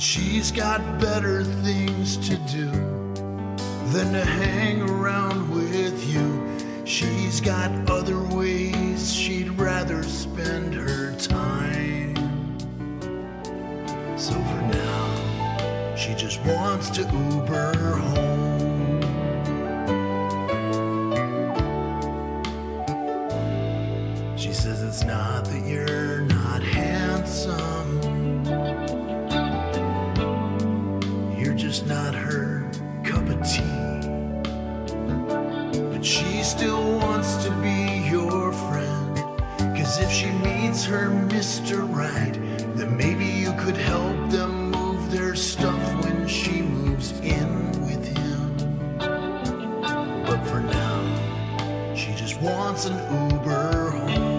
She's got better things to do than to hang around with you. She's got other ways she'd rather spend her time. So for now, she just wants to Uber home. She says it's not that you're not handsome, you're just not her cup of tea. But she still wants to be your friend, 'cause if she meets her Mr. Right, then maybe you could help them move their stuff when she moves in with him. But for now, she just wants an Uber home.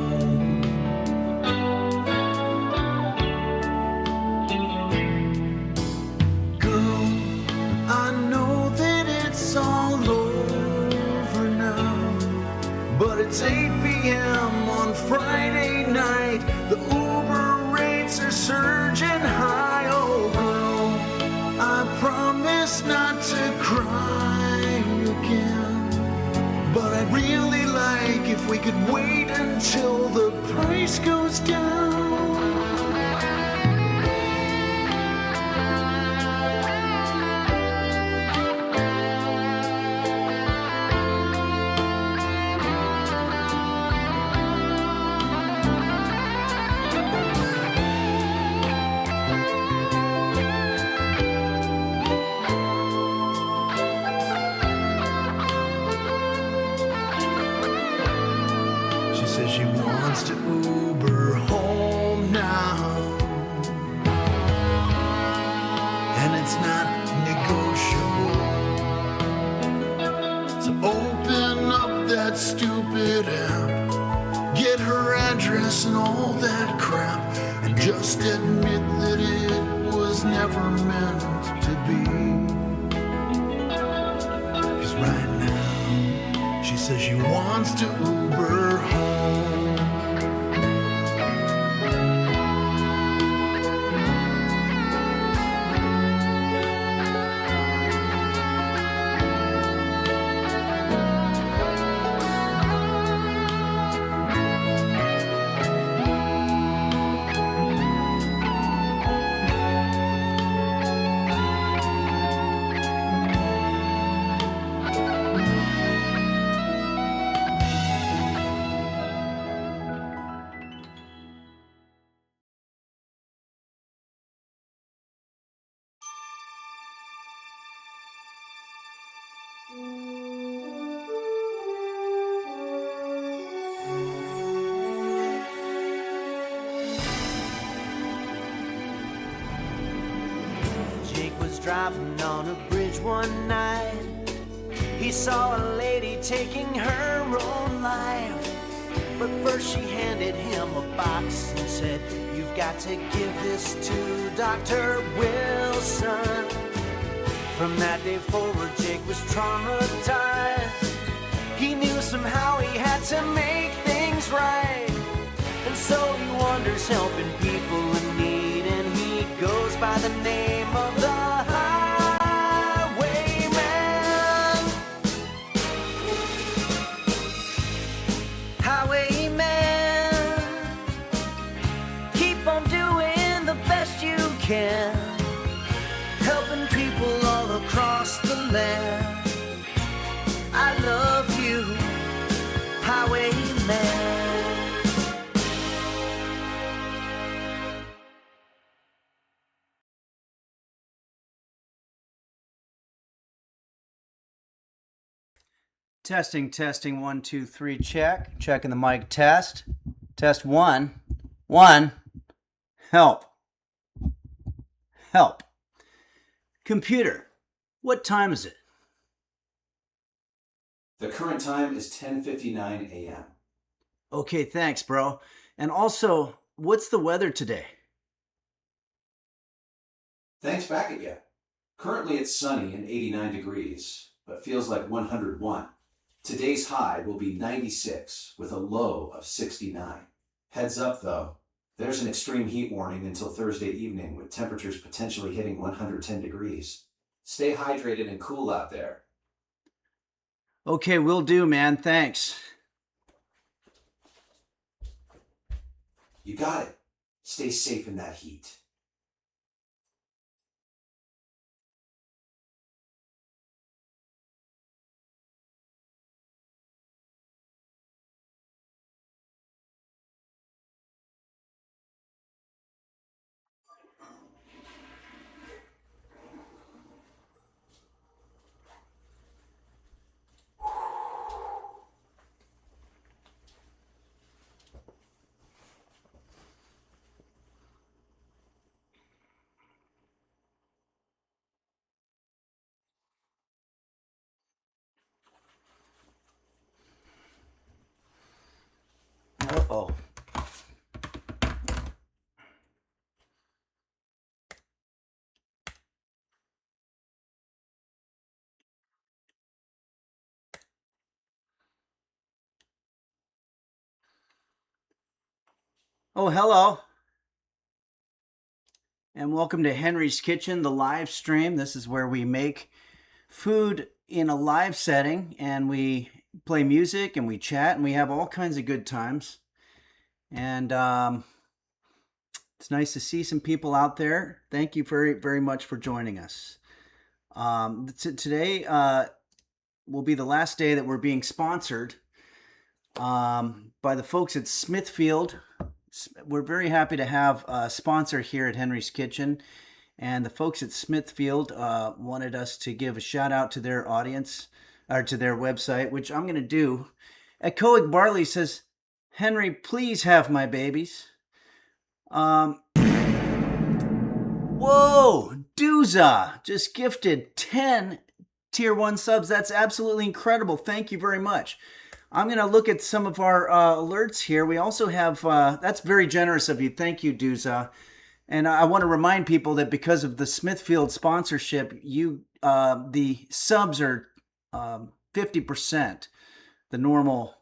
It's 8 p.m. on Friday night. The Uber rates are surging high. Oh girl, I promise not to cry again, but I'd really like if we could wait until the price goes down. She wants to Uber home now, and it's not negotiable. So open up that stupid app, get her address and all that crap, and just admit that it was never meant to be. 'Cause right now, she says she wants to Uber home. Jake was driving on a bridge one night. He saw a lady taking her own life. But first she handed him a box and said, "You've got to give this to Dr. Wilson." From that day forward, Jake was traumatized. He knew somehow he had to make things right. And so he wanders helping people in need, and he goes by the name of the Highwayman. Highwayman, keep on doing the best you can, helping people all across the land. I love you, Highwayman. Testing, 1, 2, 3, check. Checking the mic test. Test 1. 1. Help. Help. Computer, what time is it? The current time is 10:59 a.m. Okay, thanks, bro. And also, what's the weather today? Thanks back at you. Currently it's sunny and 89 degrees, but feels like 101. Today's high will be 96 with a low of 69. Heads up though, There's an extreme heat warning until Thursday evening, with temperatures potentially hitting 110 degrees. Stay hydrated and cool out there. Okay, will do, man. Thanks. You got it. Stay safe in that heat. Uh-oh. Oh, hello. And welcome to Henry's Kitchen, the live stream. This is where we make food in a live setting and we play music and we chat and we have all kinds of good times. And it's nice to see some people out there. Thank you very, very much for joining us. Today will be the last day that we're being sponsored by the folks at Smithfield. We're very happy to have a sponsor here at Henry's Kitchen. And the folks at Smithfield wanted us to give a shout out to their audience, or to their website, which I'm going to do. Echoic Barley says, Henry, please have my babies. Whoa, Dooza just gifted 10 Tier 1 subs. That's absolutely incredible. Thank you very much. I'm going to look at some of our alerts here. We also have, that's very generous of you. Thank you, Dooza. And I want to remind people that because of the Smithfield sponsorship, the subs are 50% the normal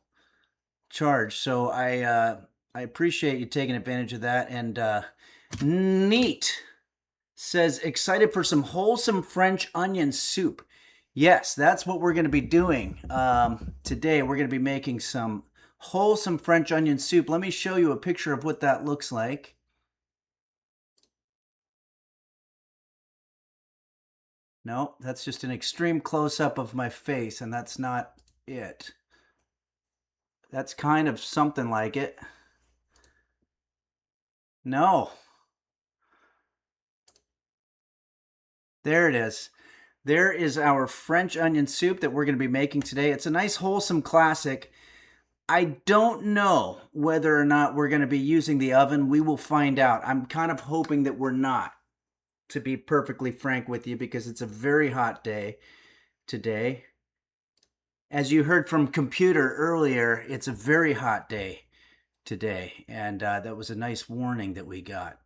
charge. So I appreciate you taking advantage of that. And Neat says, excited for some wholesome French onion soup. Yes, that's what we're going to be doing today. We're going to be making some wholesome French onion soup. Let me show you a picture of what that looks like. No, that's just an extreme close-up of my face, and that's not it. That's kind of something like it. No. There it is. There is our French onion soup that we're going to be making today. It's a nice, wholesome classic. I don't know whether or not we're going to be using the oven. We will find out. I'm kind of hoping that we're not, to be perfectly frank with you, because it's a very hot day today. As you heard from Computer earlier, it's a very hot day today, and that was a nice warning that we got.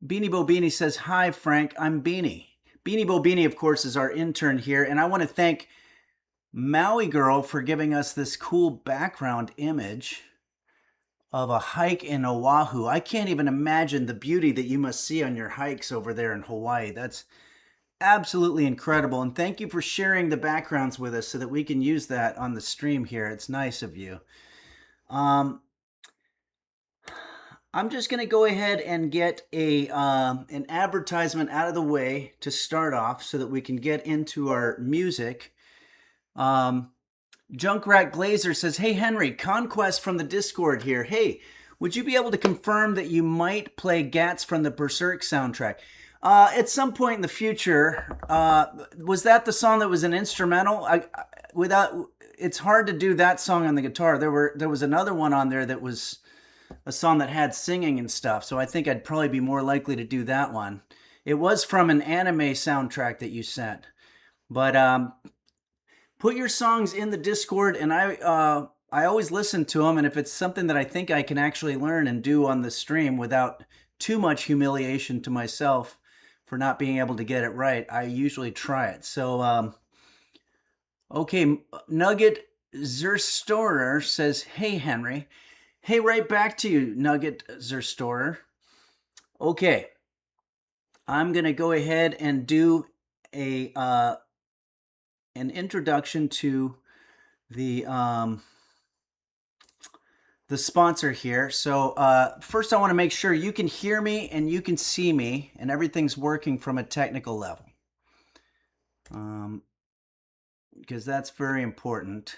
Beanie Bo Beanie says, hi, Frank, I'm Beanie. Beanie Bo Beanie, of course, is our intern here, and I want to thank Maui Girl for giving us this cool background image of a hike in Oahu. I can't even imagine the beauty that you must see on your hikes over there in Hawaii. That's absolutely incredible. And thank you for sharing the backgrounds with us so that we can use that on the stream here. It's nice of you. I'm just going to go ahead and get an advertisement out of the way to start off so that we can get into our music. Junkrat Glazer says, hey, Henry, Conquest from the Discord here. Hey, would you be able to confirm that you might play Gats from the Berserk soundtrack? At some point in the future, was that the song that was an instrumental? It's hard to do that song on the guitar. There was another one on there that was a song that had singing and stuff, so I think I'd probably be more likely to do that one. It was from an anime soundtrack that you sent. But put your songs in the Discord, and I always listen to them, and if it's something that I think I can actually learn and do on the stream without too much humiliation to myself for not being able to get it right, I usually try it. So, okay, Nugget Zerstorer says, hey, Henry. Hey, right back to you, Nugget Zerstorer. Okay, I'm going to go ahead and do a an introduction to the sponsor here. So first I want to make sure you can hear me and you can see me and everything's working from a technical level. Because that's very important.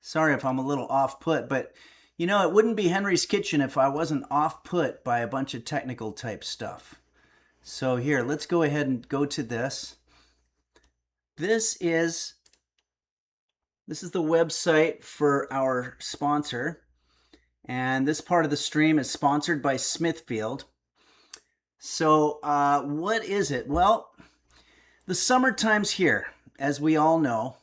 Sorry if I'm a little off put, but you know, it wouldn't be Henry's Kitchen if I wasn't off put by a bunch of technical type stuff. So here, let's go ahead and go to this. This is the website for our sponsor. And this part of the stream is sponsored by Smithfield. So what is it? Well, the summertime's here, as we all know.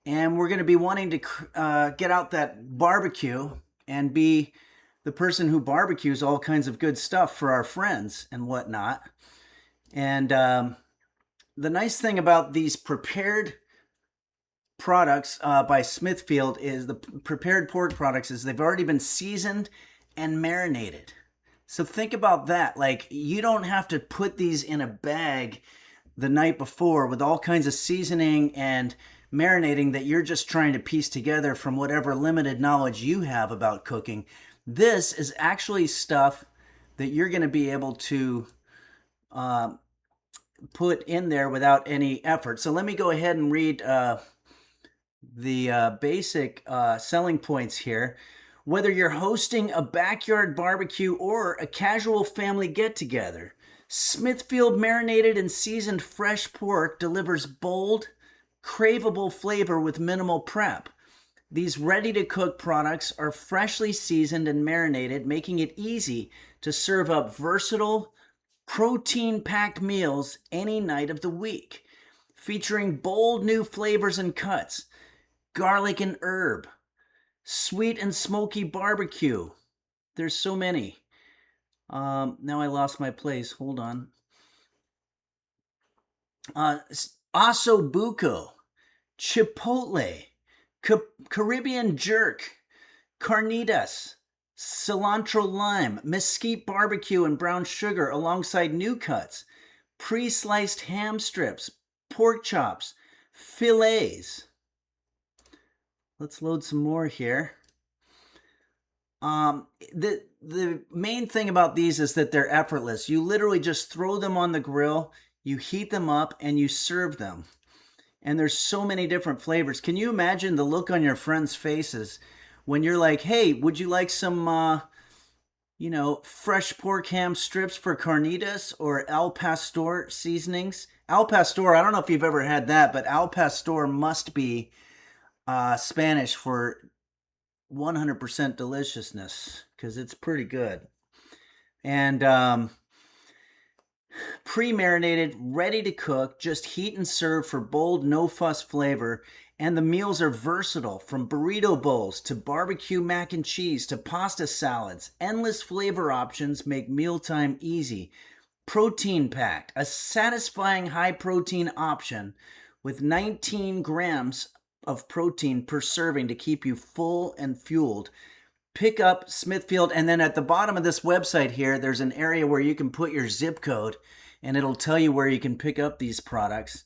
And we're going to be wanting to get out that barbecue and be the person who barbecues all kinds of good stuff for our friends and whatnot. And the nice thing about these prepared products by Smithfield is the prepared pork products is they've already been seasoned and marinated. So think about that. Like, you don't have to put these in a bag the night before with all kinds of seasoning and marinating that you're just trying to piece together from whatever limited knowledge you have about cooking. This is actually stuff that you're going to be able to put in there without any effort. So let me go ahead and read the basic selling points here. Whether you're hosting a backyard barbecue or a casual family get-together, Smithfield marinated and seasoned fresh pork delivers bold, craveable flavor with minimal prep. These ready-to-cook products are freshly seasoned and marinated, making it easy to serve up versatile, protein-packed meals any night of the week. Featuring bold new flavors and cuts, garlic and herb, sweet and smoky barbecue. There's so many. Now I lost my place. Hold on. Ossobuco, chipotle, Caribbean jerk, carnitas, cilantro lime, mesquite barbecue and brown sugar alongside new cuts, pre-sliced ham strips, pork chops, fillets. Let's load some more here. The main thing about these is that they're effortless. You literally just throw them on the grill, you heat them up, and you serve them. And there's so many different flavors. Can you imagine the look on your friends' faces when you're like, hey, would you like some, fresh pork ham strips for carnitas or al pastor seasonings? Al pastor, I don't know if you've ever had that, but al pastor must be Spanish for 100% deliciousness, because it's pretty good. And pre-marinated, ready to cook, just heat and serve for bold, no-fuss flavor. And the meals are versatile, from burrito bowls to barbecue mac and cheese to pasta salads. Endless flavor options make mealtime easy. Protein-packed, a satisfying high-protein option with 19 grams of protein per serving to keep you full and fueled. Pick up Smithfield, and then at the bottom of this website here, there's an area where you can put your zip code, and it'll tell you where you can pick up these products.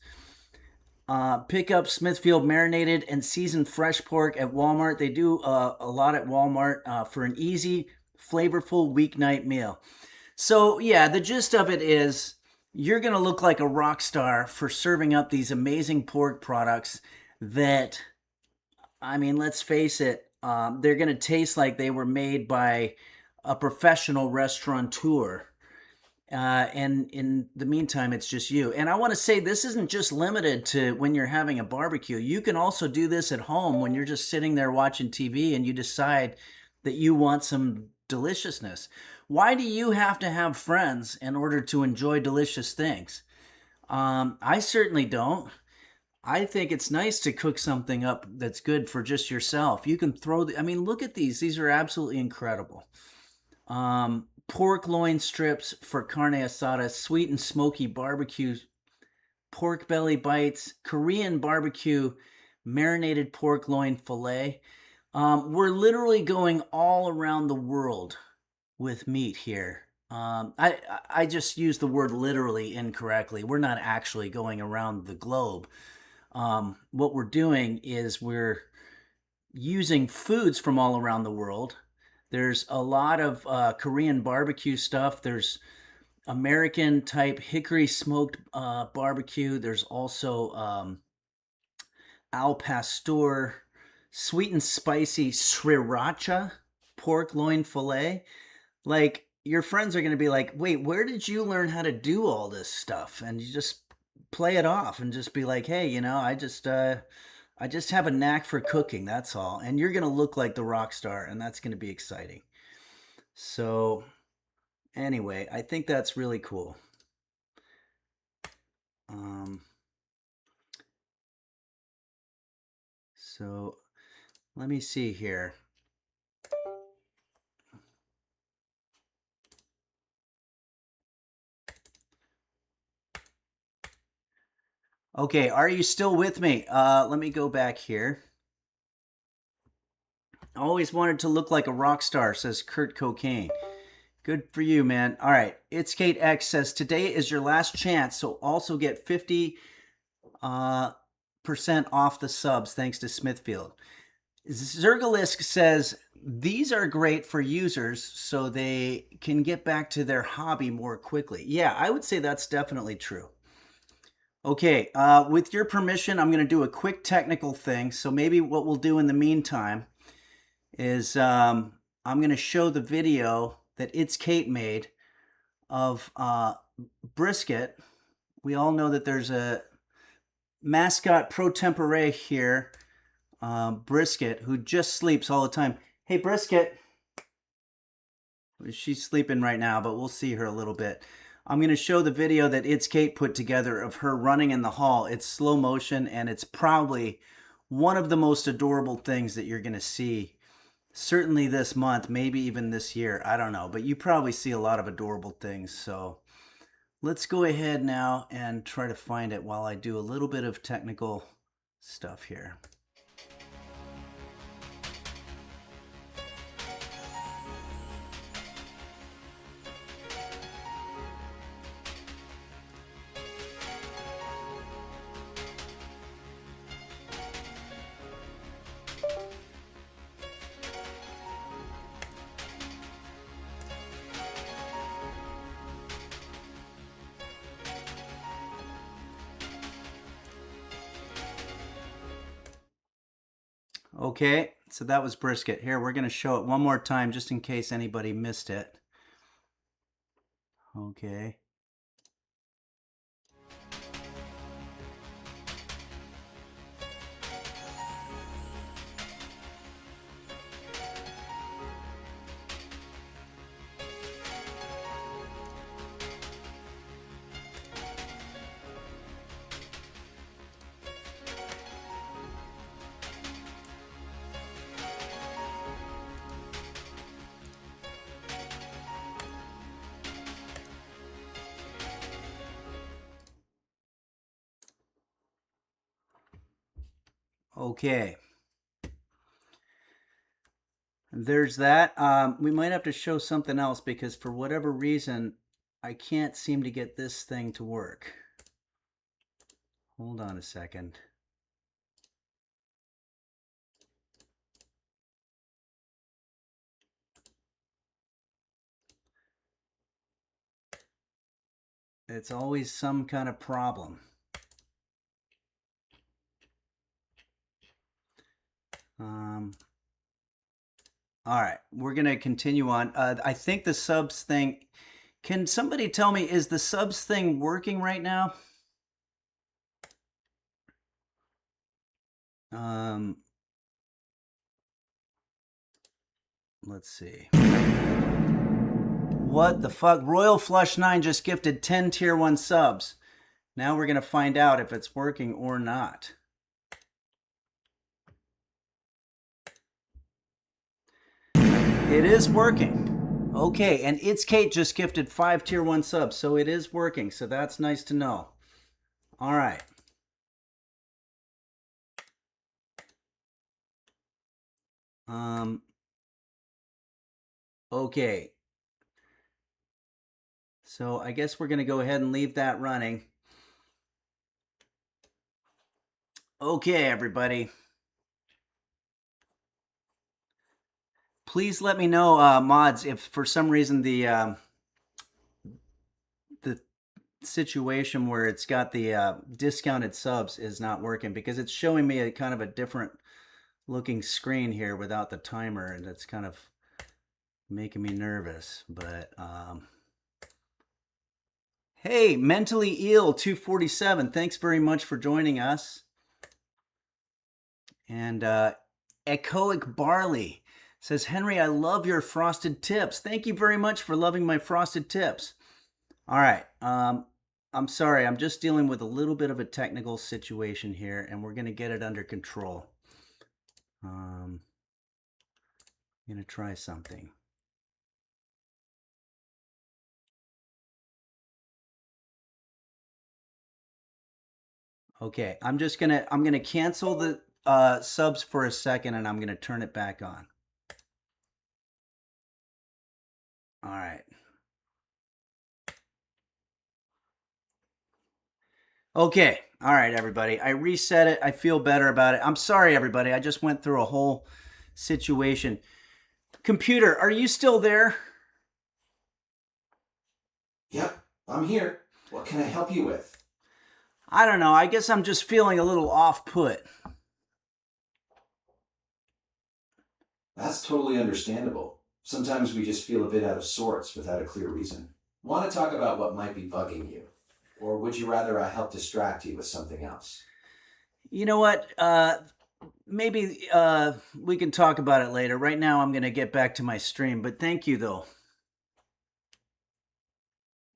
Pick up Smithfield marinated and seasoned fresh pork at Walmart. They do a lot at Walmart for an easy, flavorful weeknight meal. So yeah, the gist of it is you're going to look like a rock star for serving up these amazing pork products that, I mean, let's face it, they're going to taste like they were made by a professional restaurateur. And in the meantime, it's just you. And I want to say this isn't just limited to when you're having a barbecue. You can also do this at home when you're just sitting there watching TV and you decide that you want some deliciousness. Why do you have to have friends in order to enjoy delicious things? I certainly don't. I think it's nice to cook something up that's good for just yourself. You can throw look at these. These are absolutely incredible. Pork loin strips for carne asada, sweet and smoky barbecue, pork belly bites, Korean barbecue, marinated pork loin fillet. We're literally going all around the world with meat here. I just used the word literally incorrectly. We're not actually going around the globe. What we're doing is we're using foods from all around the world. There's a lot of Korean barbecue stuff. There's American type hickory smoked barbecue. There's also al pastor, sweet and spicy sriracha pork loin fillet. Like, your friends are going to be like, wait, where did you learn how to do all this stuff? And you just play it off and just be like, hey, I just have a knack for cooking, that's all. And you're going to look like the rock star, and that's going to be exciting. So anyway, I think that's really cool. So let me see here. Okay, are you still with me? Let me go back here. Always wanted to look like a rock star, says Kurt Cocaine. Good for you, man. All right, It's Kate X says, today is your last chance, so also get 50% off the subs thanks to Smithfield. Zergalisk says, these are great for users so they can get back to their hobby more quickly. Yeah, I would say that's definitely true. Okay, with your permission, I'm going to do a quick technical thing. So maybe what we'll do in the meantime is I'm going to show the video that It's Kate made of brisket. We all know that there's a mascot pro tempore here, Brisket, who just sleeps all the time. Hey, Brisket. She's sleeping right now, but we'll see her a little bit. I'm going to show the video that It's Kate put together of her running in the hall. It's slow motion, and it's probably one of the most adorable things that you're going to see. Certainly this month, maybe even this year. I don't know, but you probably see a lot of adorable things. So let's go ahead now and try to find it while I do a little bit of technical stuff here. Okay, so that was brisket. Here, we're going to show it one more time just in case anybody missed it. Okay. Okay. There's that. We might have to show something else because for whatever reason, I can't seem to get this thing to work. Hold on a second. It's always some kind of problem. All right, we're going to continue on. I think the subs thing, can somebody tell me, is the subs thing working right now? Let's see. What the fuck? Royal Flush 9 just gifted 10 tier 1 subs. Now we're going to find out if it's working or not. It is working. Okay, and It's Kate just gifted 5 tier 1 subs, so it is working. So that's nice to know. All right. Okay. So I guess we're going to go ahead and leave that running. Okay, everybody. Please let me know, mods, if for some reason the situation where it's got the discounted subs is not working, because it's showing me a kind of a different looking screen here without the timer, and it's kind of making me nervous. But hey, Mentally Ill 247, thanks very much for joining us. And Echoic Barley says, Henry, I love your frosted tips. Thank you very much for loving my frosted tips. All right. I'm sorry. I'm just dealing with a little bit of a technical situation here, and we're going to get it under control. I'm going to try something. Okay. I'm going to cancel the subs for a second, and I'm going to turn it back on. All right. Okay. All right, everybody. I reset it. I feel better about it. I'm sorry, everybody. I just went through a whole situation. Computer, are you still there? Yep, I'm here. What can I help you with? I don't know. I guess I'm just feeling a little off-put. That's totally understandable. Sometimes we just feel a bit out of sorts without a clear reason. Want to talk about what might be bugging you? Or would you rather I help distract you with something else? You know what? Maybe we can talk about it later. Right now, I'm going to get back to my stream, but thank you, though.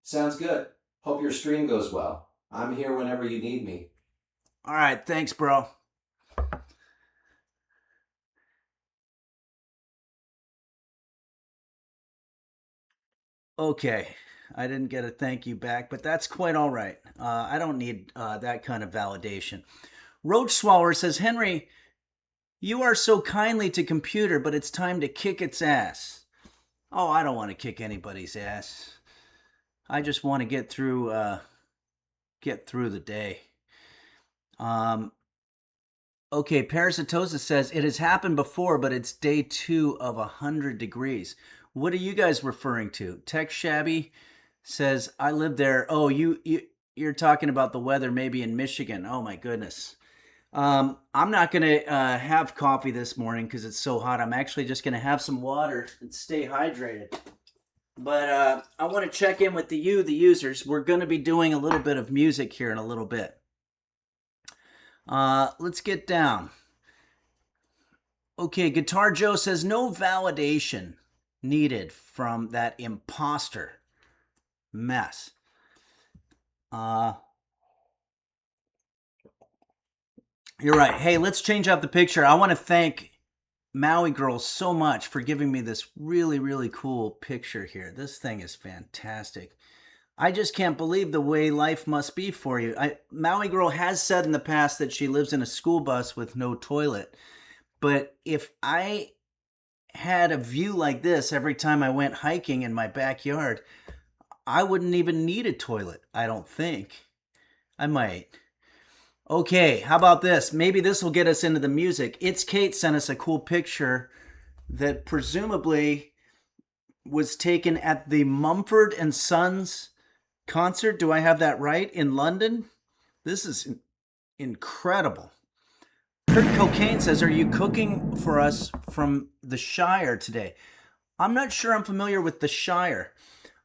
Sounds good. Hope your stream goes well. I'm here whenever you need me. All right. Thanks, bro. Okay. I didn't get a thank you back, but that's quite all right. I don't need that kind of validation. Roach Swallower says, Henry, you are so kindly to computer, but it's time to kick its ass. Oh, I don't want to kick anybody's ass. I just want to get through the day. Okay, Parasitosis says, it has happened before, but it's day 2 of 100 degrees. What are you guys referring to? Tech Shabby says, I live there. Oh, you're talking about the weather maybe in Michigan. Oh, my goodness. I'm not going to have coffee this morning because it's so hot. I'm actually just going to have some water and stay hydrated. But I want to check in with the users. We're going to be doing a little bit of music here in a little bit. Let's get down. Okay, Guitar Joe says, no validation needed from that imposter mess. You're right. Hey, let's change up the picture. I want to thank Maui Girl so much for giving me this really, really cool picture here. This thing is fantastic. I just can't believe the way life must be for you. Maui Girl has said in the past that she lives in a school bus with no toilet. But if I had a view like this every time I went hiking in my backyard, I wouldn't even need a toilet, I don't think. I might. Okay, how about this? Maybe this will get us into the music. It's Kate sent us a cool picture that presumably was taken at the Mumford & Sons concert. Do I have that right? In London? This is incredible. Kurt Cocaine says, are you cooking for us from the Shire today? I'm not sure I'm familiar with the Shire.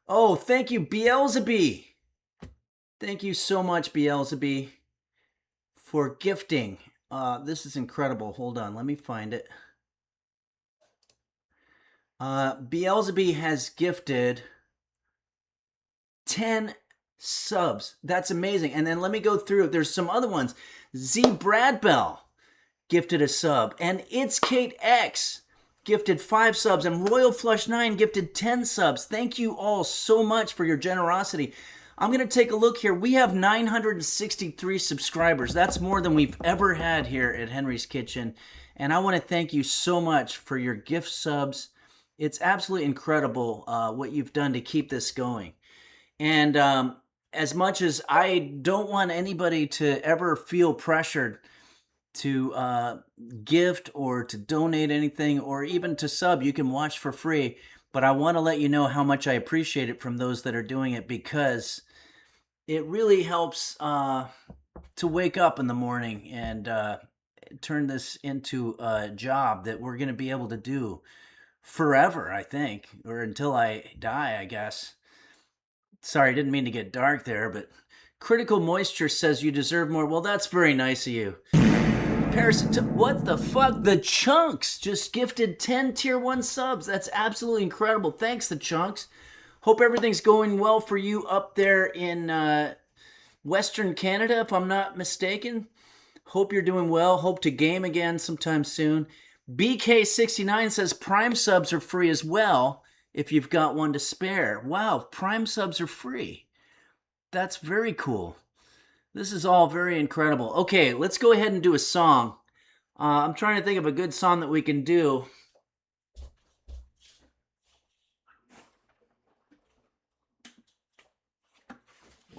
Oh, thank you, Beelzebub. Thank you so much, Beelzebub, for gifting. This is incredible. Hold on, let me find it. Beelzebub has gifted 10 subs. That's amazing. And then let me go through. There's some other ones. Z Bradbell gifted a sub. And It's Kate X gifted 5 subs. And Royal Flush 9 gifted 10 subs. Thank you all so much for your generosity. I'm going to take a look here. We have 963 subscribers. That's more than we've ever had here at Henry's Kitchen. And I want to thank you so much for your gift subs. It's absolutely incredible what you've done to keep this going. And as much as I don't want anybody to ever feel pressured to gift or to donate anything or even to sub, you can watch for free. But I want to let you know how much I appreciate it from those that are doing it, because it really helps to wake up in the morning and turn this into a job that we're going to be able to do forever, I think, or until I die, I guess. Sorry, I didn't mean to get dark there, but Critical Moisture says you deserve more. Well, that's very nice of you. What the fuck? The Chunks just gifted 10 tier 1 subs. That's absolutely incredible. Thanks, the Chunks. Hope everything's going well for you up there in Western Canada, if I'm not mistaken. Hope you're doing well. Hope to game again sometime soon. BK69 says Prime subs are free as well if you've got one to spare. Wow, Prime subs are free. That's very cool. This is all very incredible. Okay, let's go ahead and do a song. I'm trying to think of a good song that we can do.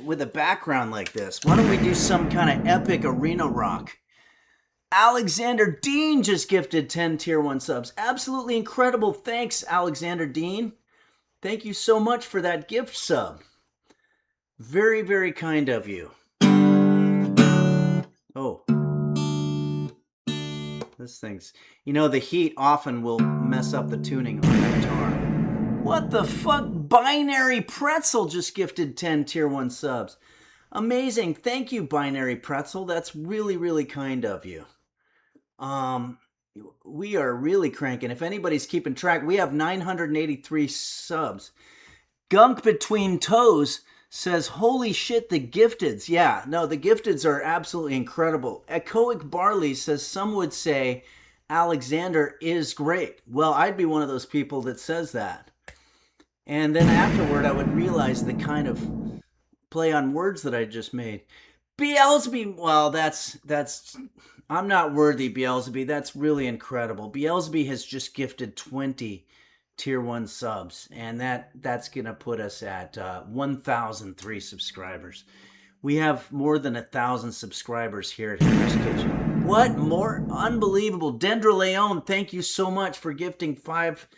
With a background like this. Why don't we do some kind of epic arena rock? Alexander Dean just gifted 10 tier 1 subs. Absolutely incredible. Thanks, Alexander Dean. Thank you so much for that gift sub. Very, very kind of you. Oh. This thing's... You know, the heat often will mess up the tuning on the guitar. What the fuck? Binary Pretzel just gifted 10 tier 1 subs. Amazing. Thank you, Binary Pretzel. That's really, really kind of you. We are really cranking. If anybody's keeping track, we have 983 subs. Gunk Between Toes says, holy shit, the gifteds. Yeah, no, the gifteds are absolutely incredible. Echoic Barley says, some would say Alexander is great. Well, I'd be one of those people that says that. And then afterward, I would realize the kind of play on words that I just made. Beelzeby, well, that's I'm not worthy, Beelzeby. That's really incredible. Beelzeby has just gifted 20 tier 1 subs, and that's gonna put us at 1,003 subscribers. We have more than 1,000 subscribers here at Henry's Kitchen. What more? Unbelievable. Dendra Leon, thank you so much for gifting 5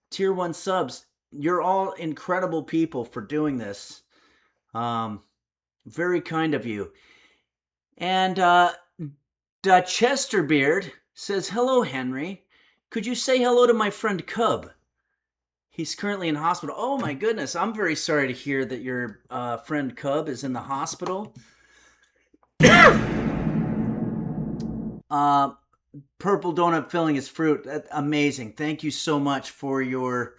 tier 1 subs. You're all incredible people for doing this. Very kind of you. And Chesterbeard says, hello, Henry. Could you say hello to my friend Cub? He's currently in hospital. Oh, my goodness. I'm very sorry to hear that your friend Cub is in the hospital. Purple Donut filling his fruit. Amazing. Thank you so much for your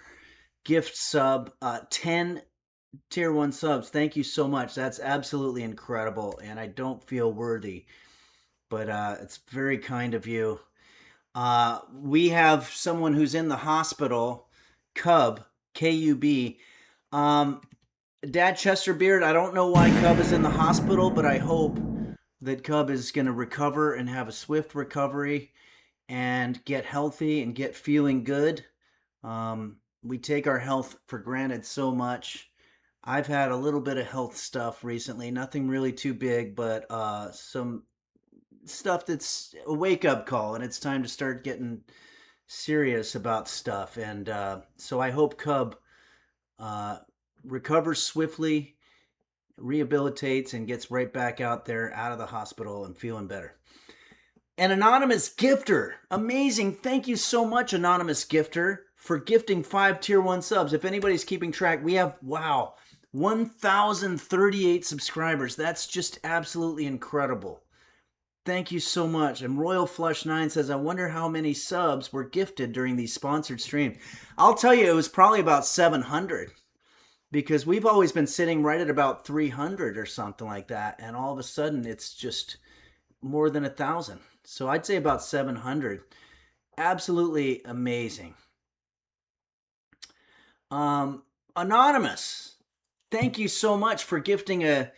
gift sub. 10 tier 1 subs. Thank you so much. That's absolutely incredible, and I don't feel worthy, but it's very kind of you. We have someone who's in the hospital, Cub, K-U-B. Dad Chesterbeard, I don't know why Cub is in the hospital, but I hope that Cub is going to recover and have a swift recovery and get healthy and get feeling good. We take our health for granted so much. I've had a little bit of health stuff recently, nothing really too big, but some stuff that's a wake-up call, and it's time to start getting serious about stuff. And so I hope Cub recovers swiftly, rehabilitates, and gets right back out there, out of the hospital, and feeling better. An anonymous gifter. Amazing. Thank you so much, anonymous gifter, for gifting 5 tier 1 subs. If anybody's keeping track, we have, wow, 1,038 subscribers. That's just absolutely incredible. Thank you so much. And Royal Flush 9 says, I wonder how many subs were gifted during these sponsored streams. I'll tell you, it was probably about 700, because we've always been sitting right at about 300 or something like that. And all of a sudden, it's just more than 1,000. So I'd say about 700. Absolutely amazing. Anonymous, thank you so much for gifting a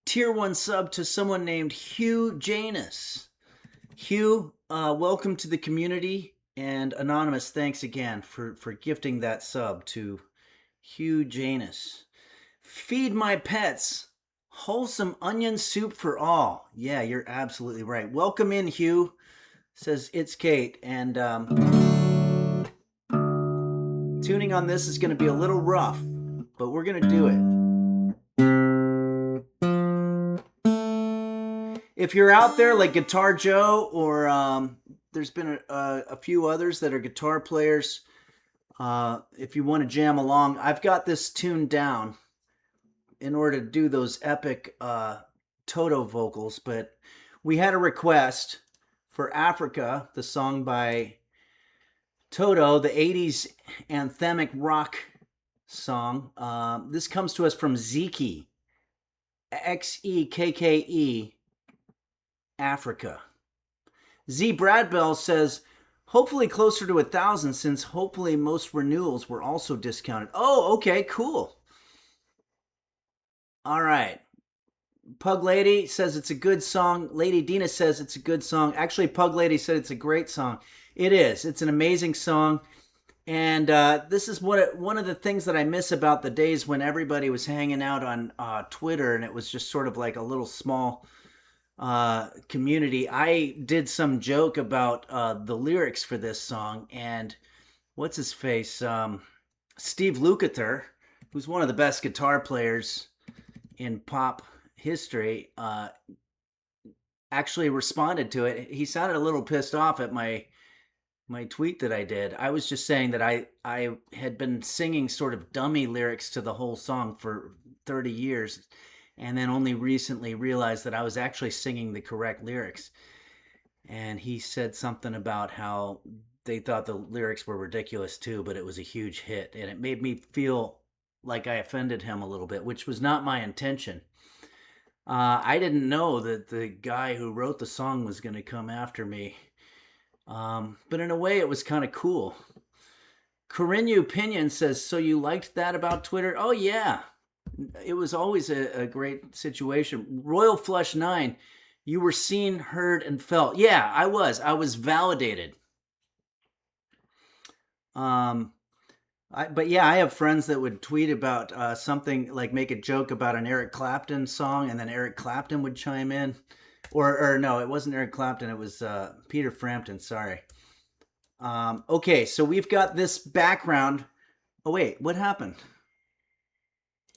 tier 1 sub to someone named Hugh Janus. Hugh, welcome to the community. And Anonymous, thanks again for gifting that sub to Hugh Janus. Feed my pets. Wholesome onion soup for all. Yeah, you're absolutely right. Welcome in, Hugh. Says it's Kate. And tuning on this is going to be a little rough, but we're going to do it. If you're out there like Guitar Joe, or there's been a few others that are guitar players, if you want to jam along, I've got this tuned down in order to do those epic Toto vocals, but we had a request for Africa, the song by Toto, the 80s anthemic rock song. This comes to us from Zeke, Xekke, Africa. Z Bradbell says, hopefully closer to 1,000, since hopefully most renewals were also discounted. Oh, okay, cool. All right. Pug Lady says it's a good song. Lady Dina says it's a good song. Actually, Pug Lady said it's a great song. It is. It's an amazing song. And this is one of the things that I miss about the days when everybody was hanging out on Twitter, and it was just sort of like a little small community. I did some joke about the lyrics for this song, and what's his face? Steve Lukather, who's one of the best guitar players in pop history, actually responded to it. He sounded a little pissed off at my tweet that I did. I was just saying that I had been singing sort of dummy lyrics to the whole song for 30 years, and then only recently realized that I was actually singing the correct lyrics. And he said something about how they thought the lyrics were ridiculous too, but it was a huge hit, and it made me feel like I offended him a little bit, which was not my intention. I didn't know that the guy who wrote the song was going to come after me. But in a way, it was kind of cool. Corinne Pinion says, so you liked that about Twitter? Oh, yeah. It was always a great situation. Royal Flush 9, you were seen, heard, and felt. Yeah, I was. I was validated. But yeah, I have friends that would tweet about something, like make a joke about an Eric Clapton song, and then Eric Clapton would chime in. Or no, it wasn't Eric Clapton. It was Peter Frampton. Sorry. Okay, so we've got this background. Oh, wait, what happened?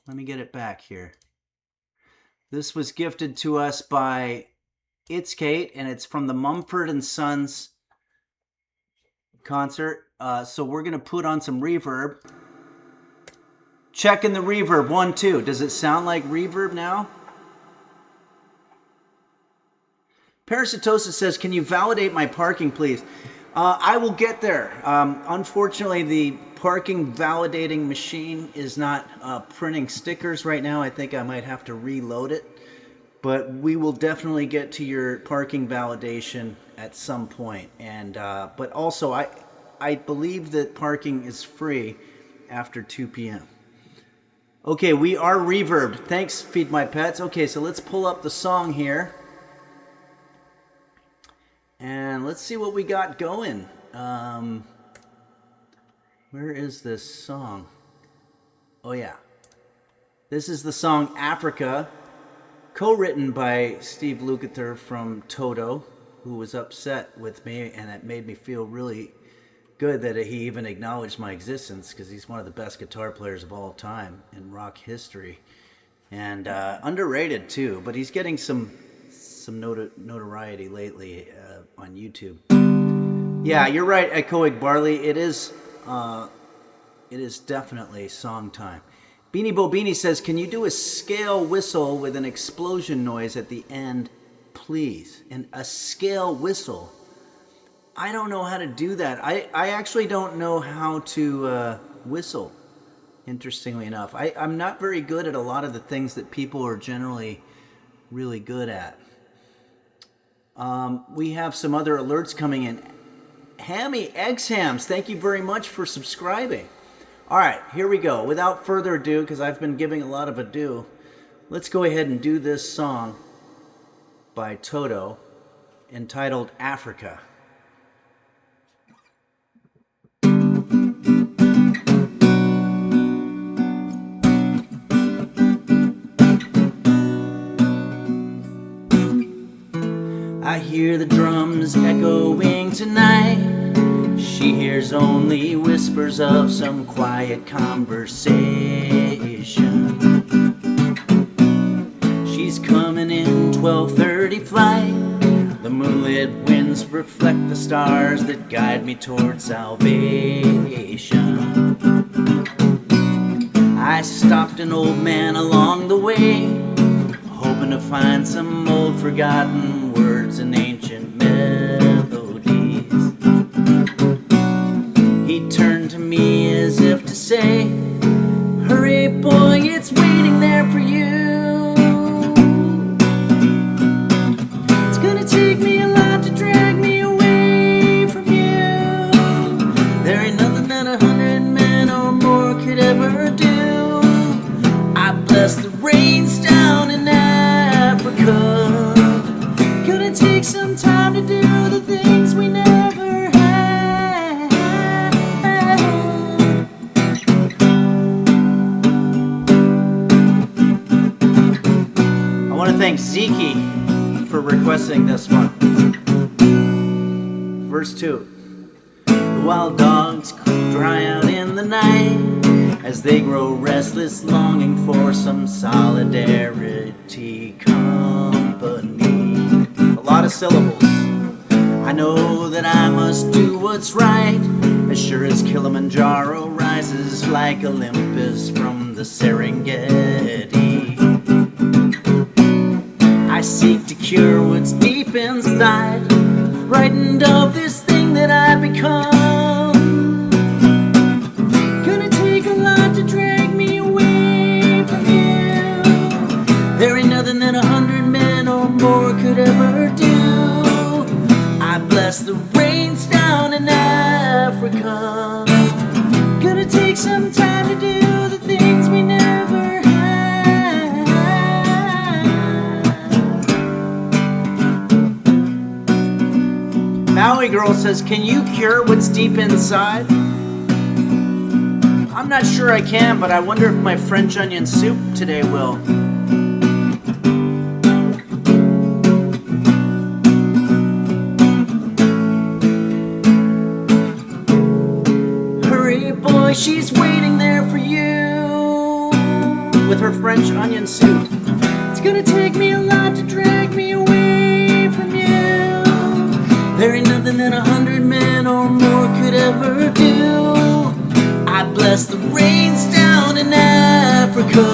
Let me get it back here. This was gifted to us by It's Kate, and it's from the Mumford & Sons concert. So we're going to put on some reverb. Checking the reverb. 1, 2. Does it sound like reverb now? Parasitosis says, can you validate my parking, please? I will get there. Unfortunately, the parking validating machine is not printing stickers right now. I think I might have to reload it. But we will definitely get to your parking validation at some point. And but also, I believe that parking is free after 2 p.m. Okay, we are reverbed. Thanks, Feed My Pets. Okay, so let's pull up the song here. And let's see what we got going. Where is this song? Oh, yeah. This is the song Africa, co-written by Steve Lukather from Toto, who was upset with me, and it made me feel really good that he even acknowledged my existence, because he's one of the best guitar players of all time in rock history. And underrated, too, but he's getting some notoriety lately on YouTube. Yeah, you're right, Echoic Barley. It is definitely song time. Beanie Bobini says, can you do a scale whistle with an explosion noise at the end, please? And a scale whistle. I don't know how to do that. I actually don't know how to whistle, interestingly enough. I'm not very good at a lot of the things that people are generally really good at. We have some other alerts coming in. Hammy Eggs Hams, thank you very much for subscribing. All right, here we go. Without further ado, because I've been giving a lot of ado, let's go ahead and do this song by Toto entitled Africa. I hear the drums echoing tonight. She hears only whispers of some quiet conversation. She's coming in 12:30 flight. The moonlit winds reflect the stars that guide me towards salvation. I stopped an old man along the way, hoping to find some old forgotten words and ancient melodies. He turned to me as if to say, hurry boy, it's waiting there for you. It's gonna take me a lot to drag me away from you. There ain't nothing that 100 men or more could ever do. I bless the rains down in Africa. Gonna take some time to do the things we never had. I want to thank Zeke for requesting this one. Verse 2. The wild dogs cry out in the night as they grow restless, longing for some solidarity company. A lot of syllables. I know that I must do what's right, as sure as Kilimanjaro rises like Olympus from the Serengeti. I seek to cure what's deep inside, frightened of this thing that I become. Gonna take a lot to drag me away from you. There ain't nothing that 100 men or more could ever do. I bless the rains down in Africa. Gonna take some time to do the things we never had. Maui Girl says, can you cure what's deep inside? I'm not sure I can, but I wonder if my French onion soup today will. Hurry, boy, she's waiting there for you with her French onion soup. It's gonna take me a lot to drag me away from you. There ain't nothing that 100 men or more could ever do. I bless the rains down in Africa.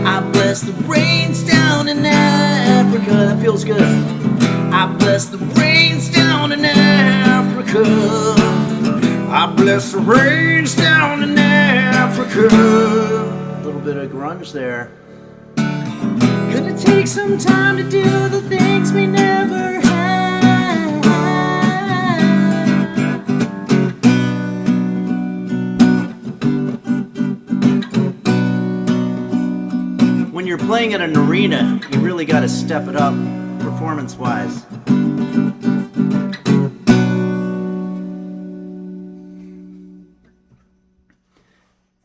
I bless the rains down in Africa. That feels good. I bless the rains down in Africa. I bless the rains down in Africa. A little bit of grunge there. Gonna take some time to do the things we never had. When you're playing at an arena, you really got to step it up performance-wise.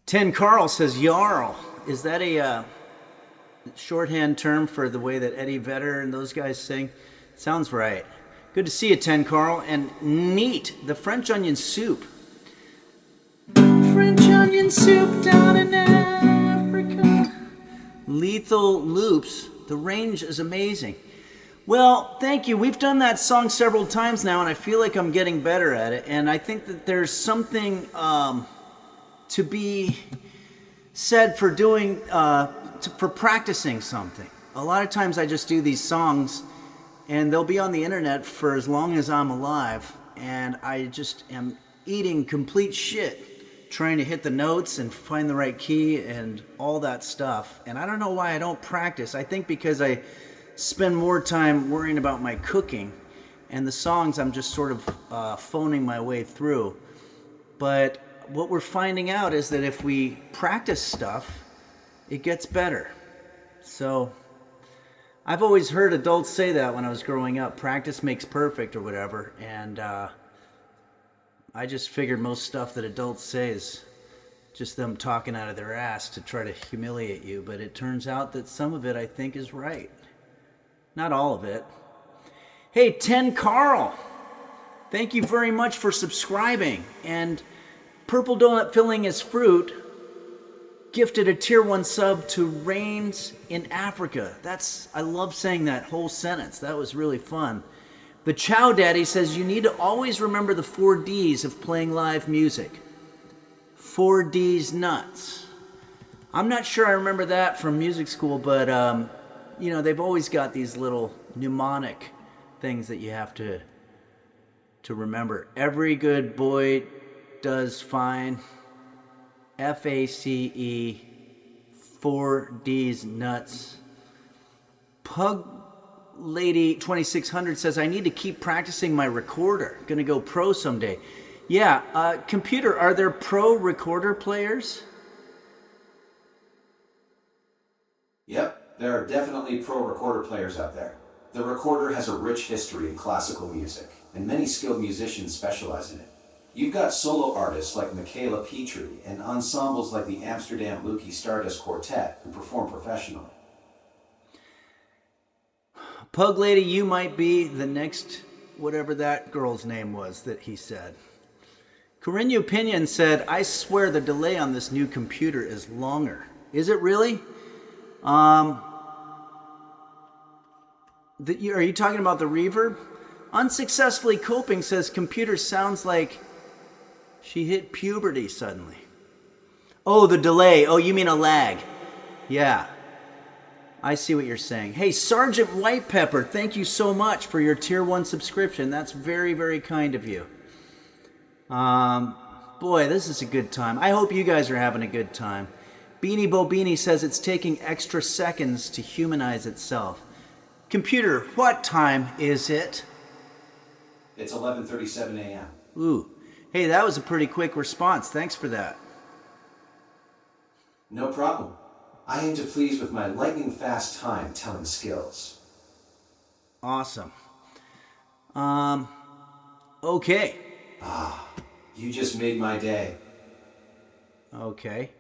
Ten Carl says, Jarl. Is that a shorthand term for the way that Eddie Vedder and those guys sing? Sounds right. Good to see you, Ten Carl. And neat, the French onion soup. French onion soup down in Africa. Lethal Loops. The range is amazing. Well, thank you. We've done that song several times now, and I feel like I'm getting better at it. And I think that there's something to be said for doing, for practicing something. A lot of times I just do these songs, and they'll be on the internet for as long as I'm alive, and I just am eating complete shit trying to hit the notes and find the right key and all that stuff. And I don't know why I don't practice. I think because I spend more time worrying about my cooking, and the songs I'm just sort of phoning my way through. But what we're finding out is that if we practice stuff, it gets better. So I've always heard adults say that when I was growing up, practice makes perfect or whatever. And I just figured most stuff that adults say is just them talking out of their ass to try to humiliate you. But it turns out that some of it, I think, is right. Not all of it. Hey, 10 Carl, thank you very much for subscribing. And Purple Donut Filling His Fruit gifted a tier 1 sub to Rains in Africa. I love saying that whole sentence. That was really fun. The Chow Daddy says you need to always remember the 4 Ds of playing live music. 4 Ds nuts. I'm not sure I remember that from music school, but you know, they've always got these little mnemonic things that you have to remember. Every good boy does fine. FACE. 4 Ds nuts. Pug Lady 2600 says, I need to keep practicing my recorder. Gonna go pro someday. Yeah, computer, are there pro recorder players? Yep, there are definitely pro recorder players out there. The recorder has a rich history in classical music, and many skilled musicians specialize in it. You've got solo artists like Michaela Petrie and ensembles like the Amsterdam Lukey Stardust Quartet who perform professionally. Pug Lady, you might be the next, whatever that girl's name was that he said. Corinne Opinion said, I swear the delay on this new computer is longer. Is it really? Are you talking about the reverb? Unsuccessfully Coping says, computer sounds like she hit puberty suddenly. Oh, the delay. Oh, you mean a lag. Yeah. I see what you're saying. Hey, Sergeant White Pepper, thank you so much for your tier 1 subscription. That's very, very kind of you. Boy, this is a good time. I hope you guys are having a good time. Beanie Bobini says it's taking extra seconds to humanize itself. Computer, what time is it? It's 11:37 a.m. Ooh. Hey, that was a pretty quick response. Thanks for that. No problem. I aim to please with my lightning fast time telling skills. Awesome. Okay. You just made my day. Okay.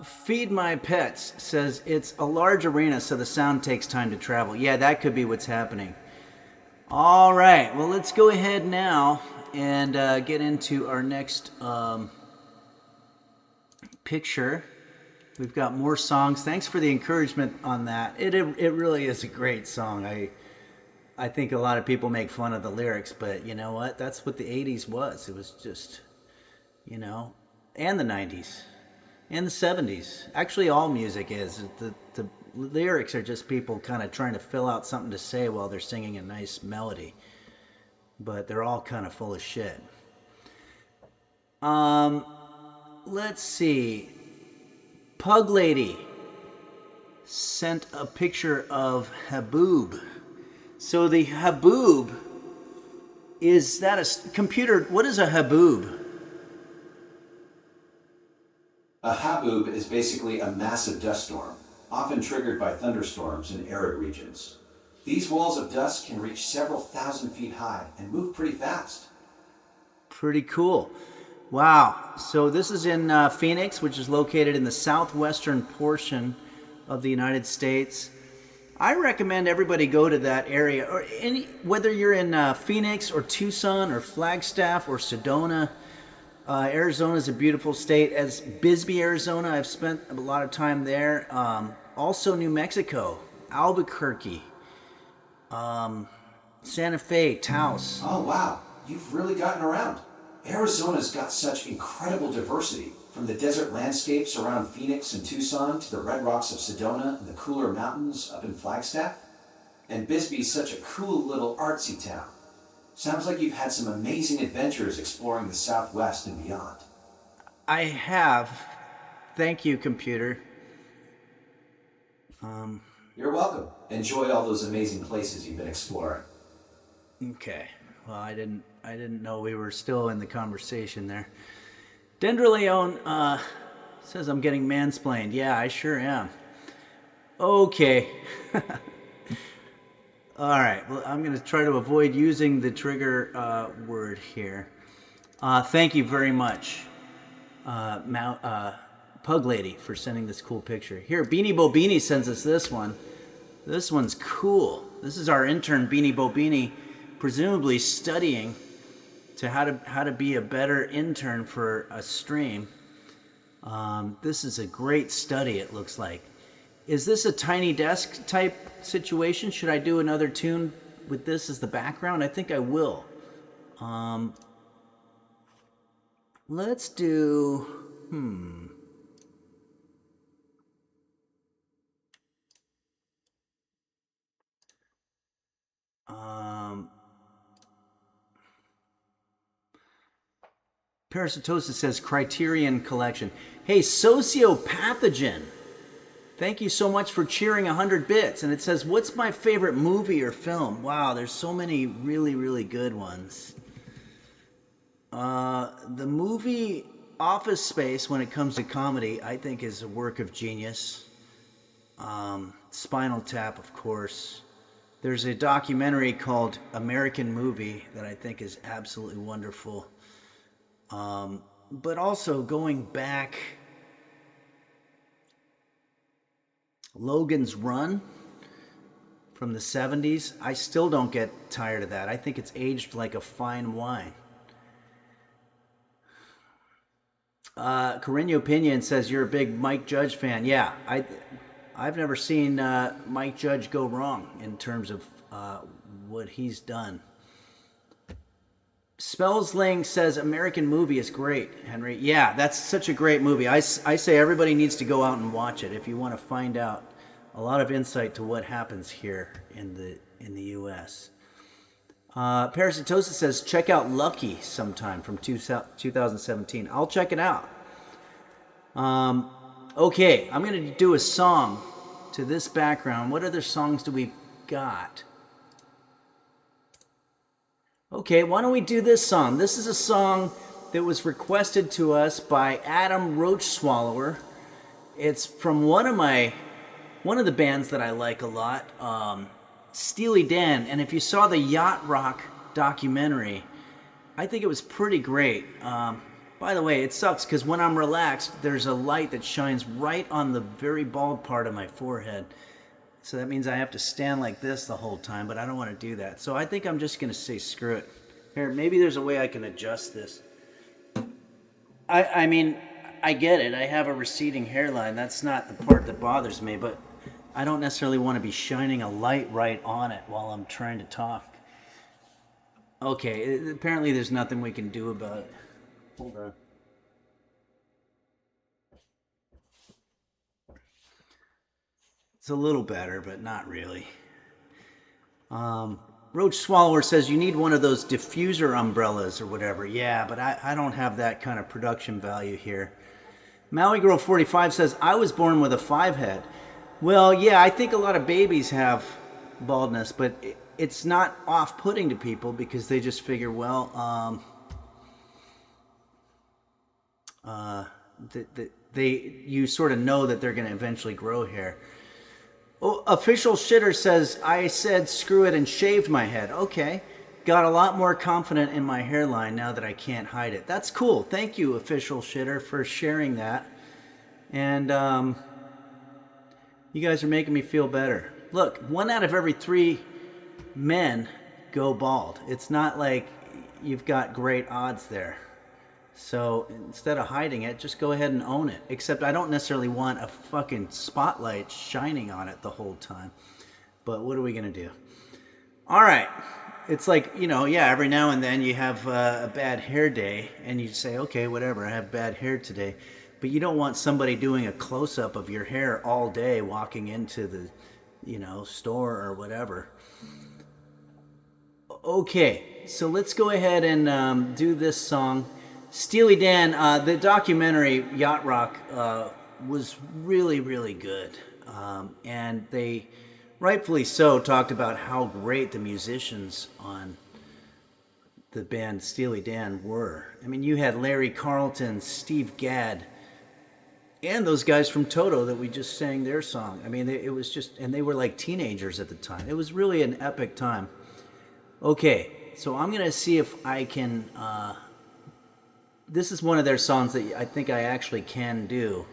Feed My Pets says it's a large arena, so the sound takes time to travel. Yeah, that could be what's happening. All right. Well, let's go ahead now and get into our next picture. We've got more songs. Thanks for the encouragement on that. It really is a great song. I think a lot of people make fun of the lyrics, but you know what? That's what the 80s was. It was just, you know, and the 90s and the 70s. Actually, all music is. The lyrics are just people kind of trying to fill out something to say while they're singing a nice melody. But they're all kind of full of shit. Let's see. Pug Lady sent a picture of Haboob. So the Haboob, is that a computer? What is a Haboob? A haboob is basically a massive dust storm, often triggered by thunderstorms in arid regions. These walls of dust can reach several thousand feet high and move pretty fast. Pretty cool. Wow. So this is in Phoenix, which is located in the southwestern portion of the United States. I recommend everybody go to that area, or whether you're in Phoenix or Tucson or Flagstaff or Sedona. Arizona is a beautiful state. As Bisbee, Arizona, I've spent a lot of time there. Also New Mexico, Albuquerque, Santa Fe, Taos. Oh wow, you've really gotten around. Arizona's got such incredible diversity, from the desert landscapes around Phoenix and Tucson to the red rocks of Sedona and the cooler mountains up in Flagstaff. And Bisbee's such a cool little artsy town. Sounds like you've had some amazing adventures exploring the Southwest and beyond. I have. Thank you, computer. You're welcome. Enjoy all those amazing places you've been exploring. Okay. Well, I didn't know we were still in the conversation there. Dendroleon says I'm getting mansplained. Yeah, I sure am. Okay. All right. Well, I'm going to try to avoid using the trigger word here. Thank you very much, Pug Lady, for sending this cool picture. Here, Beanie Bobini sends us this one. This one's cool. This is our intern, Beanie Bobini, presumably studying to how to be a better intern for a stream. This is a great study, it looks like. Is this a Tiny Desk type situation? Should I do another tune with this as the background? I think I will. Let's do... Parasitosis says Criterion Collection. Hey, Sociopathogen. Thank you so much for cheering 100 bits. And it says, what's my favorite movie or film? Wow, there's so many really, really good ones. The movie Office Space, when it comes to comedy, I think is a work of genius. Spinal Tap, of course. There's a documentary called American Movie that I think is absolutely wonderful. But also going back, Logan's Run from the 70s. I still don't get tired of that. I think it's aged like a fine wine. Carreño Pinion says you're a big Mike Judge fan. Yeah, I've never seen Mike Judge go wrong in terms of what he's done. Spellsling says American Movie is great, Henry. Yeah, that's such a great movie. I say everybody needs to go out and watch it if you want to find out a lot of insight to what happens here in the U.S. Parasitosis says check out Lucky sometime from 2017. I'll check it out. Okay, I'm going to do a song to this background. What other songs do we got? Okay, why don't we do this song? This is a song that was requested to us by Adam Roach Swallower. It's from one of the bands that I like a lot, Steely Dan. And if you saw the Yacht Rock documentary, I think it was pretty great. By the way, it sucks because when I'm relaxed, there's a light that shines right on the very bald part of my forehead. So that means I have to stand like this the whole time, but I don't want to do that. So I think I'm just going to say screw it. Here, maybe there's a way I can adjust this. I mean, I get it. I have a receding hairline. That's not the part that bothers me, but I don't necessarily want to be shining a light right on it while I'm trying to talk. Okay, apparently there's nothing we can do about it. Hold on. It's a little better, but not really. Roach Swallower says you need one of those diffuser umbrellas or whatever. Yeah, but I don't have that kind of production value here. Maui Girl 45 says I was born with a 5 head. Well, yeah, I think a lot of babies have baldness, but it's not off-putting to people because they just figure, well, you sort of know that they're going to eventually grow hair. Oh, Official Shitter says, I said screw it and shaved my head. Okay. Got a lot more confident in my hairline now that I can't hide it. That's cool. Thank you, Official Shitter, for sharing that. And you guys are making me feel better. Look, 1 out of every 3 men go bald. It's not like you've got great odds there. So instead of hiding it, just go ahead and own it. Except I don't necessarily want a fucking spotlight shining on it the whole time. But what are we going to do? All right. It's like, every now and then you have a bad hair day and you say, okay, whatever, I have bad hair today. But you don't want somebody doing a close-up of your hair all day walking into the, store or whatever. Okay, so let's go ahead and do this song. Steely Dan, the documentary Yacht Rock was really, really good. And they, rightfully so, talked about how great the musicians on the band Steely Dan were. I mean, you had Larry Carlton, Steve Gadd, and those guys from Toto that we just sang their song. I mean, it was just, and they were like teenagers at the time. It was really an epic time. Okay, so I'm going to see if I can... this is one of their songs that I think I actually can do.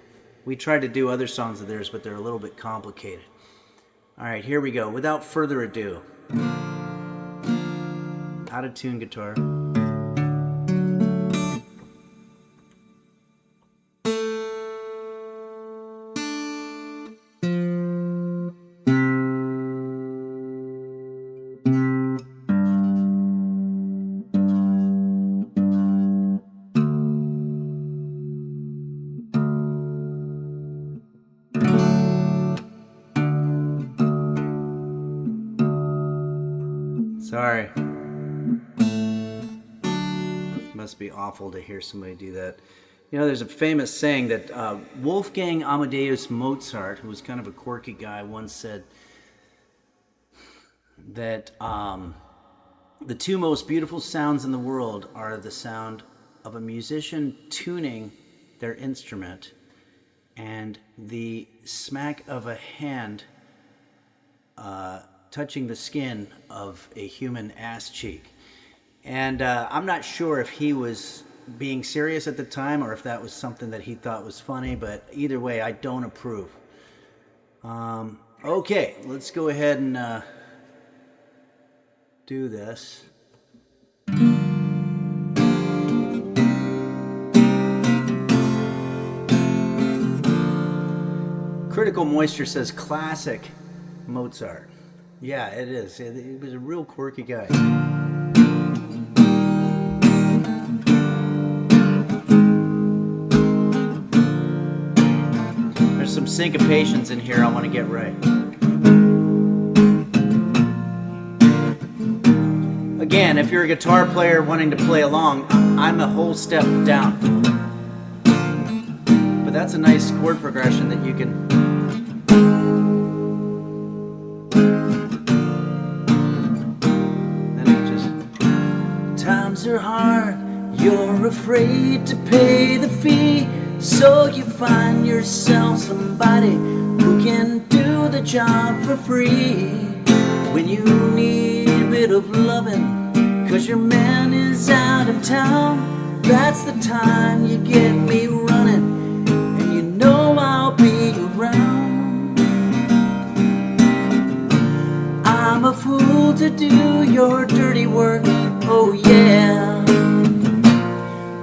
We tried to do other songs of theirs, but they're a little bit complicated. All right, here we go. Without further ado. Out of tune guitar. Sorry. Must be awful to hear somebody do that. You know, there's a famous saying that Wolfgang Amadeus Mozart, who was kind of a quirky guy, once said that the two most beautiful sounds in the world are the sound of a musician tuning their instrument and the smack of a hand touching the skin of a human ass cheek. And I'm not sure if he was being serious at the time or if that was something that he thought was funny, but either way, I don't approve. Okay, let's go ahead and do this. Critical Moisture says classic Mozart. Yeah, it is. He was a real quirky guy. There's some syncopations in here I want to get right. Again, if you're a guitar player wanting to play along, I'm a whole step down. But that's a nice chord progression that you can... Times are hard, you're afraid to pay the fee, so you find yourself somebody who can do the job for free. When you need a bit of loving, 'cause your man is out of town, that's the time you get me running, and you know I'll be around. I'm a fool to do your dirty work, oh yeah.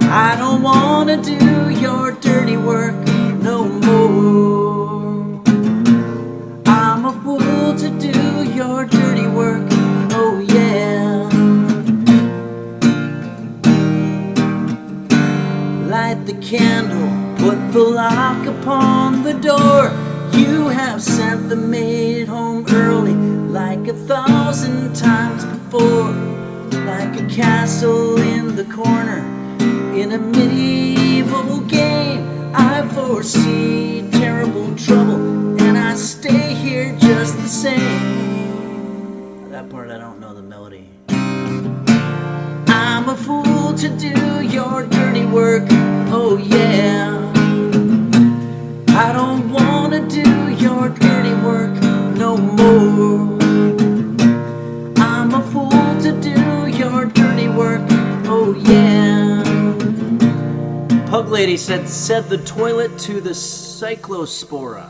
I don't wanna do your dirty work no more. I'm a fool to do your dirty work, oh yeah. Light the candle, put the lock upon the door. You have sent the maid home early like 1,000 times before. Like a castle in the corner in a medieval game, I foresee terrible trouble, and I stay here just the same. That part I don't know the melody. I'm a fool to do your dirty work, oh yeah. I don't wanna do your dirty work no more. I'm a fool to do your dirty work, oh yeah. Pug Lady said the toilet to the cyclospora.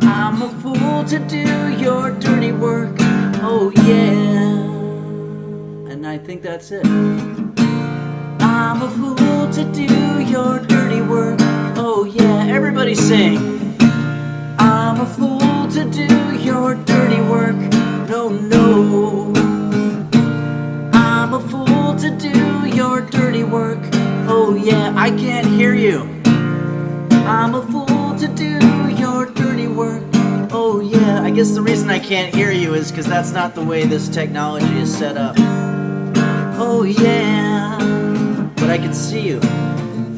I'm a fool to do your dirty work, oh yeah. And I think that's it. I'm a fool to do your dirty work, oh yeah. Everybody sing. I'm a fool to do your dirty work, no, no. I'm a fool to do your dirty work, oh yeah. I can't hear you. I'm a fool to do your dirty work, oh yeah. I guess the reason I can't hear you is because that's not the way this technology is set up. Oh yeah, but I can see you.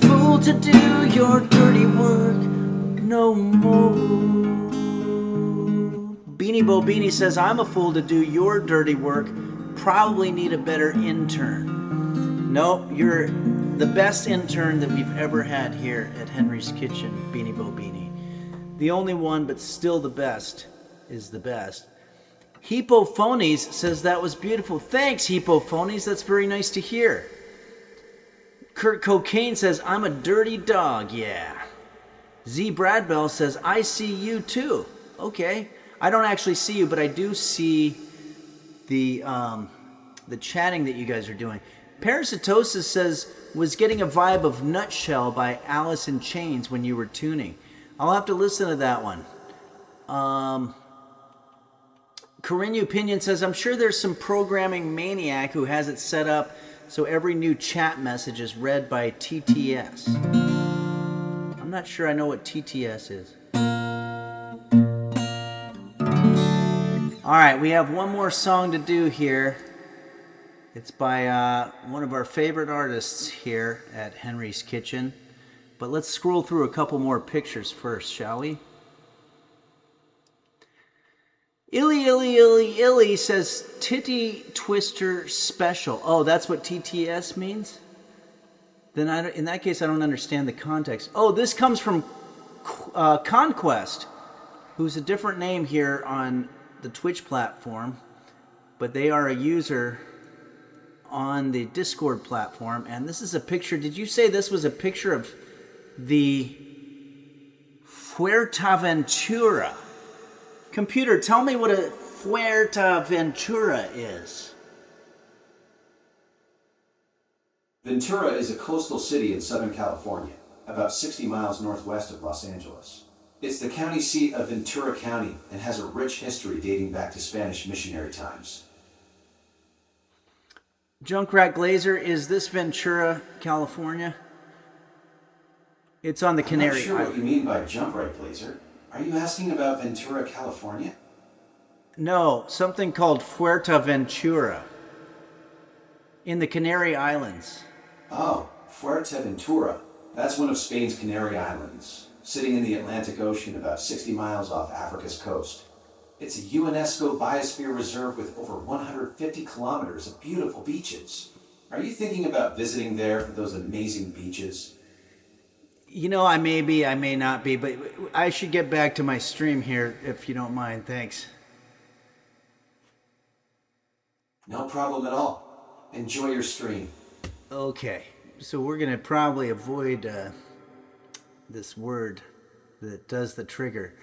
Fool to do your dirty work no more. Beanie Bo Beanie says, I'm a fool to do your dirty work. Probably need a better intern. Nope, you're the best intern that we've ever had here at Henry's Kitchen, Beanie Bo Beanie. The only one, but still the best, is the best. Hippophonies says that was beautiful. Thanks, Hippophonies. That's very nice to hear. Kurt Cocaine says, I'm a dirty dog, yeah. Z Bradbell says, I see you too. Okay. I don't actually see you, but I do see the chatting that you guys are doing. Parasitosis says, was getting a vibe of Nutshell by Alice in Chains when you were tuning. I'll have to listen to that one. Corinne Opinion says, I'm sure there's some programming maniac who has it set up so every new chat message is read by TTS. I'm not sure I know what TTS is. All right, we have one more song to do here. It's by one of our favorite artists here at Henry's Kitchen. But let's scroll through a couple more pictures first, shall we? Illy says Titty Twister Special. Oh, that's what TTS means? Then in that case, I don't understand the context. Oh, this comes from Conquest, who's a different name here on the Twitch platform, but they are a user on the Discord platform. And this is a picture. Did you say this was a picture of the Fuerteventura? Computer, tell me what a Fuerteventura is. Ventura is a coastal city in Southern California, about 60 miles northwest of Los Angeles. It's the county seat of Ventura County and has a rich history dating back to Spanish missionary times. Junkrat Glazer, is this Ventura, California? It's on the Canary I'm not sure Islands. what you mean by Junkrat Glazer. Are you asking about Ventura, California? No, something called Fuerteventura in the Canary Islands. Oh, Fuerteventura. That's one of Spain's Canary Islands, sitting in the Atlantic Ocean about 60 miles off Africa's coast. It's a UNESCO Biosphere Reserve with over 150 kilometers of beautiful beaches. Are you thinking about visiting there for those amazing beaches? You know, I may be, I may not be, but I should get back to my stream here if you don't mind. Thanks. No problem at all. Enjoy your stream. Okay, so we're going to probably avoid this word that does the trigger.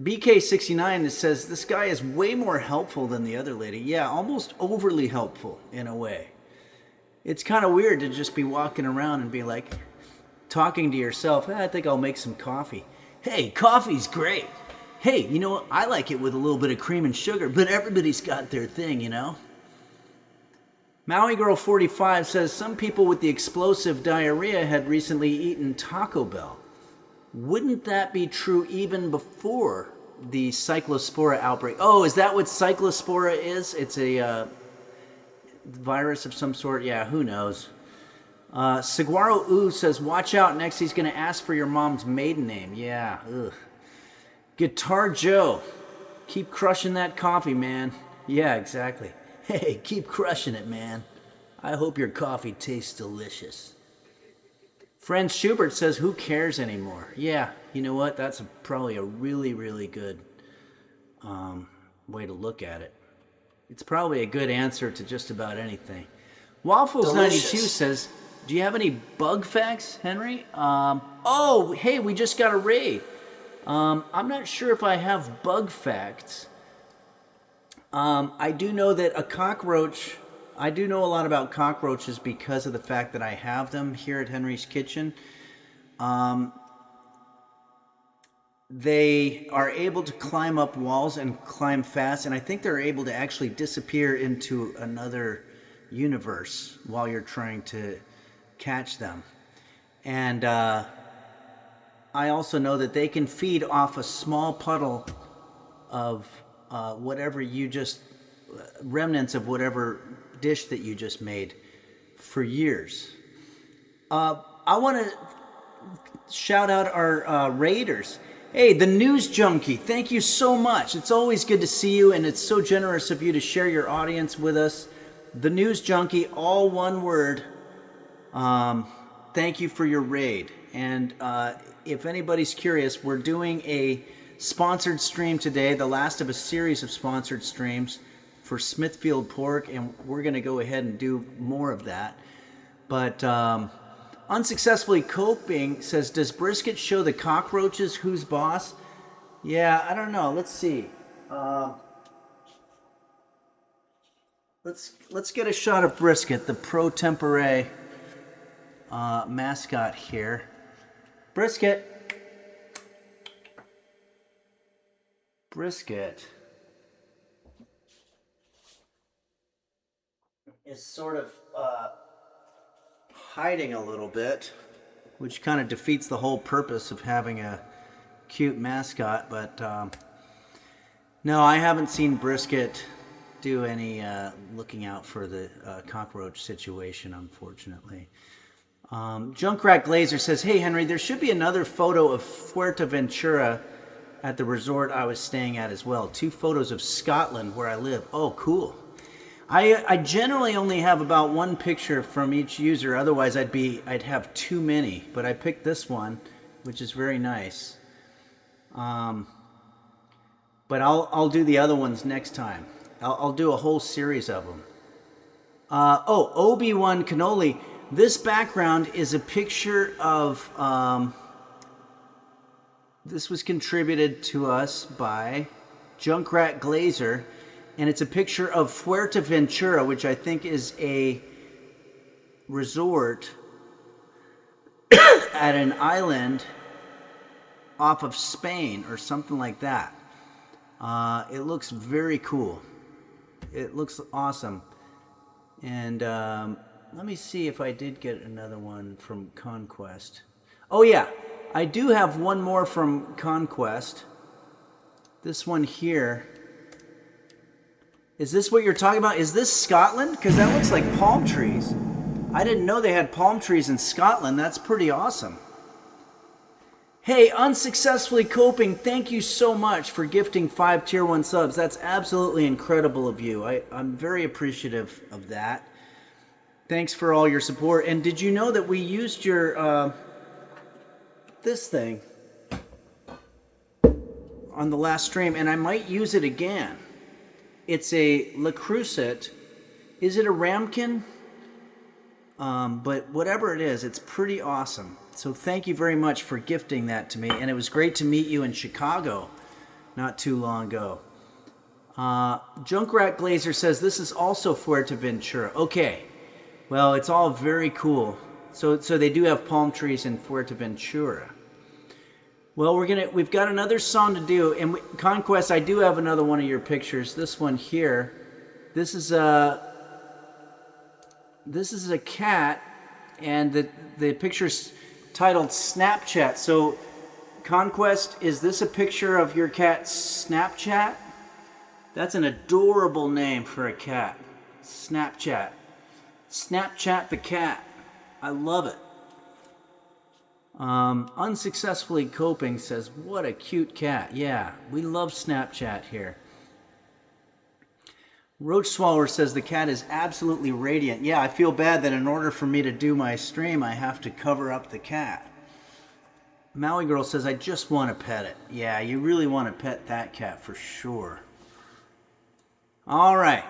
BK69 says, this guy is way more helpful than the other lady. Yeah, almost overly helpful in a way. It's kind of weird to just be walking around and be like, talking to yourself, I think I'll make some coffee. Hey, coffee's great. Hey, you know what? I like it with a little bit of cream and sugar, but everybody's got their thing, you know? Maui Girl 45 says, some people with the explosive diarrhea had recently eaten Taco Bell. Wouldn't that be true even before the cyclospora outbreak? Oh, is that what cyclospora is? It's a virus of some sort? Yeah, who knows? Saguaro Ooh says, watch out, next he's going to ask for your mom's maiden name. Yeah, ugh. Guitar Joe, keep crushing that coffee, man. Yeah, exactly. Hey, keep crushing it, man. I hope your coffee tastes delicious. Friend Schubert says, who cares anymore? Yeah, you know what? That's probably a really, really good way to look at it. It's probably a good answer to just about anything. Waffles92 says, do you have any bug facts, Henry? Oh, hey, we just got a raid. I'm not sure if I have bug facts. I do know that a cockroach, I do know a lot about cockroaches because of the fact that I have them here at Henry's Kitchen. They are able to climb up walls and climb fast, and I think they're able to actually disappear into another universe while you're trying to catch them. And I also know that they can feed off a small puddle of whatever you just, remnants of whatever dish that you just made for years. I want to shout out our raiders. Hey, the News Junkie, thank you so much. It's always good to see you, and it's so generous of you to share your audience with us. The News Junkie, all one word. Thank you for your raid. And if anybody's curious, we're doing a sponsored stream today, the last of a series of sponsored streams for Smithfield Pork, and we're going to go ahead and do more of that. But Unsuccessfully Coping says, does Brisket show the cockroaches who's boss? Yeah, I don't know. Let's see. Let's get a shot of Brisket, the pro tempore mascot here. Brisket. Brisket is sort of hiding a little bit, which kind of defeats the whole purpose of having a cute mascot. But no, I haven't seen Brisket do any looking out for the cockroach situation, unfortunately. Junkrat Glazer says, hey Henry, there should be another photo of Fuerteventura at the resort I was staying at as well. 2 photos of Scotland where I live. Oh, cool. I generally only have about 1 picture from each user. Otherwise, I'd have too many. But I picked this one, which is very nice. But I'll do the other ones next time. I'll do a whole series of them. Obi-Wan Cannoli. This background is a picture of... this was contributed to us by Junkrat Glazer, and it's a picture of Fuerteventura, which I think is a resort at an island off of Spain or something like that. It looks very cool. It looks awesome. And let me see if I did get another one from Conquest. Oh yeah, I do have one more from Conquest. This one here. Is this what you're talking about? Is this Scotland? Because that looks like palm trees. I didn't know they had palm trees in Scotland. That's pretty awesome. Hey, Unsuccessfully Coping, thank you so much for gifting 5 Tier 1 subs. That's absolutely incredible of you. I'm very appreciative of that. Thanks for all your support. And did you know that we used your, this thing on the last stream, and I might use it again. It's a Le Creuset. Is it a ramekin? But whatever it is, it's pretty awesome. So thank you very much for gifting that to me. And it was great to meet you in Chicago not too long ago. Junkrat Glazer says this is also Fuerteventura. Okay. Well, it's all very cool. So they do have palm trees in Fuerteventura. Well, we've got another song to do. And Conquest, I do have another one of your pictures. This one here. This is a cat, and the picture's titled Snapchat. So, Conquest, is this a picture of your cat Snapchat? That's an adorable name for a cat. Snapchat. Snapchat the cat. I love it. Unsuccessfully Coping says, what a cute cat. Yeah, we love Snapchat here. Roach Swallower says the cat is absolutely radiant. Yeah, I feel bad that in order for me to do my stream, I have to cover up the cat. Maui Girl says, I just want to pet it. Yeah, you really want to pet that cat for sure. All right.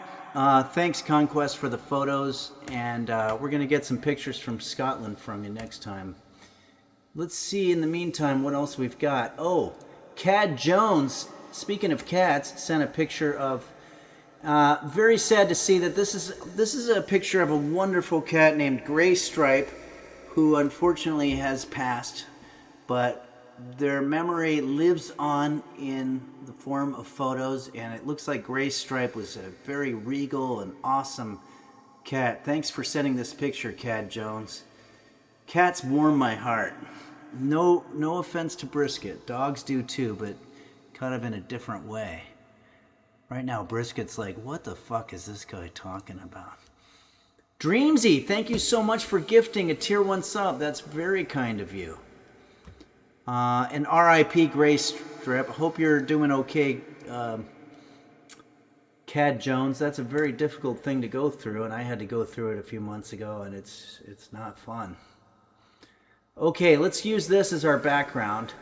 Thanks, Conquest, for the photos. And we're going to get some pictures from Scotland from you next time. Let's see, in the meantime, what else we've got. Oh, Cad Jones, speaking of cats, sent a picture of... very sad to see that this is a picture of a wonderful cat named Gray Stripe, who unfortunately has passed, but their memory lives on in the form of photos, and it looks like Gray Stripe was a very regal and awesome cat. Thanks for sending this picture, Cad Jones. Cats warm my heart. No offense to Brisket. Dogs do too, but kind of in a different way. Right now, Brisket's like, what the fuck is this guy talking about? Dreamsy, thank you so much for gifting a Tier 1 sub. That's very kind of you. And RIP Gray Strip. Hope you're doing okay, Cad Jones. That's a very difficult thing to go through, and I had to go through it a few months ago, and it's not fun. Okay, let's use this as our background.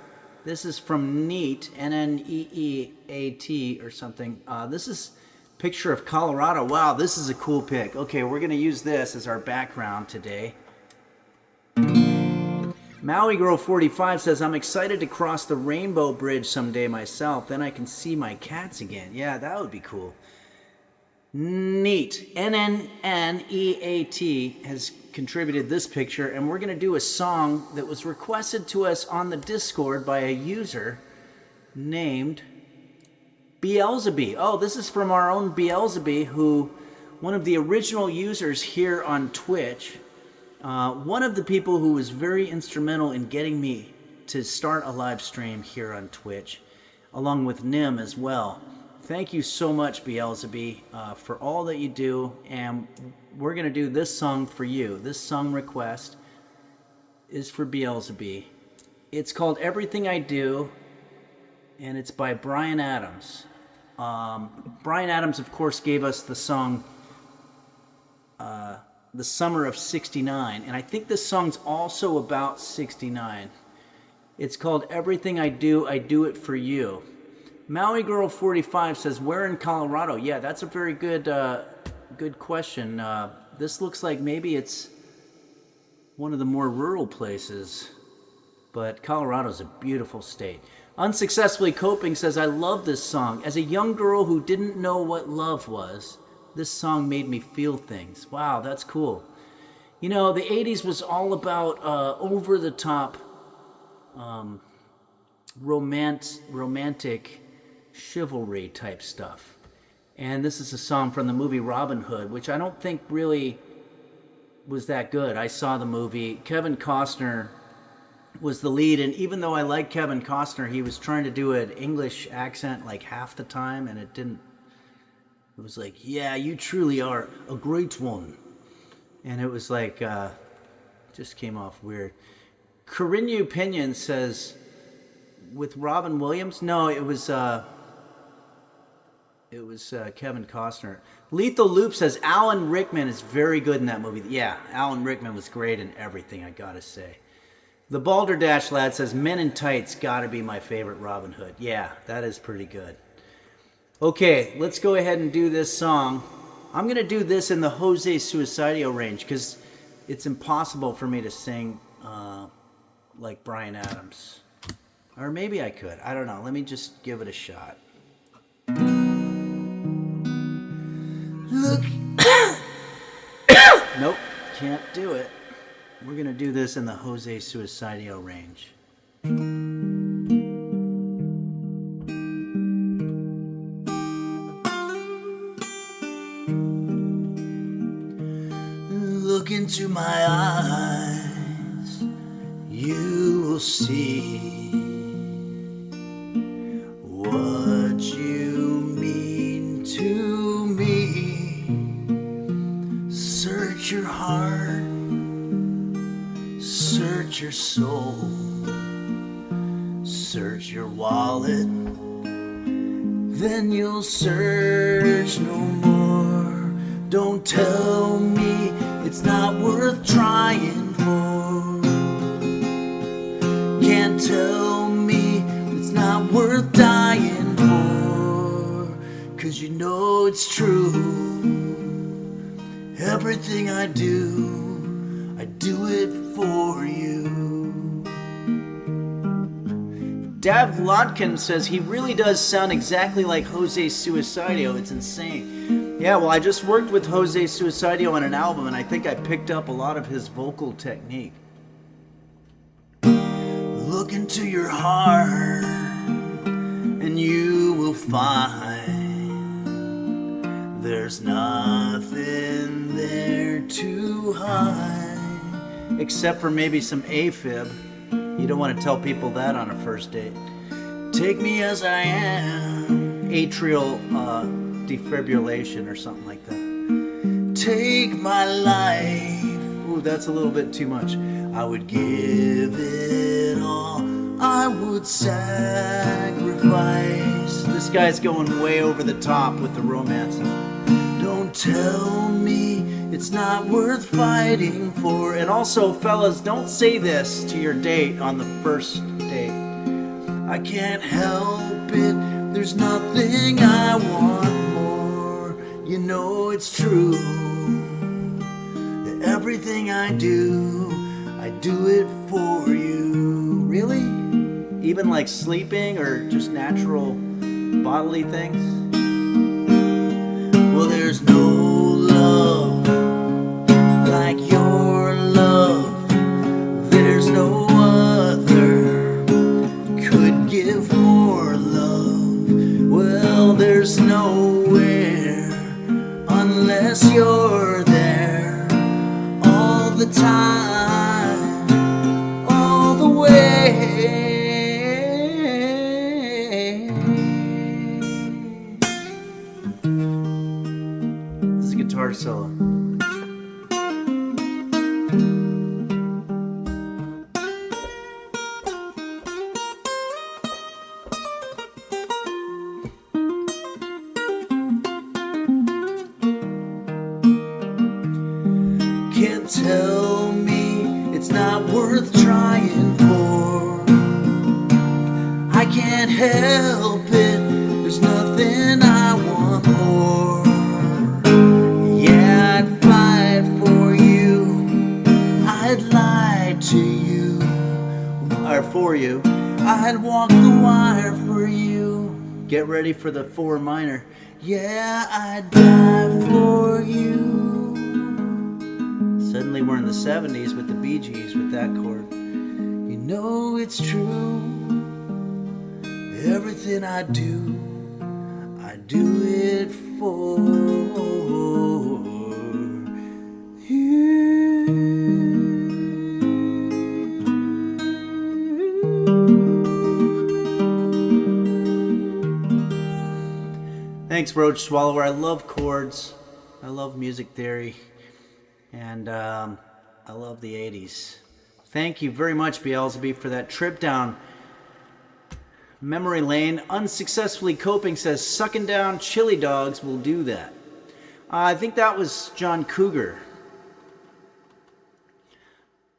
This is from Neat, N-N-E-E-A-T or something. This is a picture of Colorado. Wow, this is a cool pic. Okay, we're going to use this as our background today. Maui Girl 45 says, I'm excited to cross the Rainbow Bridge someday myself. Then I can see my cats again. Yeah, that would be cool. Neat. NNNEAT has contributed this picture, and we're going to do a song that was requested to us on the Discord by a user named Beelzebub. Oh, this is from our own Beelzebub, who, one of the original users here on Twitch, one of the people who was very instrumental in getting me to start a live stream here on Twitch, along with Nim as well. Thank you so much, Beelzebub, for all that you do, and we're going to do this song for you. This song request is for Beelzebub. It's called Everything I Do, and it's by Bryan Adams. Bryan Adams, of course, gave us the song The Summer of '69, and I think this song's also about '69. It's called Everything I Do It For You. Maui Girl 45 says, where in Colorado? Yeah, that's a very good good question. This looks like maybe it's one of the more rural places, but Colorado's a beautiful state. Unsuccessfully Coping says, I love this song. As a young girl who didn't know what love was, this song made me feel things. Wow, that's cool. You know, the 80s was all about over-the-top romantic chivalry type stuff. And this is a song from the movie Robin Hood, which I don't think really was that good. I saw the movie. Kevin Costner was the lead, and even though I like Kevin Costner, he was trying to do an English accent like half the time, and it was like, yeah, you truly are a great one. And it was like, just came off weird. Corinne Pinion says, with Robin Williams? No, it was Kevin Costner. Lethal Loop says, Alan Rickman is very good in that movie. Yeah, Alan Rickman was great in everything, I gotta say. The Balderdash Lad says, Men in Tights gotta be my favorite Robin Hood. Yeah, that is pretty good. Okay, let's go ahead and do this song. I'm going to do this in the Jose Suicidio range because it's impossible for me to sing like Bryan Adams. Or maybe I could. I don't know. Let me just give it a shot. Look. Nope, can't do it. We're going to do this in the Jose Suicidio range. Look into my eyes, you will see what you mean to me. Search your heart, search your soul, search your wallet, then you'll search no more. Don't tell me it's not worth trying for. Can't tell me it's not worth dying for. 'Cause you know it's true. Everything I do it for you. Dav Lotkin says he really does sound exactly like Jose Suicidio. It's insane. Yeah, well, I just worked with Jose Suicidio on an album, and I think I picked up a lot of his vocal technique. Look into your heart, and you will find there's nothing there to hide. Except for maybe some AFib. You don't want to tell people that on a first date. Take me as I am. Atrial defibrillation or something like that. Take my life. Ooh, that's a little bit too much. I would give it all. I would sacrifice. This guy's going way over the top with the romance. Don't tell me it's not worth fighting for. And also, fellas, don't say this to your date on the first date. I can't help it. There's nothing I want more. You know it's true. Everything I do it for you. even like sleeping or just natural bodily things? Well, there's no love like your love. There's no other could give more love. Well, there's nowhere unless you're there all the time, all the way. This is a guitar solo. Can't tell me it's not worth trying for. I can't help it, there's nothing I want more. Yeah, I'd fight for you, I'd lie to you, or for you, I'd walk the wire for you. Get ready for the 4 minor. Yeah, I'd die for you. Suddenly we're in the 70s with the Bee Gees with that chord. You know it's true. Everything I do it for you. Thanks, Roach Swallower. I love chords. I love music theory. And I love the 80s. Thank you very much, Beelzebub, for that trip down memory lane. Unsuccessfully coping says, sucking down chili dogs will do that. I think that was John Cougar.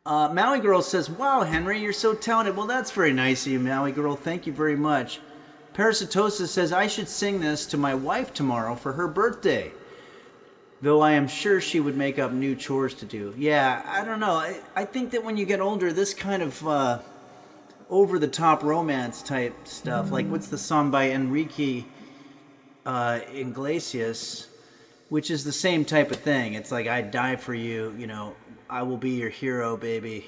Maui Girl says, wow, Henry, you're so talented. Well, that's very nice of you, Maui Girl. Thank you very much. Parasitosis says, I should sing this to my wife tomorrow for her birthday. Though I am sure she would make up new chores to do. Yeah, I don't know. I think that when you get older, this kind of over-the-top romance type stuff, like what's the song by Enrique Iglesias, which is the same type of thing. It's like, I'd die for you, you know, I will be your hero, baby.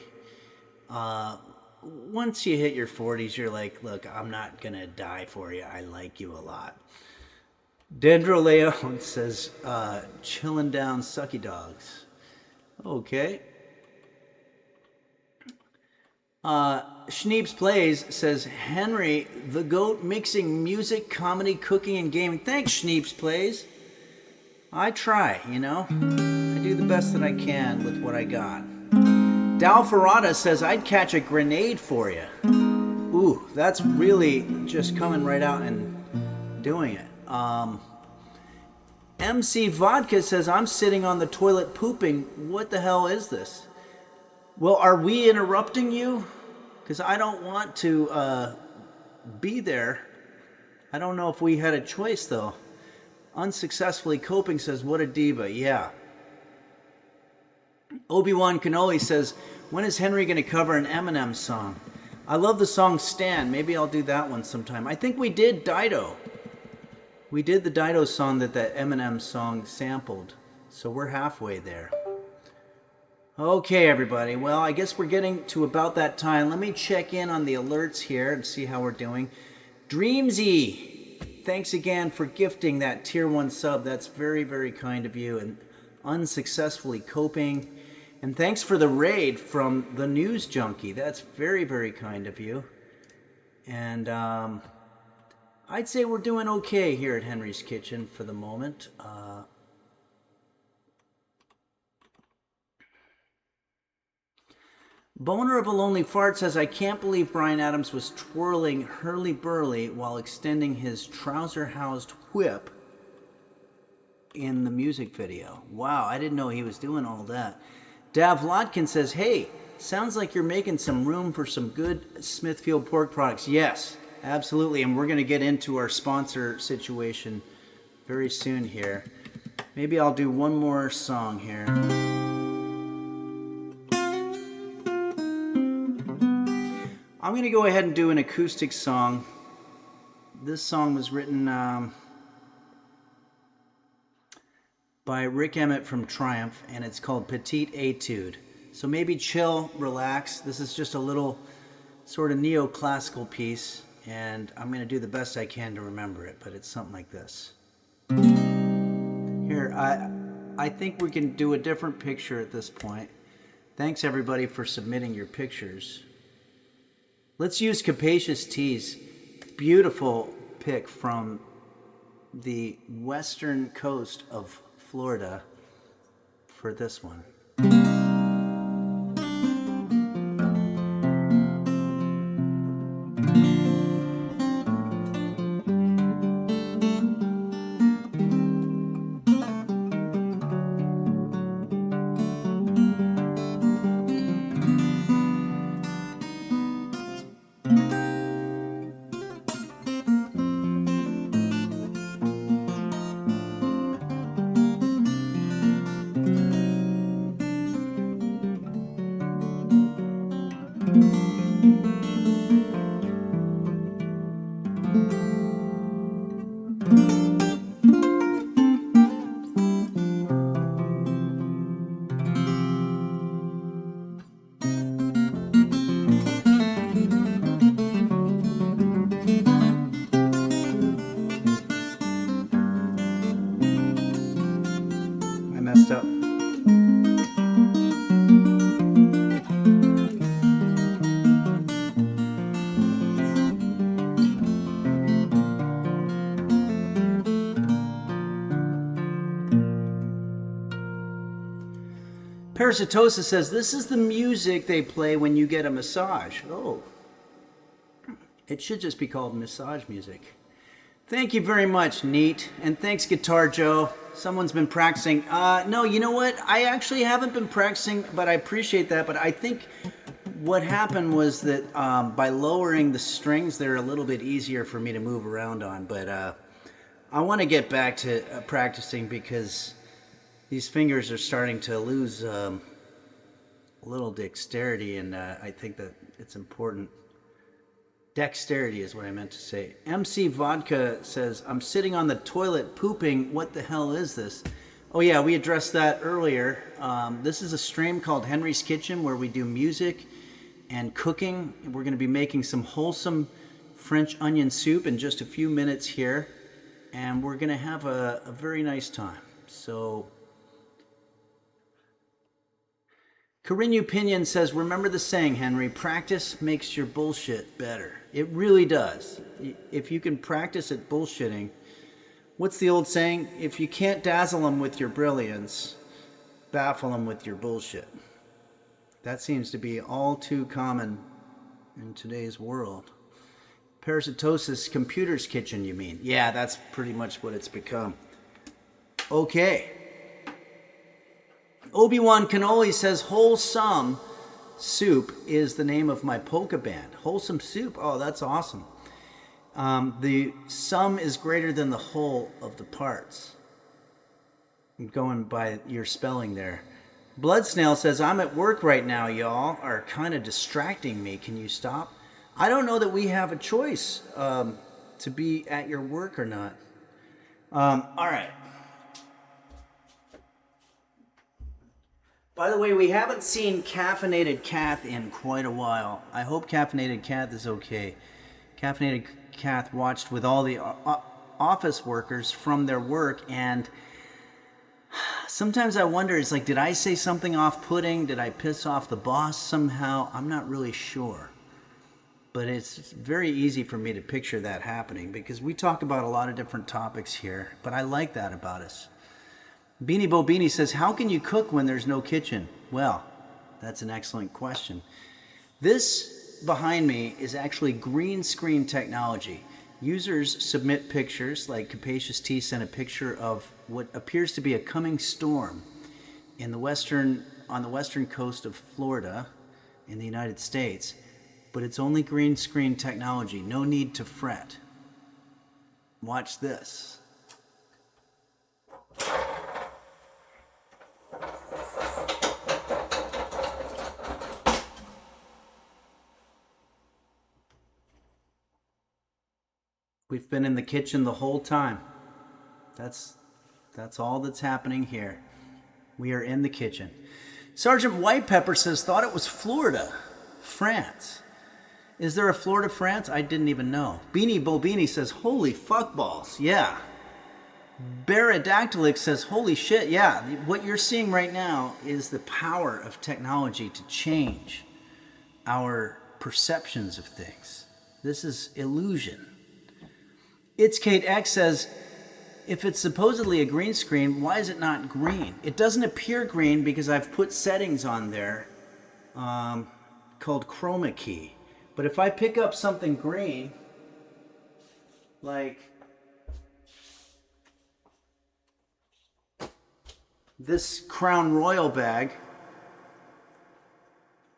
Once you hit your 40s, you're like, look, I'm not going to die for you. I like you a lot. Dendro Leon says, chilling down sucky dogs. Okay. Schneeps Plays says, Henry, the GOAT, mixing music, comedy, cooking, and gaming. Thanks, Schneeps Plays. I try, you know. I do the best that I can with what I got. Dal Ferrata says, I'd catch a grenade for you. Ooh, that's really just coming right out and doing it. MC Vodka says, I'm sitting on the toilet pooping. What the hell is this? Well, are we interrupting you? Because I don't want to be there. I don't know if we had a choice, though. Unsuccessfully coping says, what a diva. Yeah. Obi-Wan Kenobi says, when is Henry going to cover an Eminem song? I love the song Stan. Maybe I'll do that one sometime. I think we did Dido. We did the Dido song that Eminem song sampled. So we're halfway there. Okay, everybody. Well, I guess we're getting to about that time. Let me check in on the alerts here and see how we're doing. Dreamsy, thanks again for gifting that tier 1 sub. That's very, very kind of you. And unsuccessfully coping. And thanks for the raid from the News Junkie. That's very, very kind of you. And I'd say we're doing okay here at Henry's Kitchen for the moment. Boner of a Lonely Fart says, I can't believe Bryan Adams was twirling hurly-burly while extending his trouser-housed whip in the music video. Wow, I didn't know he was doing all that. Dav Lotkin says, hey, sounds like you're making some room for some good Smithfield pork products. Yes, absolutely, and we're going to get into our sponsor situation very soon here. Maybe I'll do one more song here. I'm going to go ahead and do an acoustic song. This song was written by Rick Emmett from Triumph, and it's called Petite Etude. So maybe chill, relax. This is just a little sort of neoclassical piece, and I'm going to do the best I can to remember it, but it's something like this. Here, I think we can do a different picture at this point. Thanks everybody for submitting your pictures. Let's use Capacious T's beautiful pic from the western coast of Florida for this one. I messed up. Parasitosis says, this is the music they play when you get a massage. Oh, it should just be called massage music. Thank you very much, Neat. And thanks, Guitar Joe. Someone's been practicing. No, you know what? I actually haven't been practicing, but I appreciate that. But I think what happened was that by lowering the strings, they're a little bit easier for me to move around on. But I want to get back to practicing because these fingers are starting to lose a little dexterity, and I think that it's important. Dexterity is what I meant to say. MC Vodka says, I'm sitting on the toilet pooping. What the hell is this? Oh yeah, we addressed that earlier. This is a stream called Henry's Kitchen where we do music and cooking. We're going to be making some wholesome French onion soup in just a few minutes here. And we're going to have a very nice time. So Carinu Pinion says, remember the saying, Henry, practice makes your bullshit better. It really does. If you can practice at bullshitting, what's the old saying? If you can't dazzle them with your brilliance, baffle them with your bullshit. That seems to be all too common in today's world. Parasitosis, computer's kitchen, you mean? Yeah, that's pretty much what it's become. Okay. Obi-Wan Cannoli says, Wholesome Soup is the name of my polka band. Wholesome Soup? Oh, that's awesome. The sum is greater than the whole of the parts. I'm going by your spelling there. Blood Snail says, I'm at work right now, y'all are kind of distracting me. Can you stop? I don't know that we have a choice to be at your work or not. All right. By the way, we haven't seen Caffeinated Kath in quite a while. I hope Caffeinated Kath is okay. Caffeinated Kath watched with all the office workers from their work, and sometimes I wonder, it's like, did I say something off-putting? Did I piss off the boss somehow? I'm not really sure. But it's very easy for me to picture that happening because we talk about a lot of different topics here, but I like that about us. Beanie Bo Beanie says, how can you cook when there's no kitchen? Well, that's an excellent question. This behind me is actually green screen technology. Users submit pictures, like Capacious T sent a picture of what appears to be a coming storm on the western coast of Florida in the United States, but it's only green screen technology, no need to fret. Watch this. We've been in the kitchen the whole time. That's all that's happening here. We are in the kitchen. Sergeant White Pepper says, thought it was Florida, France. Is there a Florida, France? I didn't even know. Beanie Bobini says, holy fuckballs. Yeah. Baradactylic says, holy shit. Yeah. What you're seeing right now is the power of technology to change our perceptions of things. This is illusion. It's Kate X says, if it's supposedly a green screen, why is it not green? It doesn't appear green because I've put settings on there called chroma key. But if I pick up something green, like this Crown Royal bag,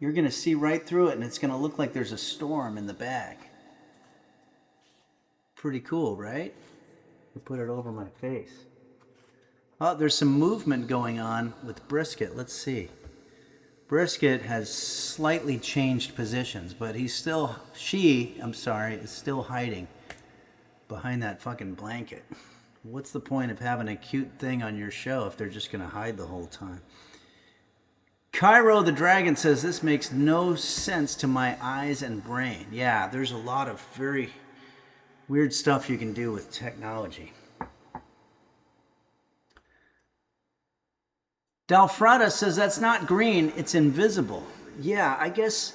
you're going to see right through it and it's going to look like there's a storm in the bag. Pretty cool, right? I put it over my face. Oh, there's some movement going on with Brisket. Let's see. Brisket has slightly changed positions, but is still hiding behind that fucking blanket. What's the point of having a cute thing on your show if they're just going to hide the whole time? Cairo the Dragon says, this makes no sense to my eyes and brain. Yeah, there's a lot of very weird stuff you can do with technology. Dalfrada says, that's not green, it's invisible. Yeah, I guess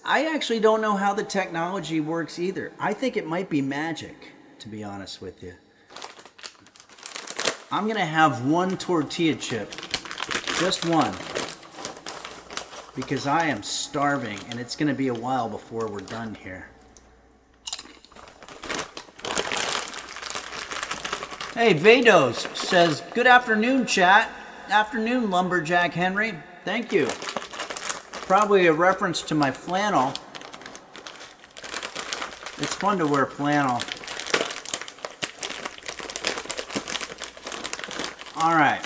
I actually don't know how the technology works either. I think it might be magic, to be honest with you. I'm going to have one tortilla chip, just one, because I am starving and it's going to be a while before we're done here. Hey, Vados says, good afternoon, chat. Afternoon, Lumberjack Henry. Thank you. Probably a reference to my flannel. It's fun to wear flannel. All right.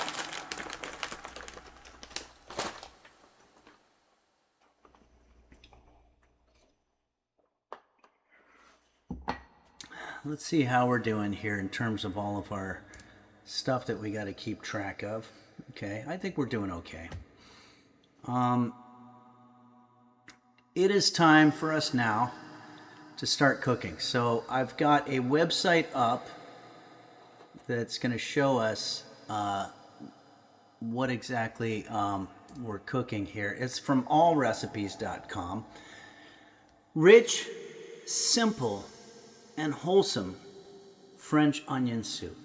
Let's see how we're doing here in terms of all of our stuff that we got to keep track of. Okay, I think we're doing okay. It is time for us now to start cooking. So I've got a website up that's going to show us what exactly we're cooking here. It's from allrecipes.com. Rich, simple, and wholesome French onion soup.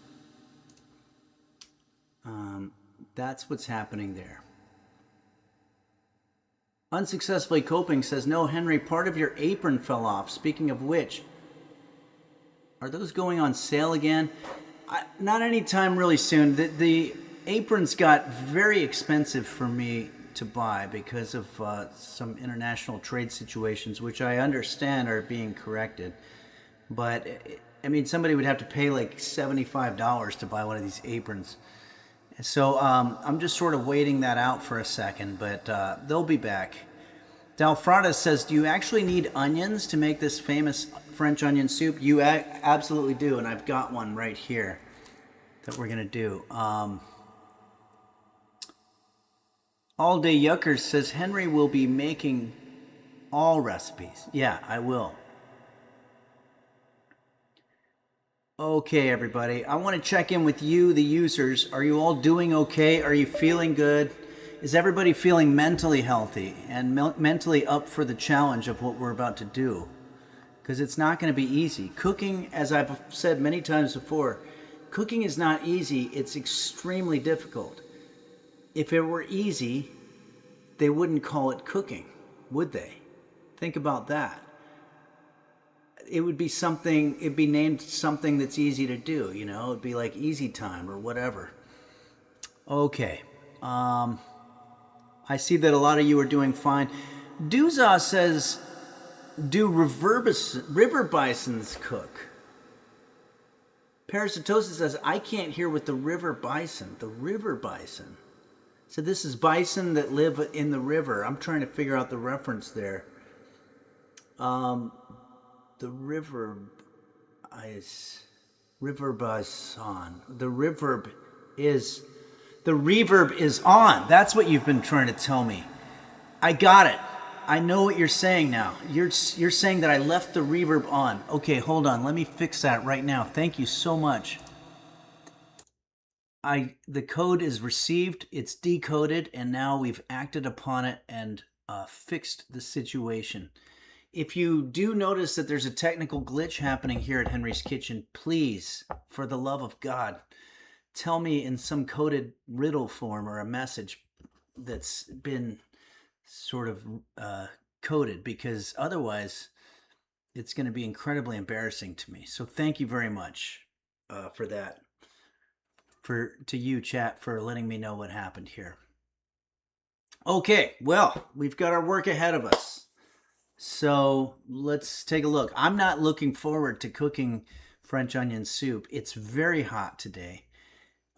That's what's happening there. Unsuccessfully Coping says, no, Henry, part of your apron fell off. Speaking of which, are those going on sale again? Not anytime really soon. The aprons got very expensive for me to buy because of some international trade situations, which I understand are being corrected. But, I mean, somebody would have to pay like $75 to buy one of these aprons. So I'm just sort of waiting that out for a second, but they'll be back. Dalfrada says, do you actually need onions to make this famous French onion soup? You absolutely do, and I've got one right here that we're going to do. All Day Yuckers says, Henry will be making all recipes. Yeah, I will. Okay, everybody. I want to check in with you, the users. Are you all doing okay? Are you feeling good? Is everybody feeling mentally healthy and mentally up for the challenge of what we're about to do? Because it's not going to be easy. Cooking, as I've said many times before, cooking is not easy. It's extremely difficult. If it were easy, they wouldn't call it cooking, would they? Think about that. It would be something, it'd be named something that's easy to do, you know? It'd be like Easy Time or whatever. Okay. I see that a lot of you are doing fine. Duza says, do river bisons cook? Parasitosis says, I can't hear with the river bison. The river bison. So this is bison that live in the river. I'm trying to figure out the reference there. The river, is reverb is on. The reverb is on. That's what you've been trying to tell me. I got it. I know what you're saying now. You're saying that I left the reverb on. Okay, hold on. Let me fix that right now. Thank you so much. The code is received, it's decoded, and now we've acted upon it and fixed the situation. If you do notice that there's a technical glitch happening here at Henry's Kitchen, please, for the love of God, tell me in some coded riddle form or a message that's been sort of coded, because otherwise it's going to be incredibly embarrassing to me. So thank you very much for that. To you, chat, for letting me know what happened here. Okay, well, we've got our work ahead of us. So let's take a look. I'm not looking forward to cooking French onion soup. It's very hot today.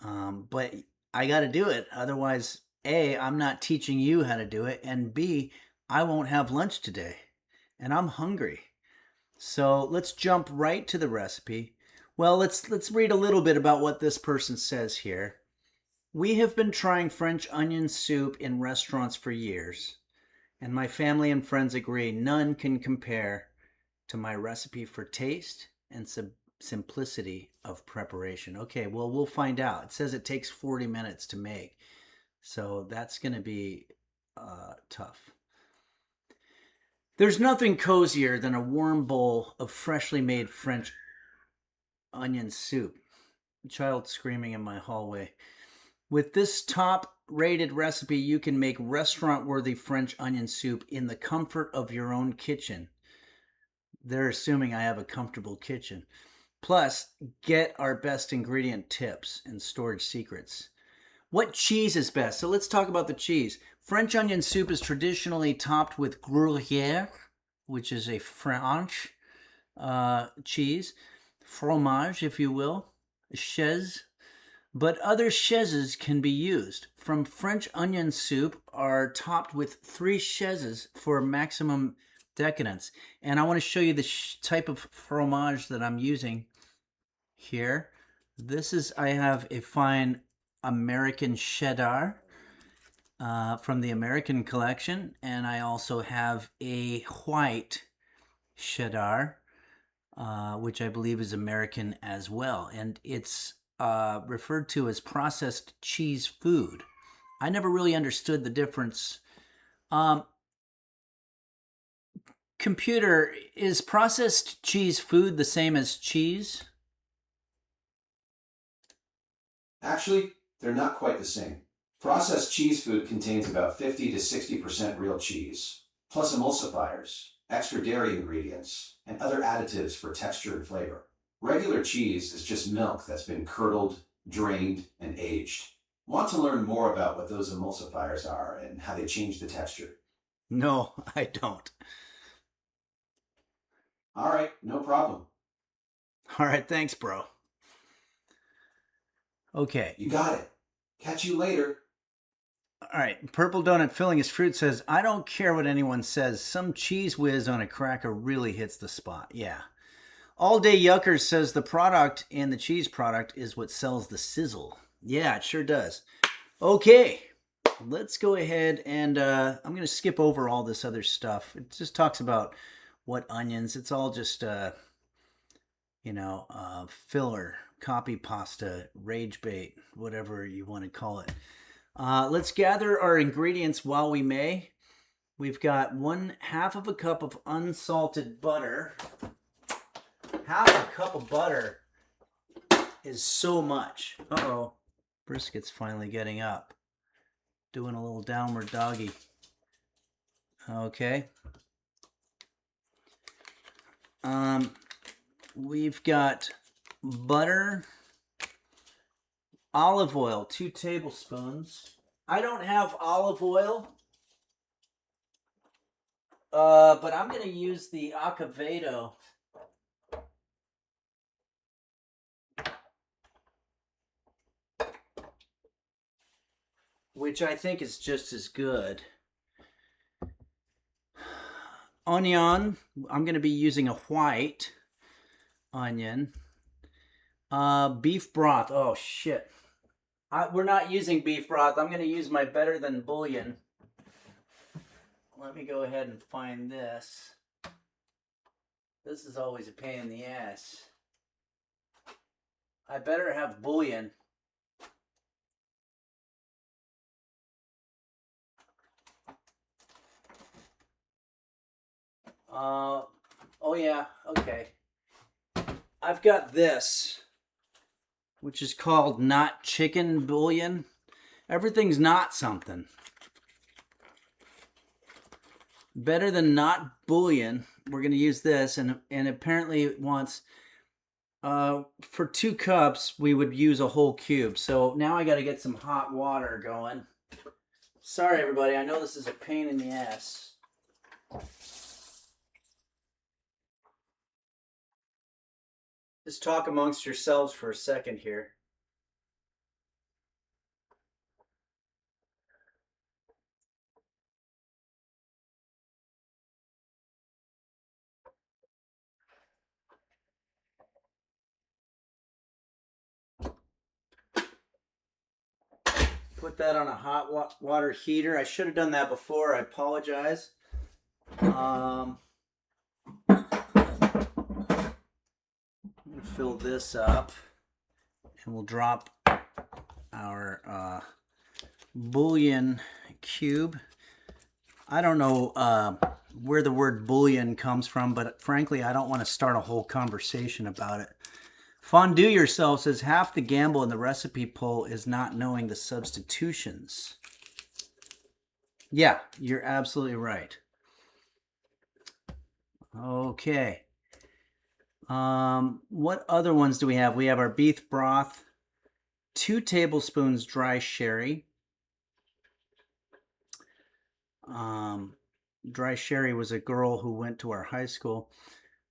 But I got to do it. Otherwise, A, I'm not teaching you how to do it. And B, I won't have lunch today. And I'm hungry. So let's jump right to the recipe. Well, let's read a little bit about what this person says here. We have been trying French onion soup in restaurants for years, and my family and friends agree none can compare to my recipe for taste and simplicity of preparation. Okay, well, we'll find out. It says it takes 40 minutes to make, so that's going to be tough. There's nothing cozier than a warm bowl of freshly made French onion soup. Child screaming in my hallway. With this top-rated recipe, you can make restaurant-worthy French onion soup in the comfort of your own kitchen. They're assuming I have a comfortable kitchen. Plus, get our best ingredient tips and storage secrets. What cheese is best? So let's talk about the cheese. French onion soup is traditionally topped with Gruyere, which is a French cheese. Fromage, if you will, chaise, but other chaises can be used. From French onion soup are topped with 3 chaises for maximum decadence. And I want to show you the type of fromage that I'm using here. I have a fine American cheddar from the American collection, and I also have a white cheddar, which I believe is American as well. And it's referred to as processed cheese food. I never really understood the difference. Computer, is processed cheese food the same as cheese? Actually, they're not quite the same. Processed cheese food contains about 50 to 60% real cheese, plus emulsifiers, extra dairy ingredients, and other additives for texture and flavor. Regular cheese is just milk that's been curdled, drained, and aged. Want to learn more about what those emulsifiers are and how they change the texture? No, I don't. All right, no problem. All right, thanks, bro. Okay. You got it. Catch you later. All right, Purple Donut Filling His Fruit says, I don't care what anyone says. Some cheese whiz on a cracker really hits the spot. Yeah. All Day Yuckers says the product and the cheese product is what sells the sizzle. Yeah, it sure does. Okay, let's go ahead and I'm going to skip over all this other stuff. It just talks about what onions. It's all just, filler, copy pasta, rage bait, whatever you want to call it. Let's gather our ingredients while we may. We've got 1/2 cup of unsalted butter. 1/2 cup of butter is so much. Uh-oh. Brisket's finally getting up. Doing a little downward doggy. Okay. We've got butter, olive oil, 2 tablespoons. I don't have olive oil, but I'm going to use the Acevedo. Which I think is just as good. Onion, I'm going to be using a white. onion. Beef broth. Oh, shit. We're not using beef broth. I'm going to use my Better Than bouillon. Let me go ahead and find this. This is always a pain in the ass. I better have bouillon. Oh yeah, okay. I've got this, which is called not chicken bouillon. Everything's not something. Better Than not bouillon. We're going to use this, and apparently it wants, for 2 cups, we would use a whole cube. So now I got to get some hot water going. Sorry, everybody. I know this is a pain in the ass. Just talk amongst yourselves for a second here. Put that on a hot water heater. I should have done that before. I apologize. I'm going to fill this up, and we'll drop our bouillon cube. I don't know where the word bouillon comes from, but frankly, I don't want to start a whole conversation about it. Fondue Yourself says half the gamble in the recipe poll is not knowing the substitutions. Yeah, you're absolutely right. Okay. What other ones do we have? We have our beef broth, 2 tablespoons dry sherry. Dry sherry was a girl who went to our high school.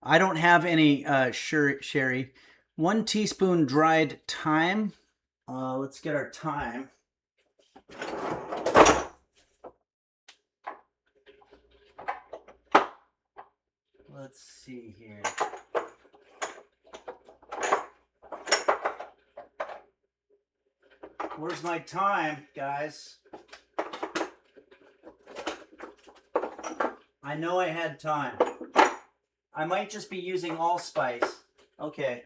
I don't have any sherry. 1 teaspoon dried thyme. Let's get our thyme. Let's see here. Where's my thyme, guys? I know I had thyme. I might just be using allspice. Okay.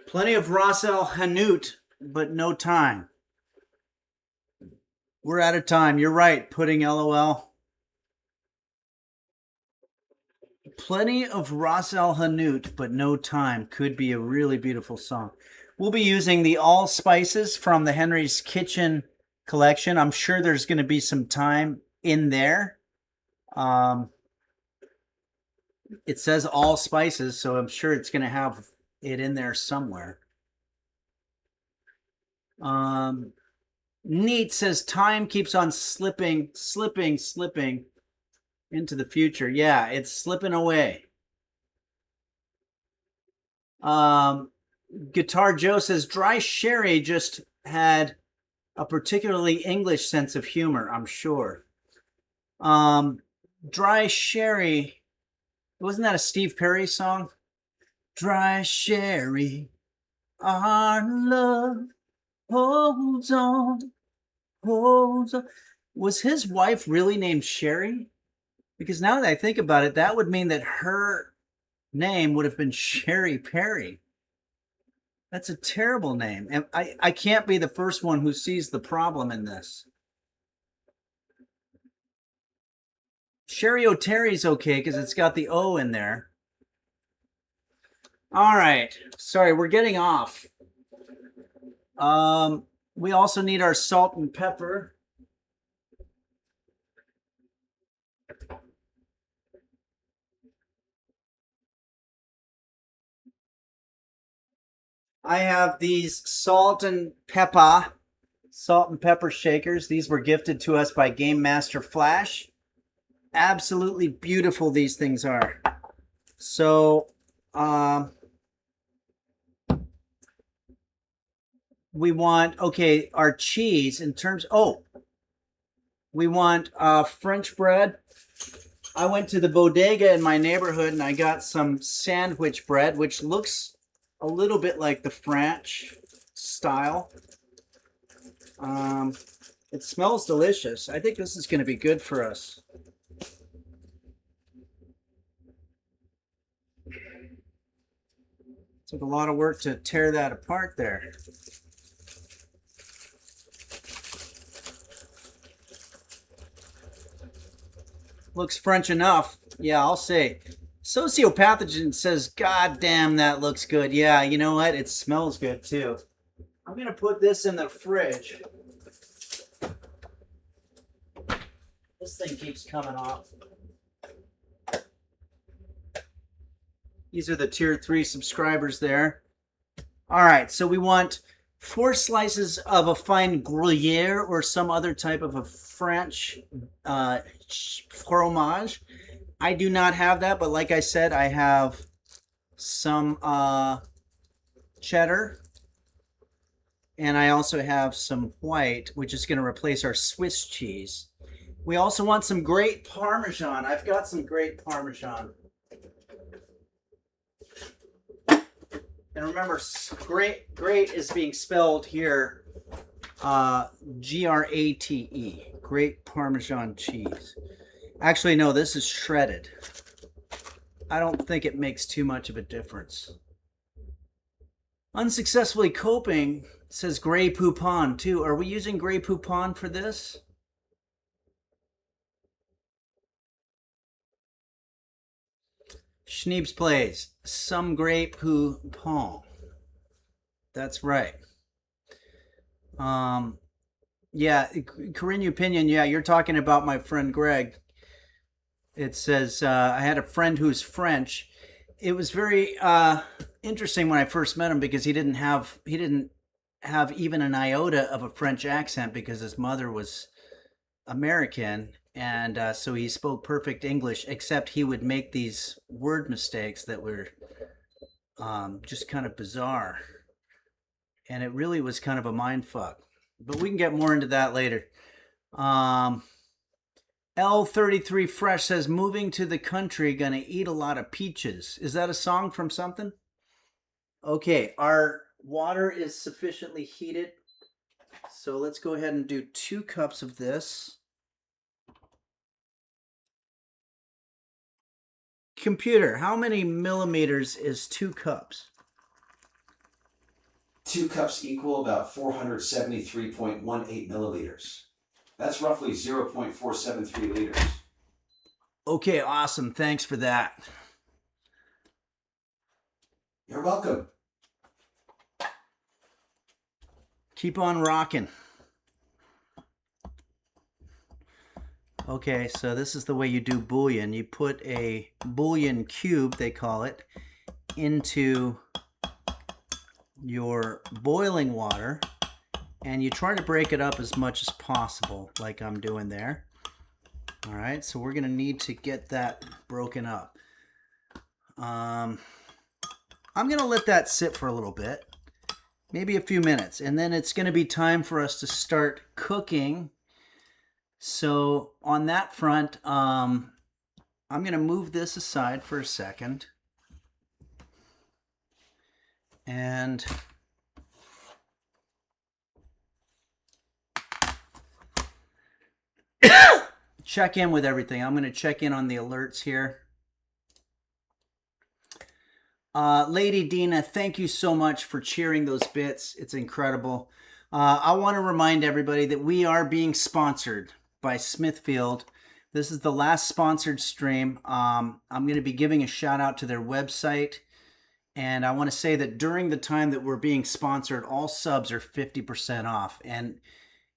Plenty of Ras El Hanout, but no time. We're out of time. You're right, Pudding LOL. Plenty of Ras El Hanout, but no time could be a really beautiful song. We'll be using the all spices from the Henry's Kitchen collection. I'm sure there's going to be some time in there. It says all spices, so I'm sure it's going to have it in there somewhere. Neat says time keeps on slipping into the future. Yeah, it's slipping away. Guitar Joe says dry sherry just had a particularly English sense of humor, I'm sure. Dry sherry, wasn't that a Steve Perry song? Dry sherry, our love holds on, holds on. Was his wife really named Sherry? Because now that I think about it, that would mean that her name would have been Sherry Perry. That's a terrible name. And I can't be the first one who sees the problem in this. Sherry O'Terry's okay because it's got the O in there. All right. Sorry, we're getting off. We also need our salt and pepper. I have these salt and pepper shakers. These were gifted to us by Game Master Flash. Absolutely beautiful these things are. So, we want, okay, our cheese in terms, we want French bread. I went to the bodega in my neighborhood and I got some sandwich bread, which looks a little bit like the French style. It smells delicious. I think this is going to be good for us. Took a lot of work to tear that apart there. Looks French enough. Yeah, I'll say. Sociopathogen says, God damn, that looks good. Yeah, you know what? It smells good too. I'm going to put this in the fridge. This thing keeps coming off. These are the tier 3 subscribers there. All right, so we want 4 slices of a fine Gruyere or some other type of a French fromage. I do not have that, but like I said, I have some cheddar. And I also have some white, which is going to replace our Swiss cheese. We also want some great Parmesan. I've got some great Parmesan. And remember, great is being spelled here, Grate. Great Parmesan cheese. Actually, no, this is shredded. I don't think it makes too much of a difference. Unsuccessfully coping says Grey Poupon too. Are we using Grey Poupon for this? Schneebs plays some Grey Poupon. That's right. Yeah, Corinne Opinion, yeah, you're talking about my friend Greg. It says, I had a friend who's French. It was very interesting when I first met him because he didn't have even an iota of a French accent because his mother was American, and so he spoke perfect English, except he would make these word mistakes that were just kind of bizarre, and it really was kind of a mind fuck. But we can get more into that later. L33 Fresh says, moving to the country, gonna eat a lot of peaches. Is that a song from something? Okay, our water is sufficiently heated. So let's go ahead and do 2 cups of this. Computer, how many millimeters is 2 cups? 2 cups equal about 473.18 milliliters. That's roughly 0.473 liters. Okay, awesome. Thanks for that. You're welcome. Keep on rocking. Okay, so this is the way you do bouillon. You put a bouillon cube, they call it, into your boiling water, and you try to break it up as much as possible, like I'm doing there. All right, so we're gonna need to get that broken up. I'm gonna let that sit for a little bit, maybe a few minutes, and then it's gonna be time for us to start cooking. So on that front, I'm gonna move this aside for a second. And check in with everything. I'm going to check in on the alerts here. Lady Dina, thank you so much for cheering those bits. It's incredible. I want to remind everybody that we are being sponsored by Smithfield. This is the last sponsored stream. I'm going to be giving a shout out to their website. And I want to say that during the time that we're being sponsored, all subs are 50% off. And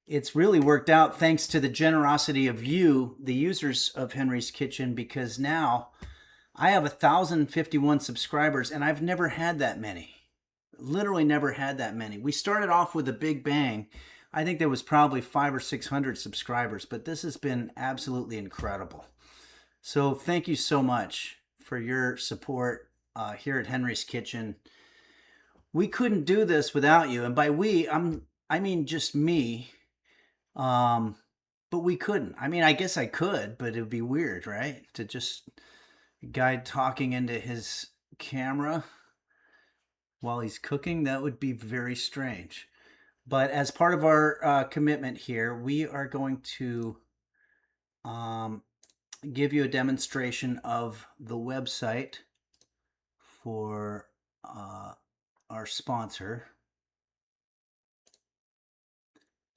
it's really worked out thanks to the generosity of you, the users of Henry's Kitchen, because now I have 1,051 subscribers and I've never had that many. Literally never had that many. We started off with a big bang. I think there was probably 500 or 600 subscribers, but this has been absolutely incredible. So thank you so much for your support here at Henry's Kitchen. we couldn't do this without you. And by we, I mean just me. Um, but we couldn't. I mean, I guess I could, but it would be weird, right? To just a guy talking into his camera while he's cooking, that would be very strange. But as part of our commitment here, we are going to um, give you a demonstration of the website for our sponsor.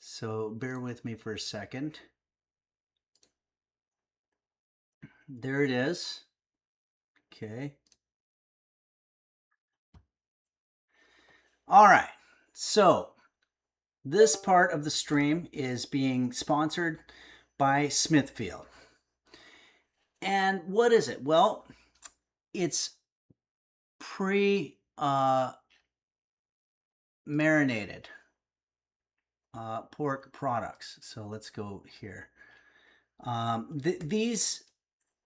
So bear with me for a second. There it is. Okay. All right. So this part of the stream is being sponsored by Smithfield. And what is it? Well, it's pre marinated pork products. So let's go here. These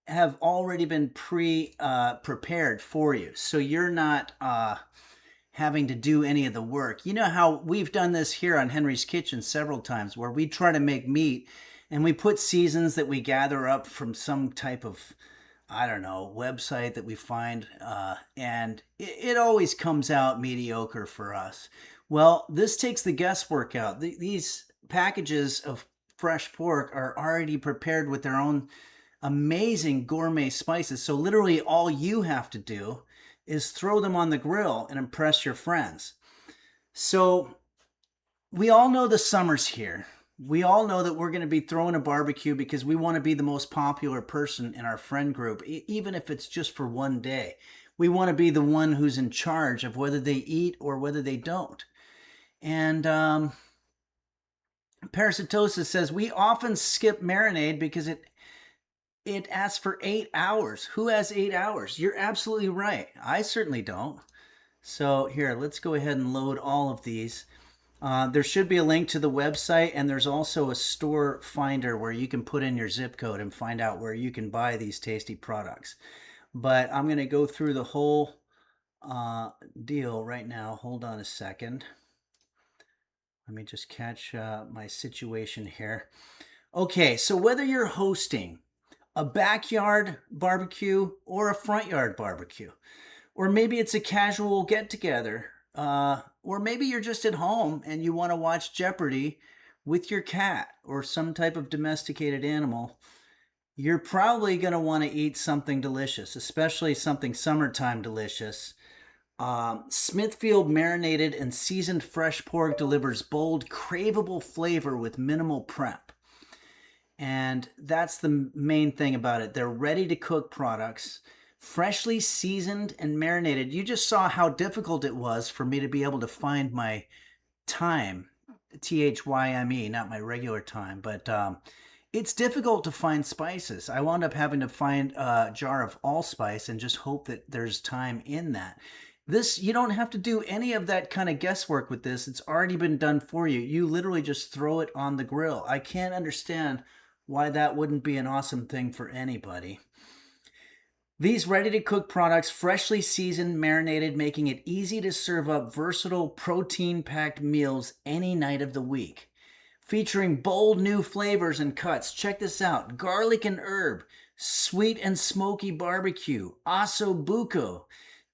have already been prepared for you, so you're not having to do any of the work. You know how we've done this here on Henry's Kitchen several times, where we try to make meat and we put seasons that we gather up from some type of, I don't know, website that we find, and it always comes out mediocre for us. Well, this takes the guesswork out. These packages of fresh pork are already prepared with their own amazing gourmet spices. So literally all you have to do is throw them on the grill and impress your friends. So we all know the summer's here. We all know that we're going to be throwing a barbecue because we want to be the most popular person in our friend group, even if it's just for one day. We want to be the one who's in charge of whether they eat or whether they don't. And Parasitosis says, we often skip marinade because it asks for 8 hours. Who has 8 hours? You're absolutely right. I certainly don't. So here, let's go ahead and load all of these. There should be a link to the website, and there's also a store finder where you can put in your zip code and find out where you can buy these tasty products. But I'm going to go through the whole deal right now. Hold on a second. Let me just catch my situation here. Okay, so whether you're hosting a backyard barbecue or a front yard barbecue, or maybe it's a casual get-together, or maybe you're just at home and you want to watch Jeopardy with your cat or some type of domesticated animal, you're probably going to want to eat something delicious, especially something summertime delicious. Smithfield marinated and seasoned fresh pork delivers bold, craveable flavor with minimal prep. And that's the main thing about it. They're ready to cook products, freshly seasoned and marinated. You just saw how difficult it was for me to be able to find my thyme, THYME, not my regular thyme, but it's difficult to find spices. I wound up having to find a jar of allspice and just hope that there's thyme in that. This, you don't have to do any of that kind of guesswork with this. It's already been done for you. You literally just throw it on the grill. I can't understand why that wouldn't be an awesome thing for anybody. These ready-to-cook products, freshly seasoned, marinated, making it easy to serve up versatile, protein-packed meals any night of the week. Featuring bold new flavors and cuts. Check this out. Garlic and herb, sweet and smoky barbecue, osso buco,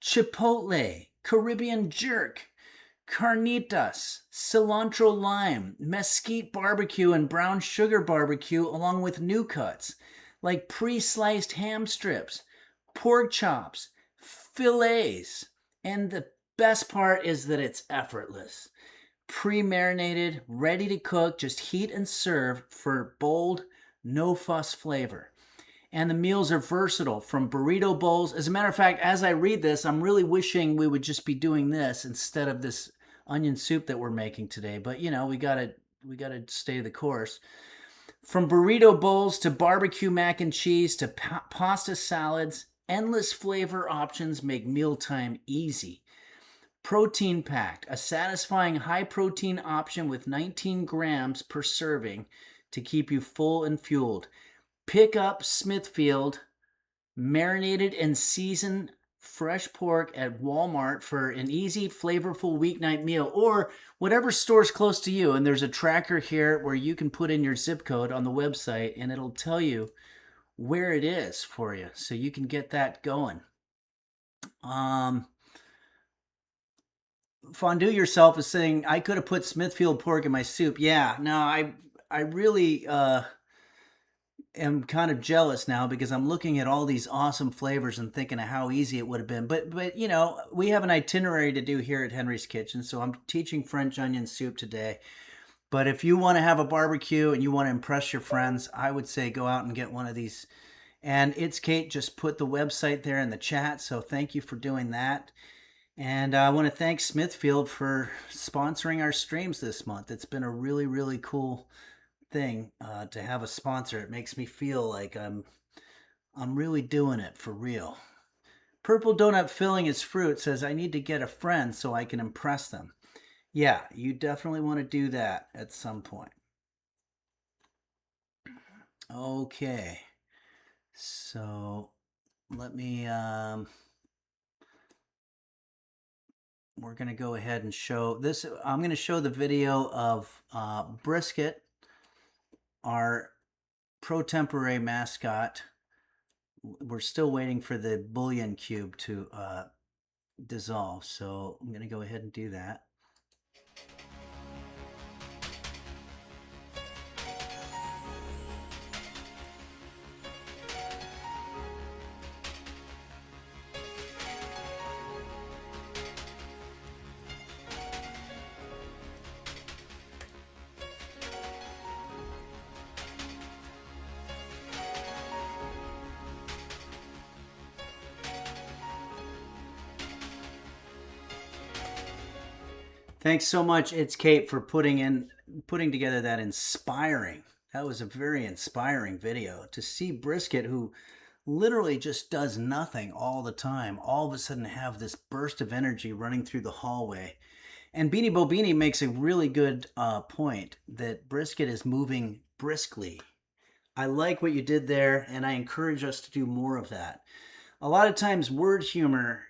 chipotle, Caribbean jerk, carnitas, cilantro lime, mesquite barbecue, and brown sugar barbecue, along with new cuts like pre-sliced ham strips, pork chops, fillets, and the best part is that it's effortless. Pre-marinated, ready to cook, just heat and serve for bold, no-fuss flavor. And the meals are versatile, from burrito bowls. As a matter of fact, as I read this, I'm really wishing we would just be doing this instead of this onion soup that we're making today. But you know, we gotta stay the course. From burrito bowls to barbecue mac and cheese to pasta salads, endless flavor options make mealtime easy. Protein packed, a satisfying high protein option with 19 grams per serving to keep you full and fueled. Pick up Smithfield marinated and seasoned fresh pork at Walmart for an easy, flavorful weeknight meal, or whatever store's close to you. And there's a tracker here where you can put in your zip code on the website and it'll tell you where it is for you, so you can get that going. Fondue Yourself is saying, I could have put Smithfield pork in my soup. Yeah, no, I really am kind of jealous now because I'm looking at all these awesome flavors and thinking of how easy it would have been. But you know, we have an itinerary to do here at Henry's Kitchen, so I'm teaching French onion soup today. But if you want to have a barbecue and you want to impress your friends, I would say go out and get one of these. And It's Kate just put the website there in the chat, so thank you for doing that. And I want to thank Smithfield for sponsoring our streams this month. It's been a really, really cool thing to have a sponsor. It makes me feel like I'm really doing it for real. Purple Donut Filling His Fruit says, I need to get a friend so I can impress them. Yeah, you definitely want to do that at some point. Okay, so let me, we're going to go ahead and show this. I'm going to show the video of Brisket, our pro tempore mascot. We're still waiting for the bouillon cube to dissolve, so I'm going to go ahead and do that. Thanks so much, It's Kate, for putting together that inspiring. That was a very inspiring video to see Brisket, who literally just does nothing all the time, all of a sudden have this burst of energy running through the hallway. And Beanie Bobini makes a really good point that Brisket is moving briskly. I like what you did there, and I encourage us to do more of that. A lot of times, word humor,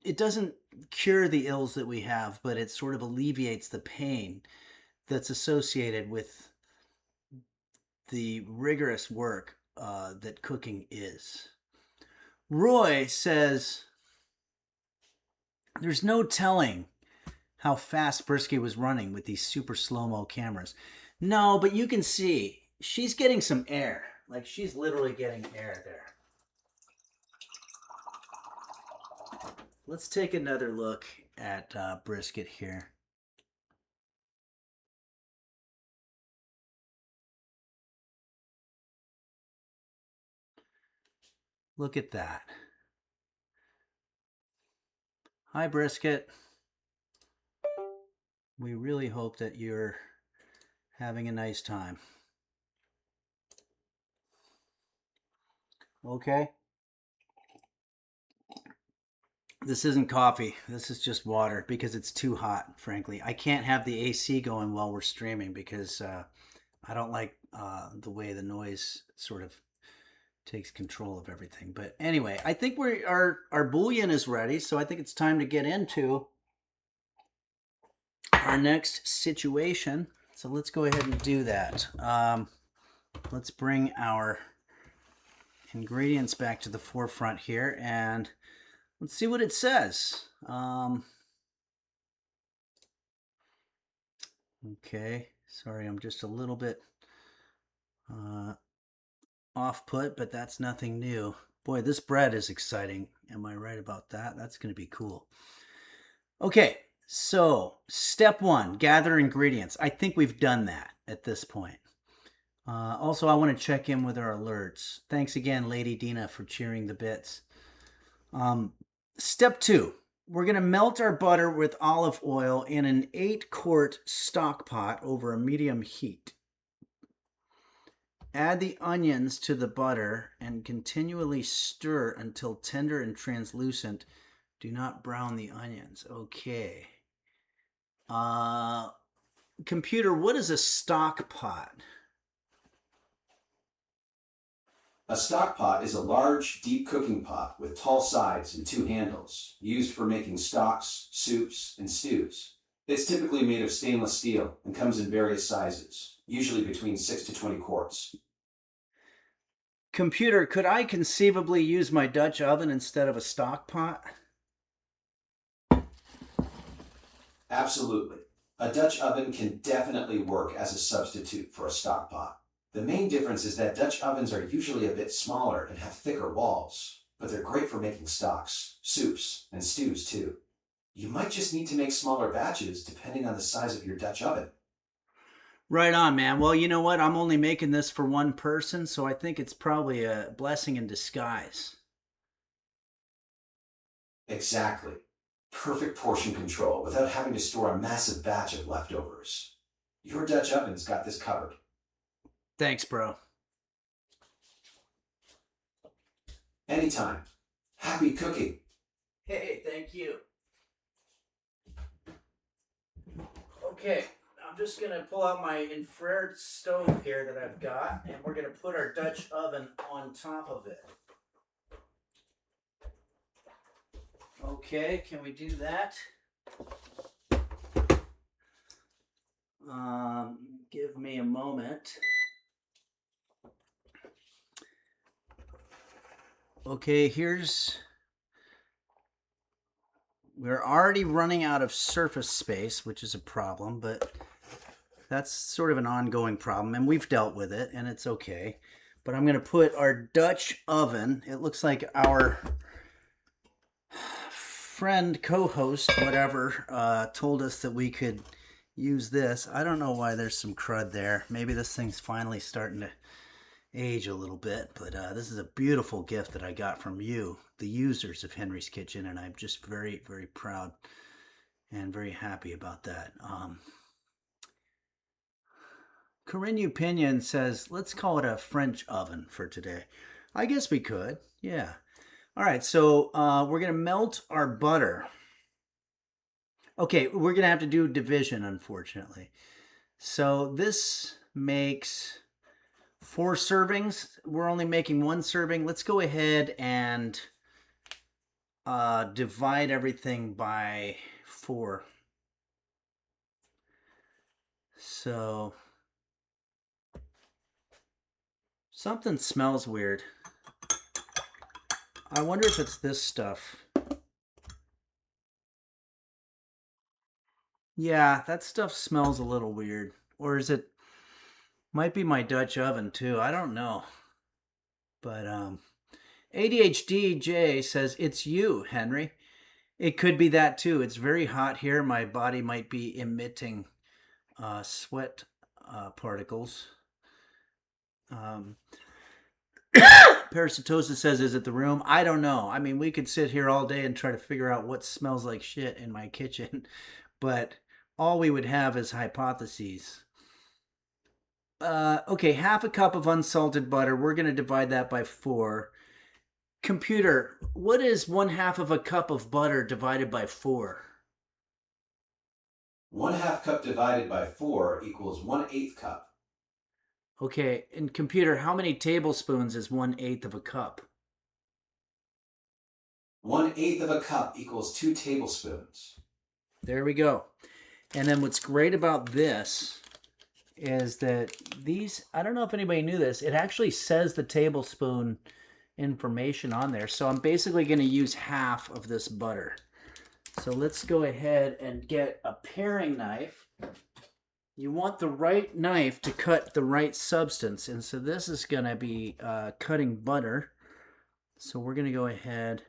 it doesn't cure the ills that we have, but it sort of alleviates the pain that's associated with the rigorous work that cooking is. Roy says, there's no telling how fast Brisket was running with these super slow-mo cameras. No, but you can see she's getting some air. Like, she's literally getting air there. Let's take another look at Brisket here. Look at that. Hi, Brisket. We really hope that you're having a nice time. Okay. This isn't coffee. This is just water because it's too hot, frankly. I can't have the AC going while we're streaming because I don't like the way the noise sort of takes control of everything. But anyway, I think our bouillon is ready, so I think it's time to get into our next situation. So let's go ahead and do that. Let's bring our ingredients back to the forefront here, and let's see what it says. Okay, sorry, I'm just a little bit off put, but that's nothing new. Boy, this bread is exciting. Am I right about that? That's going to be cool. Okay, so step one, gather ingredients. I think we've done that at this point. Also, I want to check in with our alerts. Thanks again, Lady Dina, for cheering the bits. Step two, we're going to melt our butter with olive oil in an 8-quart stock pot over a medium heat. Add the onions to the butter and continually stir until tender and translucent. Do not brown the onions. Okay. Computer, what is a stock pot? A stock pot is a large, deep cooking pot with tall sides and two handles, used for making stocks, soups, and stews. It's typically made of stainless steel and comes in various sizes, usually between 6 to 20 quarts. Computer, could I conceivably use my Dutch oven instead of a stock pot? Absolutely. A Dutch oven can definitely work as a substitute for a stock pot. The main difference is that Dutch ovens are usually a bit smaller and have thicker walls, but they're great for making stocks, soups, and stews too. You might just need to make smaller batches depending on the size of your Dutch oven. Right on, man. Well, you know what? I'm only making this for one person, so I think it's probably a blessing in disguise. Exactly. Perfect portion control without having to store a massive batch of leftovers. Your Dutch oven's got this covered. Thanks, bro. Anytime. Happy cooking. Hey, thank you. Okay, I'm just going to pull out my infrared stove here that I've got, and we're going to put our Dutch oven on top of it. Okay, can we do that? Give me a moment. Okay, we're already running out of surface space, which is a problem, but that's sort of an ongoing problem, and we've dealt with it, and it's okay. But I'm going to put our Dutch oven, it looks like our friend, co-host, whatever, told us that we could use this. I don't know why there's some crud there. Maybe this thing's finally starting to age a little bit, but this is a beautiful gift that I got from you, the users of Henry's Kitchen, and I'm just very, very proud and very happy about that. Corinne Pinion says, let's call it a French oven for today. I guess we could, yeah. All right, so we're going to melt our butter. Okay, we're going to have to do division, unfortunately. So this makes 4 servings. We're only making 1 serving. Let's go ahead and divide everything by 4. So something smells weird. I wonder if it's this stuff. Yeah, that stuff smells a little weird. Or is it... Might be my Dutch oven too. I don't know. But ADHD says, it's you, Henry. It could be that too. It's very hot here. My body might be emitting sweat particles. Parasitosis says, is it the room? I don't know. I mean, we could sit here all day and try to figure out what smells like shit in my kitchen. But all we would have is hypotheses. Okay, 1/2 cup of unsalted butter. We're going to divide that by 4. Computer, what is 1/2 cup of butter divided by 4? 1/2 cup divided by 4 equals 1/8 cup. Okay, and computer, how many tablespoons is 1/8 cup? 1/8 cup equals 2 tablespoons. There we go. And then what's great about this is that these, I don't know if anybody knew this, it actually says the tablespoon information on there. So I'm basically going to use 1/2 of this butter. So let's go ahead and get a paring knife. You want the right knife to cut the right substance. And so this is going to be cutting butter. So we're going to go ahead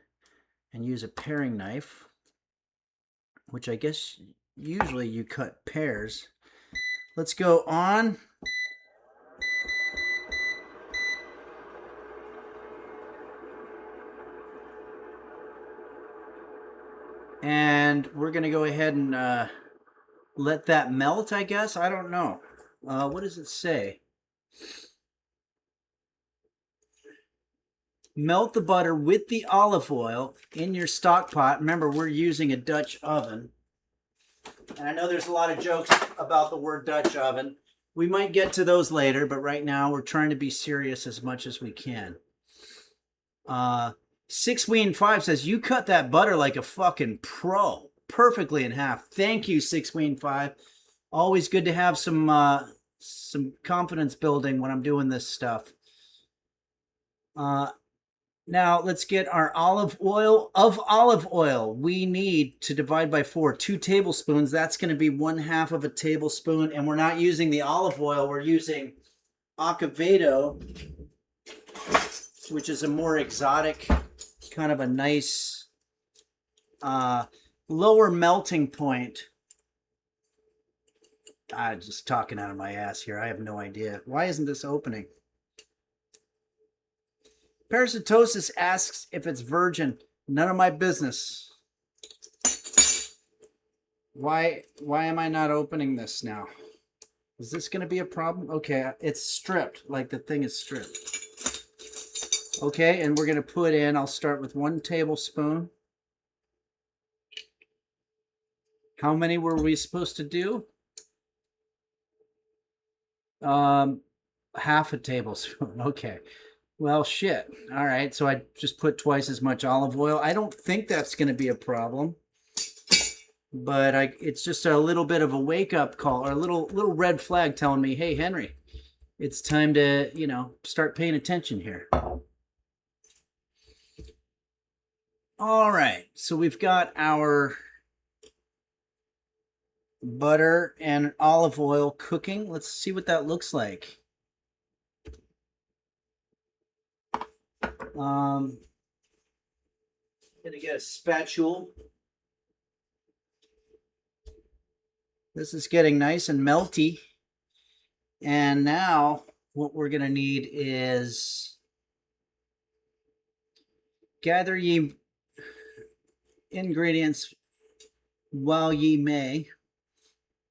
and use a paring knife, which I guess usually you cut pears. Let's go on. And we're going to go ahead and let that melt, I guess. I don't know. What does it say? Melt the butter with the olive oil in your stock pot. Remember, we're using a Dutch oven. And I know there's a lot of jokes about the word Dutch oven. We might get to those later, but right now we're trying to be serious as much as we can. Six Ween 5 says, you cut that butter like a fucking pro. Perfectly in half. Thank you, Six Ween 5. Always good to have some confidence building when I'm doing this stuff. Now let's get our olive oil. Of olive oil, we need to divide by 4, 2 tablespoons. That's going to be 1/2 of a tablespoon. And we're not using the olive oil. We're using Acevedo, which is a more exotic, kind of a nice, lower melting point. I'm just talking out of my ass here. I have no idea. Why isn't this opening? Parasitosis asks if it's virgin. None of my business. Why am I not opening this now? Is this going to be a problem? Okay, it's stripped, like the thing is stripped. Okay, and we're going to put in, I'll start with 1 tablespoon. How many were we supposed to do? 1/2 a tablespoon. Okay. Well, shit. All right, so I just put twice as much olive oil. I don't think that's going to be a problem, but it's just a little bit of a wake-up call, or a little red flag telling me, hey, Henry, it's time to, start paying attention here. All right, so we've got our butter and olive oil cooking. Let's see what that looks like. I'm gonna get a spatula. This is getting nice and melty. And now what we're gonna need is gather ye ingredients while ye may.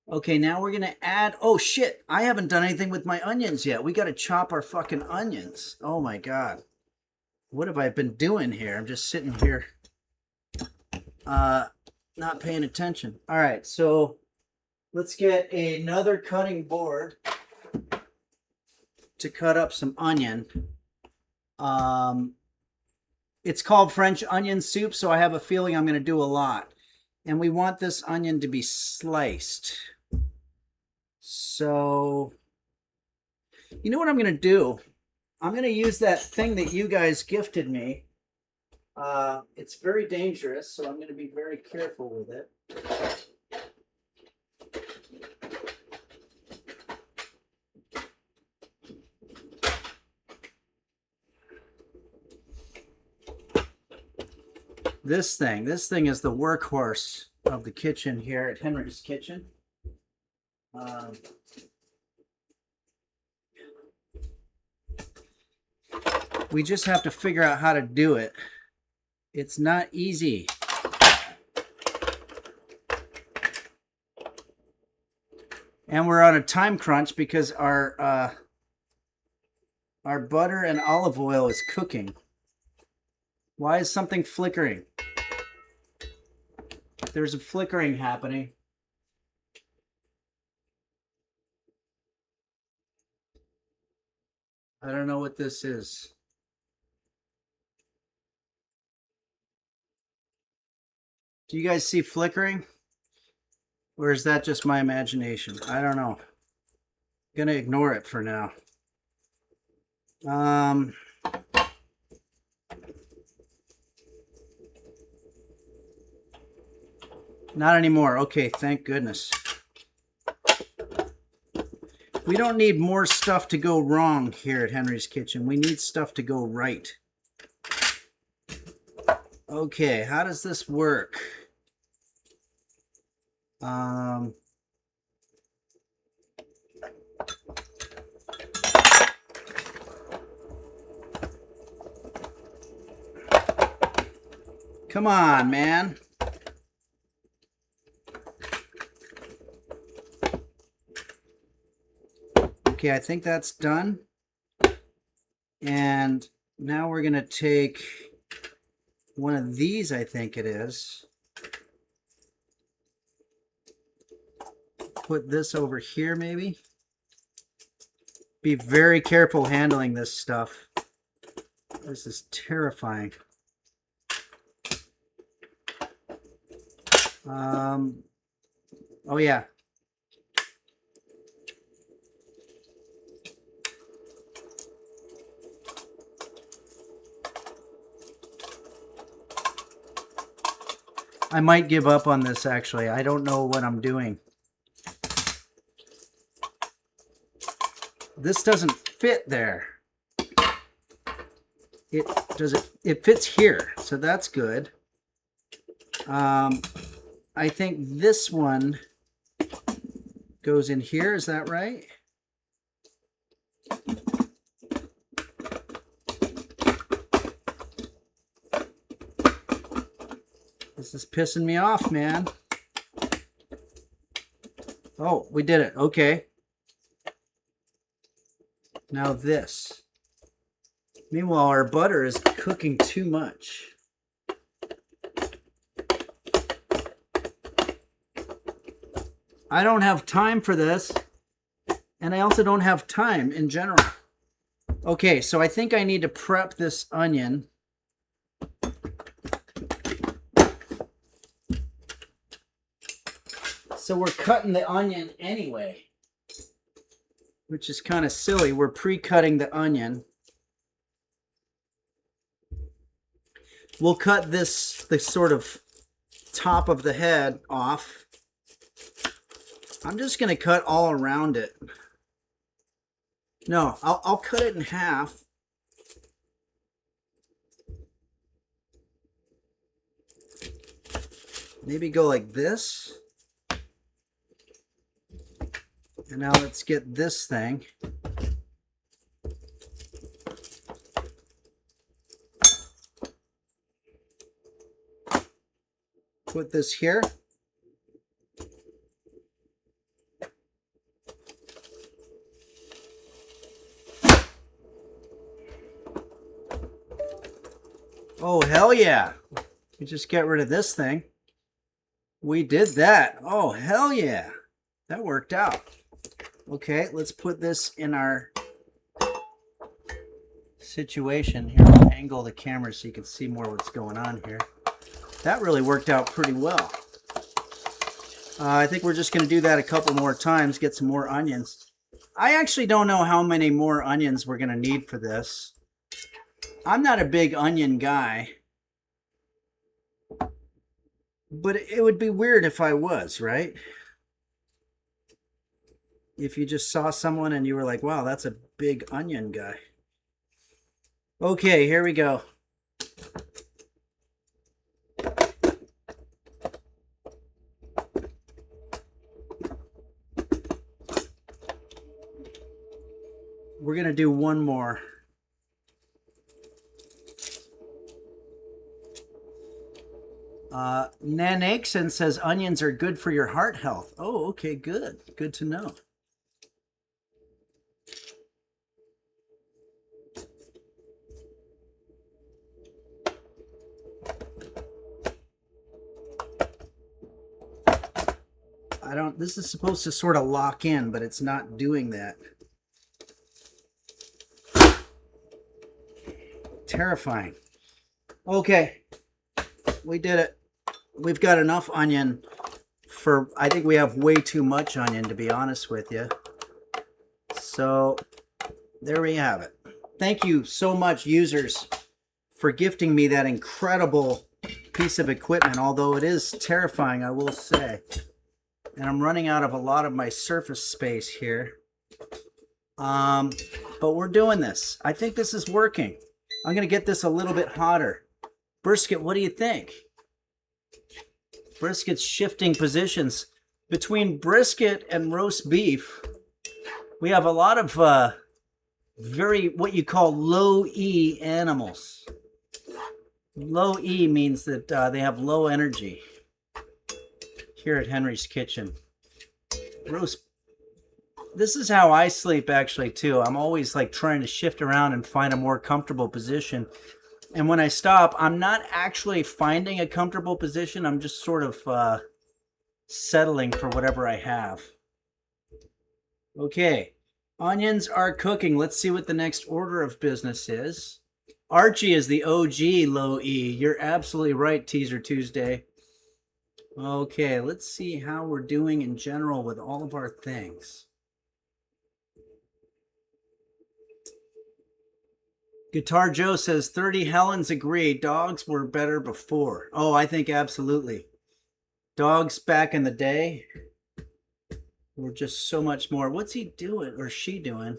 Okay, now we're gonna add, oh shit, I haven't done anything with my onions yet. We gotta chop our fucking onions. Oh my God. What have I been doing here? I'm just sitting here not paying attention. All right, so let's get another cutting board to cut up some onion. It's called French onion soup, so I have a feeling I'm going to do a lot. And we want this onion to be sliced. So, you know what I'm going to do? I'm going to use that thing that you guys gifted me. It's very dangerous, so I'm going to be very careful with it. This thing is the workhorse of the kitchen here at Henry's Kitchen. We just have to figure out how to do it. It's not easy. And we're on a time crunch because our butter and olive oil is cooking. Why is something flickering? There's a flickering happening. I don't know what this is. Do you guys see flickering? Or is that just my imagination? I don't know. I'm gonna ignore it for now. Not anymore. Okay, thank goodness. We don't need more stuff to go wrong here at Henry's Kitchen. We need stuff to go right. Okay, how does this work? Come on, man. Okay, I think that's done. And now we're going to take one of these, I think it is. Put this over here, maybe. Be very careful handling this stuff. This is terrifying. Oh yeah. I might give up on this actually. I don't know what I'm doing. This doesn't fit there. It fits here, so that's good. I think this one goes in here, is that right? This is pissing me off, man. Oh, we did it. Okay. Now this. Meanwhile, our butter is cooking too much. I don't have time for this, and I also don't have time in general. Okay, so I think I need to prep this onion. So we're cutting the onion anyway, which is kind of silly. We're pre-cutting the onion. We'll cut the sort of top of the head off. I'm just going to cut all around it. No, I'll cut it in half. Maybe go like this. And now let's get this thing. Put this here. Oh, hell yeah. We just get rid of this thing. We did that. Oh, hell yeah. That worked out. Okay, let's put this in our situation. Here, I'll angle the camera so you can see more what's going on here. That really worked out pretty well. I think we're just going to do that a couple more times, get some more onions. I actually don't know how many more onions we're going to need for this. I'm not a big onion guy, but it would be weird if I was, right? If you just saw someone and you were like, wow, that's a big onion guy. Okay, here we go. We're going to do one more. Nanakson says onions are good for your heart health. Oh, okay, good. Good to know. This is supposed to sort of lock in, but it's not doing that. Terrifying. Okay. We did it. We've got enough onion for, I think we have way too much onion, to be honest with you. So there we have it. Thank you so much, users, for gifting me that incredible piece of equipment, although it is terrifying, I will say. And I'm running out of a lot of my surface space here. But we're doing this. I think this is working. I'm going to get this a little bit hotter. Brisket, what do you think? Brisket's shifting positions. Between brisket and roast beef, we have a lot of very, what you call low E animals. Low E means that they have low energy. Here at Henry's Kitchen. This is how I sleep actually too. I'm always like trying to shift around and find a more comfortable position. And when I stop, I'm not actually finding a comfortable position. I'm just sort of settling for whatever I have. Okay, onions are cooking. Let's see what the next order of business is. Archie is the OG low E. You're absolutely right, Teaser Tuesday. Okay, let's see how we're doing in general with all of our things. Guitar Joe says 30 Helens agree. Dogs were better before. Oh, I think absolutely. Dogs back in the day were just so much more. What's he doing or she doing?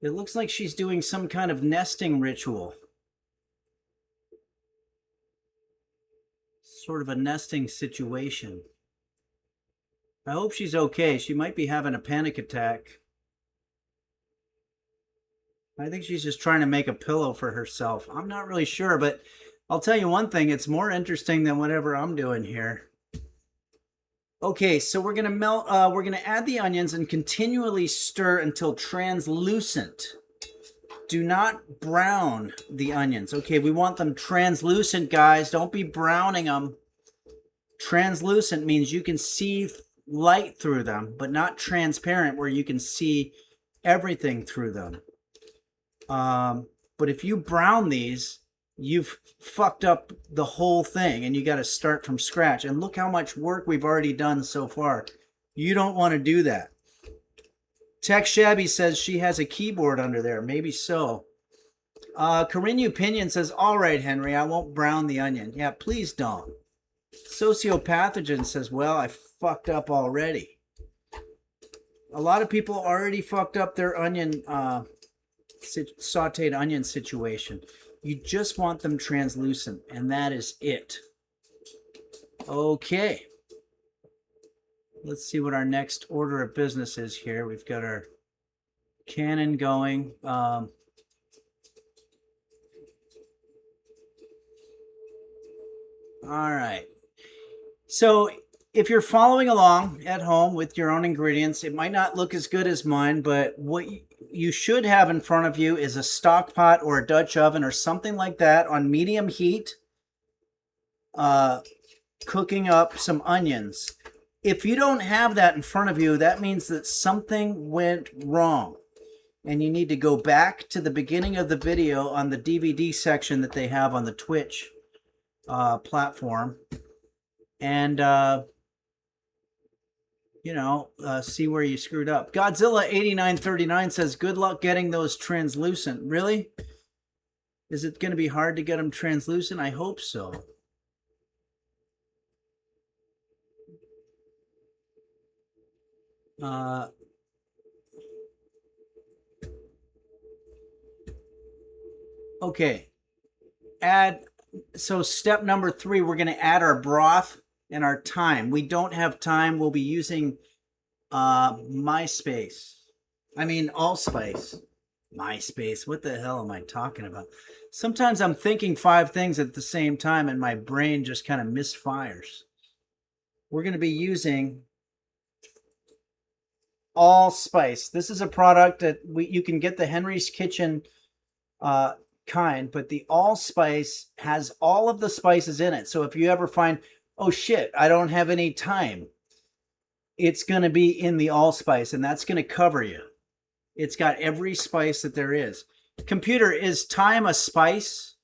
It looks like she's doing some kind of nesting ritual. Sort of a nesting situation. I hope she's okay. She might be having a panic attack. I think she's just trying to make a pillow for herself. I'm not really sure, but I'll tell you one thing. It's more interesting than whatever I'm doing here. Okay, so we're gonna we're gonna add the onions and continually stir until translucent. Do not brown the onions. Okay, we want them translucent, guys. Don't be browning them. Translucent means you can see light through them, but not transparent where you can see everything through them. But if you brown these, you've fucked up the whole thing and you got to start from scratch. And look how much work we've already done so far. You don't want to do that. Tech Shabby says she has a keyboard under there. Maybe so. Carinu Pinion says, all right, Henry, I won't brown the onion. Yeah, please don't. Sociopathogen says, well, I fucked up already. A lot of people already fucked up their onion, sauteed onion situation. You just want them translucent, and that is it. Okay. Let's see what our next order of business is here. We've got our cannon going. All right. So if you're following along at home with your own ingredients, it might not look as good as mine, but what you should have in front of you is a stock pot or a Dutch oven or something like that on medium heat, cooking up some onions. If you don't have that in front of you, that means that something went wrong. And you need to go back to the beginning of the video on the DVD section that they have on the Twitch platform. And, see where you screwed up. Godzilla8939 says, good luck getting those translucent. Really? Is it going to be hard to get them translucent? I hope so. Okay. So step number 3, we're going to add our broth and our thyme. We don't have thyme. We'll be using allspice. MySpace. What the hell am I talking about? Sometimes I'm thinking 5 things at the same time and my brain just kind of misfires. We're going to be using allspice. This is a product that you can get the Henry's Kitchen kind, but the allspice has all of the spices in it. So if you ever find, oh shit, I don't have any thyme, it's going to be in the allspice, and that's going to cover you. It's got every spice that there is. Computer, is thyme a spice?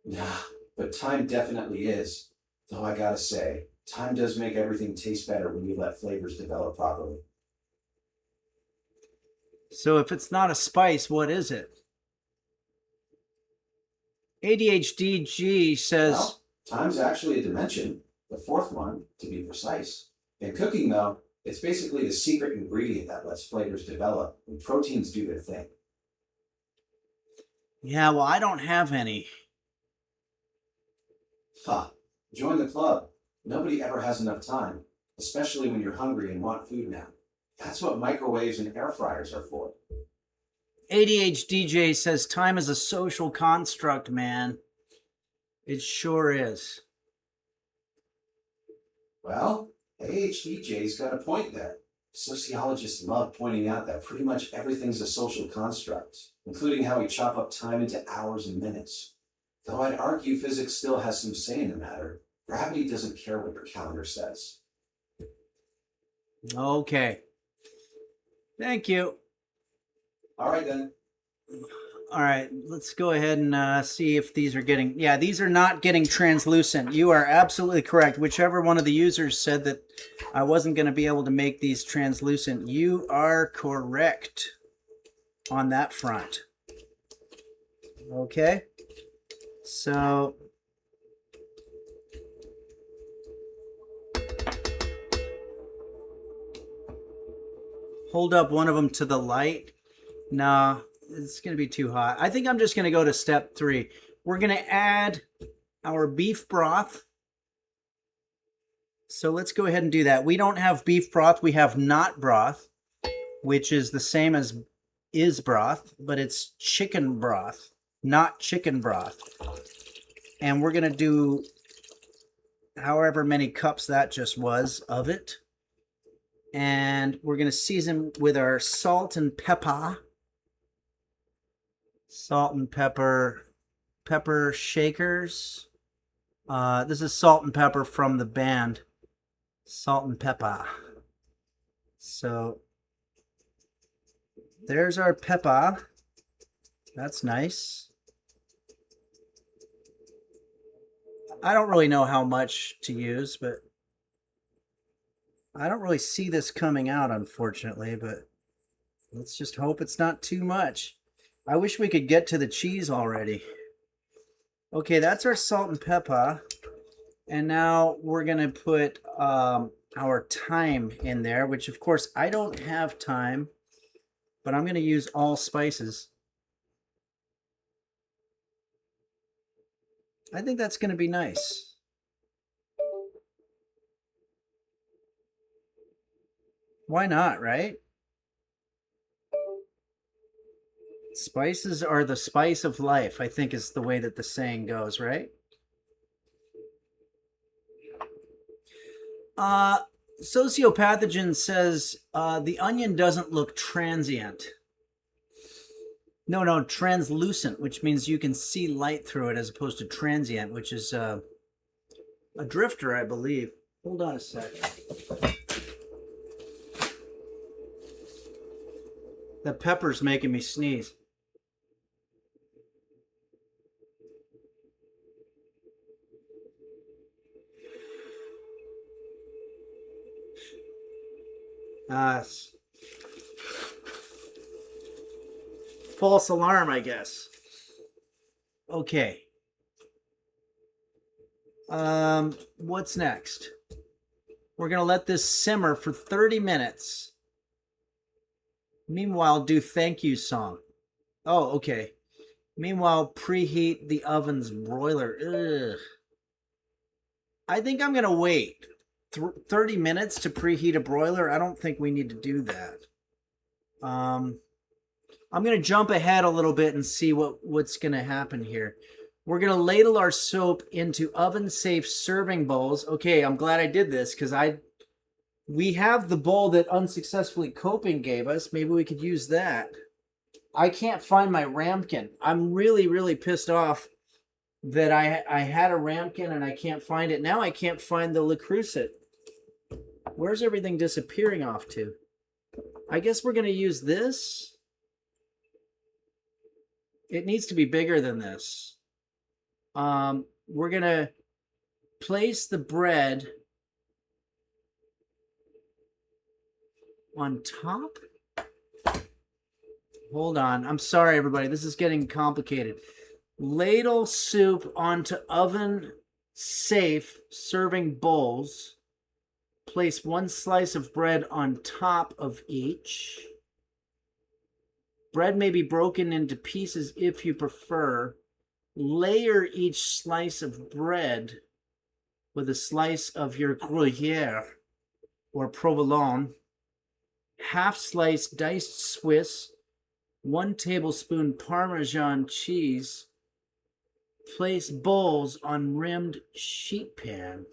Nah, but thyme definitely is. Though I gotta say, thyme does make everything taste better when you let flavors develop properly. So if it's not a spice, what is it? ADHDG says... Well, thyme's actually a dimension, the 4th one, to be precise. In cooking, though, it's basically the secret ingredient that lets flavors develop and proteins do their thing. Yeah, well, I don't have any. Ha! Join the club. Nobody ever has enough time, especially when you're hungry and want food now. That's what microwaves and air fryers are for. ADHDJ says time is a social construct, man. It sure is. Well, ADHDJ's got a point there. Sociologists love pointing out that pretty much everything's a social construct, including how we chop up time into hours and minutes. Though I'd argue physics still has some say in the matter. Gravity doesn't care what your calendar says. Okay. Thank you. All right, then. All right, let's go ahead and see if these are getting... Yeah, these are not getting translucent. You are absolutely correct. Whichever one of the users said that I wasn't going to be able to make these translucent, you are correct on that front. Okay, so... hold up one of them to the light. Nah, it's going to be too hot. I think I'm just going to go to step 3. We're going to add our beef broth. So let's go ahead and do that. We don't have beef broth. We have not broth, which is the same as is broth, but it's chicken broth, not chicken broth. And we're going to do however many cups that just was of it. And we're going to season with our salt and pepper. Salt and pepper shakers. This is salt and pepper from the band Salt and Pepper. So there's our pepper. That's nice. I don't really know how much to use, but I don't really see this coming out, unfortunately, but let's just hope it's not too much. I wish we could get to the cheese already. Okay, that's our salt and pepper. And now we're going to put our thyme in there, which of course I don't have thyme, but I'm going to use all spices. I think that's going to be nice. Why not, right? Spices are the spice of life, I think is the way that the saying goes, right? Sociopathogen says the onion doesn't look transient. No, translucent, which means you can see light through it as opposed to transient, which is a drifter, I believe. Hold on a second. The pepper's making me sneeze. False alarm, I guess. Okay. What's next? We're going to let this simmer for 30 minutes. Meanwhile, do thank you song. Oh, okay. Meanwhile, preheat the oven's broiler. Ugh. I think I'm going to wait 30 minutes to preheat a broiler. I don't think we need to do that. I'm going to jump ahead a little bit and see what's going to happen here. We're going to ladle our soap into oven-safe serving bowls. Okay, I'm glad I did this because we have the bowl that Unsuccessfully Coping gave us. Maybe we could use that. I can't find my ramekin. I'm really, really pissed off that I had a ramekin and I can't find it. Now I can't find the Le Creuset. Where's everything disappearing off to? I guess we're going to use this. It needs to be bigger than this. We're going to place the bread on top. Hold on. I'm sorry, everybody. This is getting complicated. Ladle soup onto oven-safe serving bowls. Place one slice of bread on top of each. Bread may be broken into pieces if you prefer. Layer each slice of bread with a slice of your Gruyere or provolone. Half slice diced Swiss. 1 tablespoon Parmesan cheese. Place bowls on rimmed sheet pan.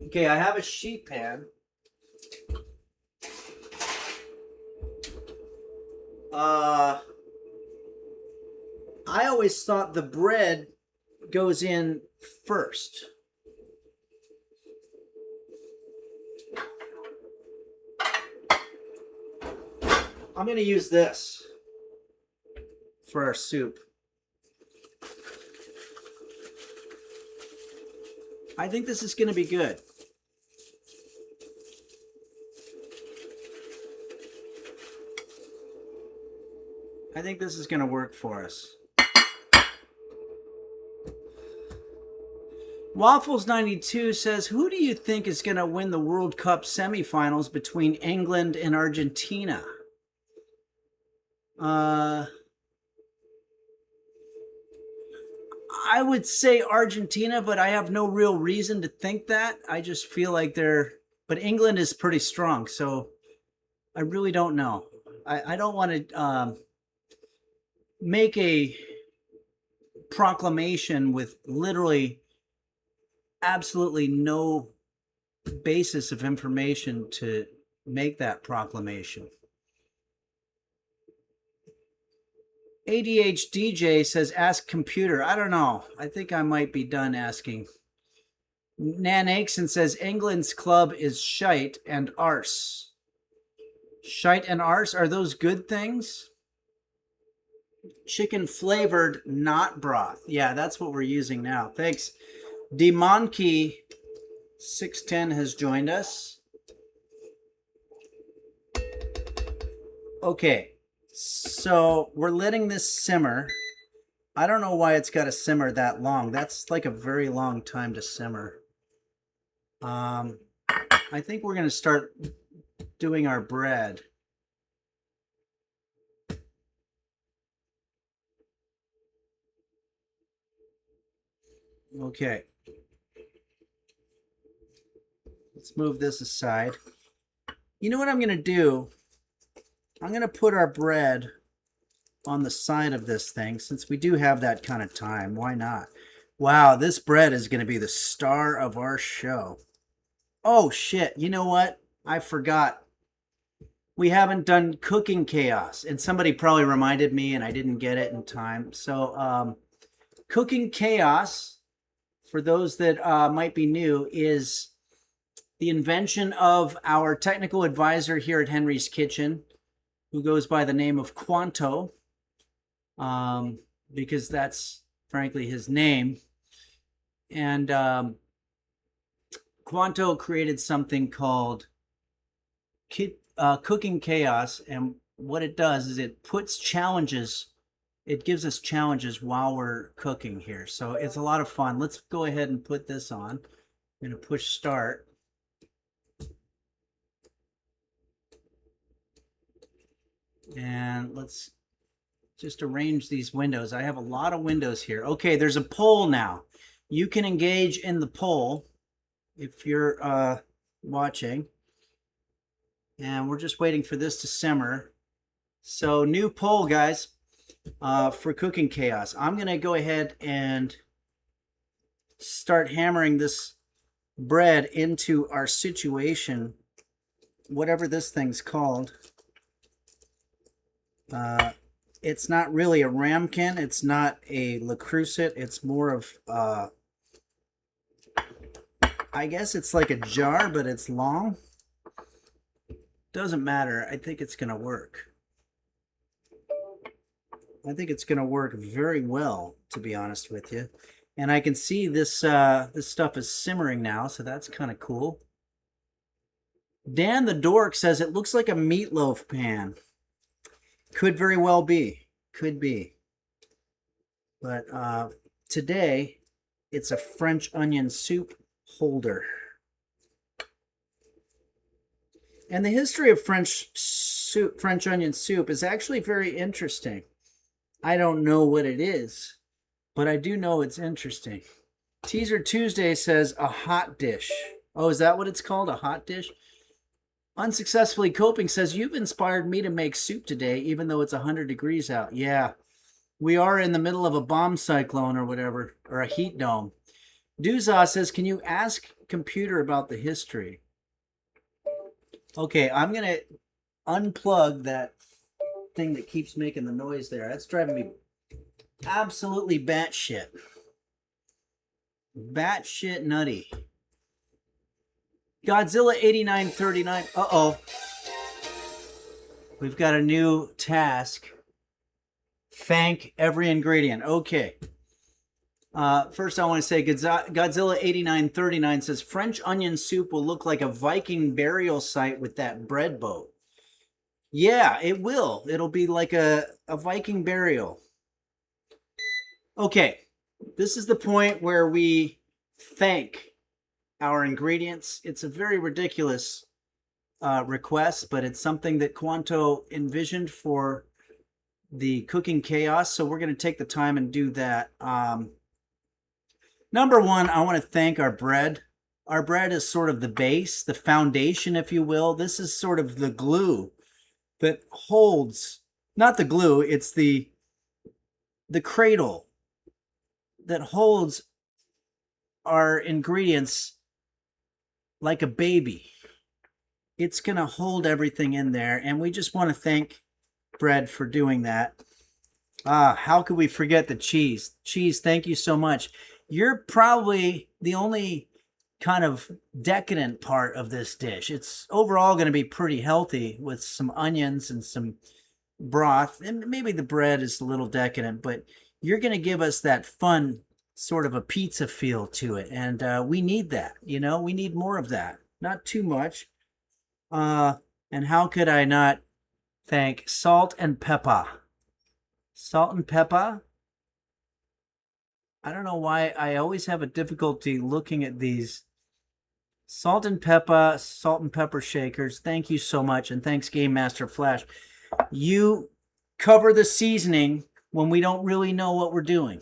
Okay, I have a sheet pan. I always thought the bread goes in first. I'm going to use this for our soup. I think this is going to be good. I think this is going to work for us. Waffles92 says, who do you think is going to win the World Cup semifinals between England and Argentina? I would say Argentina, but I have no real reason to think that. I just feel like but England is pretty strong, so I really don't know. I don't want to make a proclamation with literally absolutely no basis of information to make that proclamation. ADHDJ says, ask computer. I don't know. I think I might be done asking. Nan Aikson says, England's club is shite and arse. Shite and arse, are those good things? Chicken flavored, not broth. Yeah, that's what we're using now. Thanks. Demonkey 610 has joined us. Okay, so we're letting this simmer. I don't know why it's got to simmer that long. That's like a very long time to simmer. I think we're going to start doing our bread. Okay. Let's move this aside. You know what I'm going to do? I'm going to put our bread on the side of this thing since we do have that kind of time. Why not? Wow, this bread is going to be the star of our show. Oh, shit. You know what? I forgot. We haven't done Cooking Chaos, and somebody probably reminded me, and I didn't get it in time. So, Cooking Chaos, for those that might be new, is the invention of our technical advisor here at Henry's Kitchen, who goes by the name of Quanto, because that's frankly his name. And Quanto created something called Cooking Chaos, and what it does is it puts challenges. It gives us challenges while we're cooking here, so it's a lot of fun. Let's go ahead and put this on. I'm going to push start. And let's just arrange these windows. I have a lot of windows here. Okay, there's a poll now. You can engage in the poll if you're watching. And we're just waiting for this to simmer. So new poll, guys, for Cooking Chaos. I'm going to go ahead and start hammering this bread into our situation, whatever this thing's called. It's not really a ramekin. It's not a Le Creuset. It's more of, I guess it's like a jar, but it's long. Doesn't matter. I think it's going to work. I think it's going to work very well, to be honest with you. And I can see this this stuff is simmering now, so that's kind of cool. Dan the Dork says it looks like a meatloaf pan. Could very well be. Could be. But today, it's a French onion soup holder. And the history of French onion soup is actually very interesting. I don't know what it is, but I do know it's interesting. Teaser Tuesday says a hot dish. Oh, is that what it's called? A hot dish? Unsuccessfully Coping says, you've inspired me to make soup today, even though it's 100 degrees out. Yeah, we are in the middle of a bomb cyclone or whatever, or a heat dome. Duza says, can you ask computer about the history? Okay, I'm going to unplug that thing that keeps making the noise there. That's driving me absolutely batshit. Batshit nutty. Godzilla 8939. Uh-oh. We've got a new task. Thank every ingredient. Okay. First, I want to say Godzilla 8939 says French onion soup will look like a Viking burial site with that bread boat. Yeah, it will. It'll be like a Viking burial. Okay. This is the point where we thank our ingredients. It's a very ridiculous request, but it's something that Quanto envisioned for the cooking chaos. So we're going to take the time and do that. Number one, I want to thank our bread. Our bread is sort of the base, the foundation, if you will. This is sort of the glue that holds, not the glue, it's the cradle that holds our ingredients like a baby. It's going to hold everything in there, and we just want to thank bread for doing that. How could we forget the cheese? Cheese, thank you so much. You're probably the only kind of decadent part of this dish. It's overall going to be pretty healthy with some onions and some broth, and maybe the bread is a little decadent, but you're going to give us that fun sort of a pizza feel to it, and we need that. We need more of that, not too much. And how could I not thank salt and pepper? Salt and pepper. I don't know why I always have a difficulty looking at these. Salt and pepper shakers. Thank you so much, and thanks Game Master Flash. You cover the seasoning when we don't really know what we're doing.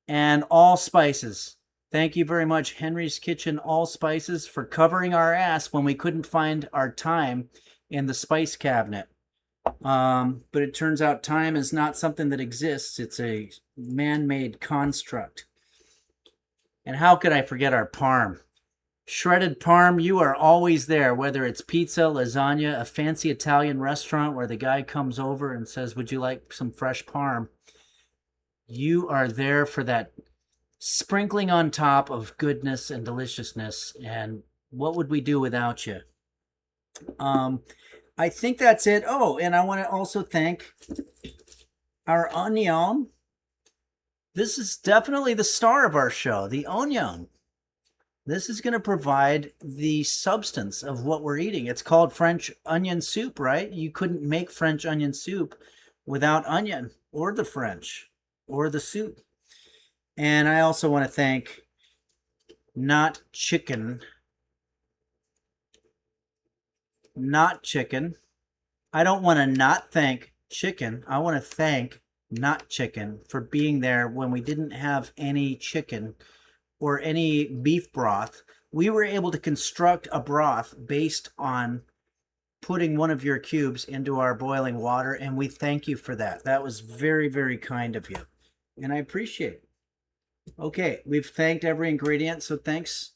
And all spices. Thank you very much, Henry's Kitchen All Spices, for covering our ass when we couldn't find our thyme in the spice cabinet. But it turns out thyme is not something that exists. It's a man-made construct. And how could I forget our parm? Shredded parm, you are always there, whether it's pizza, lasagna, a fancy Italian restaurant where the guy comes over and says, would you like some fresh parm? You are there for that sprinkling on top of goodness and deliciousness. And what would we do without you? I think that's it. Oh, and I want to also thank our onion. This is definitely the star of our show, the onion. This is going to provide the substance of what we're eating. It's called French onion soup, right? You couldn't make French onion soup without onion or the French or the soup. And I also want to thank Not Chicken. Not Chicken. I don't want to not thank Chicken. I want to thank Not Chicken for being there when we didn't have any chicken or any beef broth. We were able to construct a broth based on putting one of your cubes into our boiling water, and we thank you for that. That was very, very kind of you, and I appreciate it. Okay, we've thanked every ingredient, so thanks,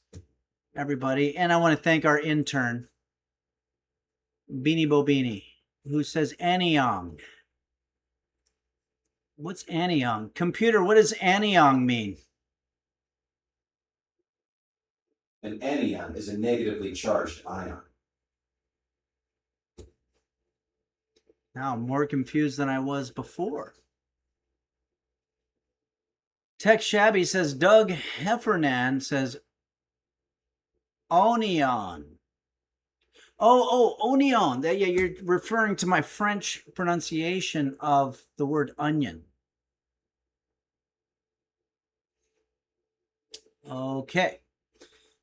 everybody. And I want to thank our intern, Beanie Bobini, who says Anyong. What's Anyong? Computer, what does Anyong mean? An anion is a negatively charged ion. Now I'm more confused than I was before. Tech Shabby says Doug Heffernan says onion. Oh, onion. Yeah, you're referring to my French pronunciation of the word onion. Okay.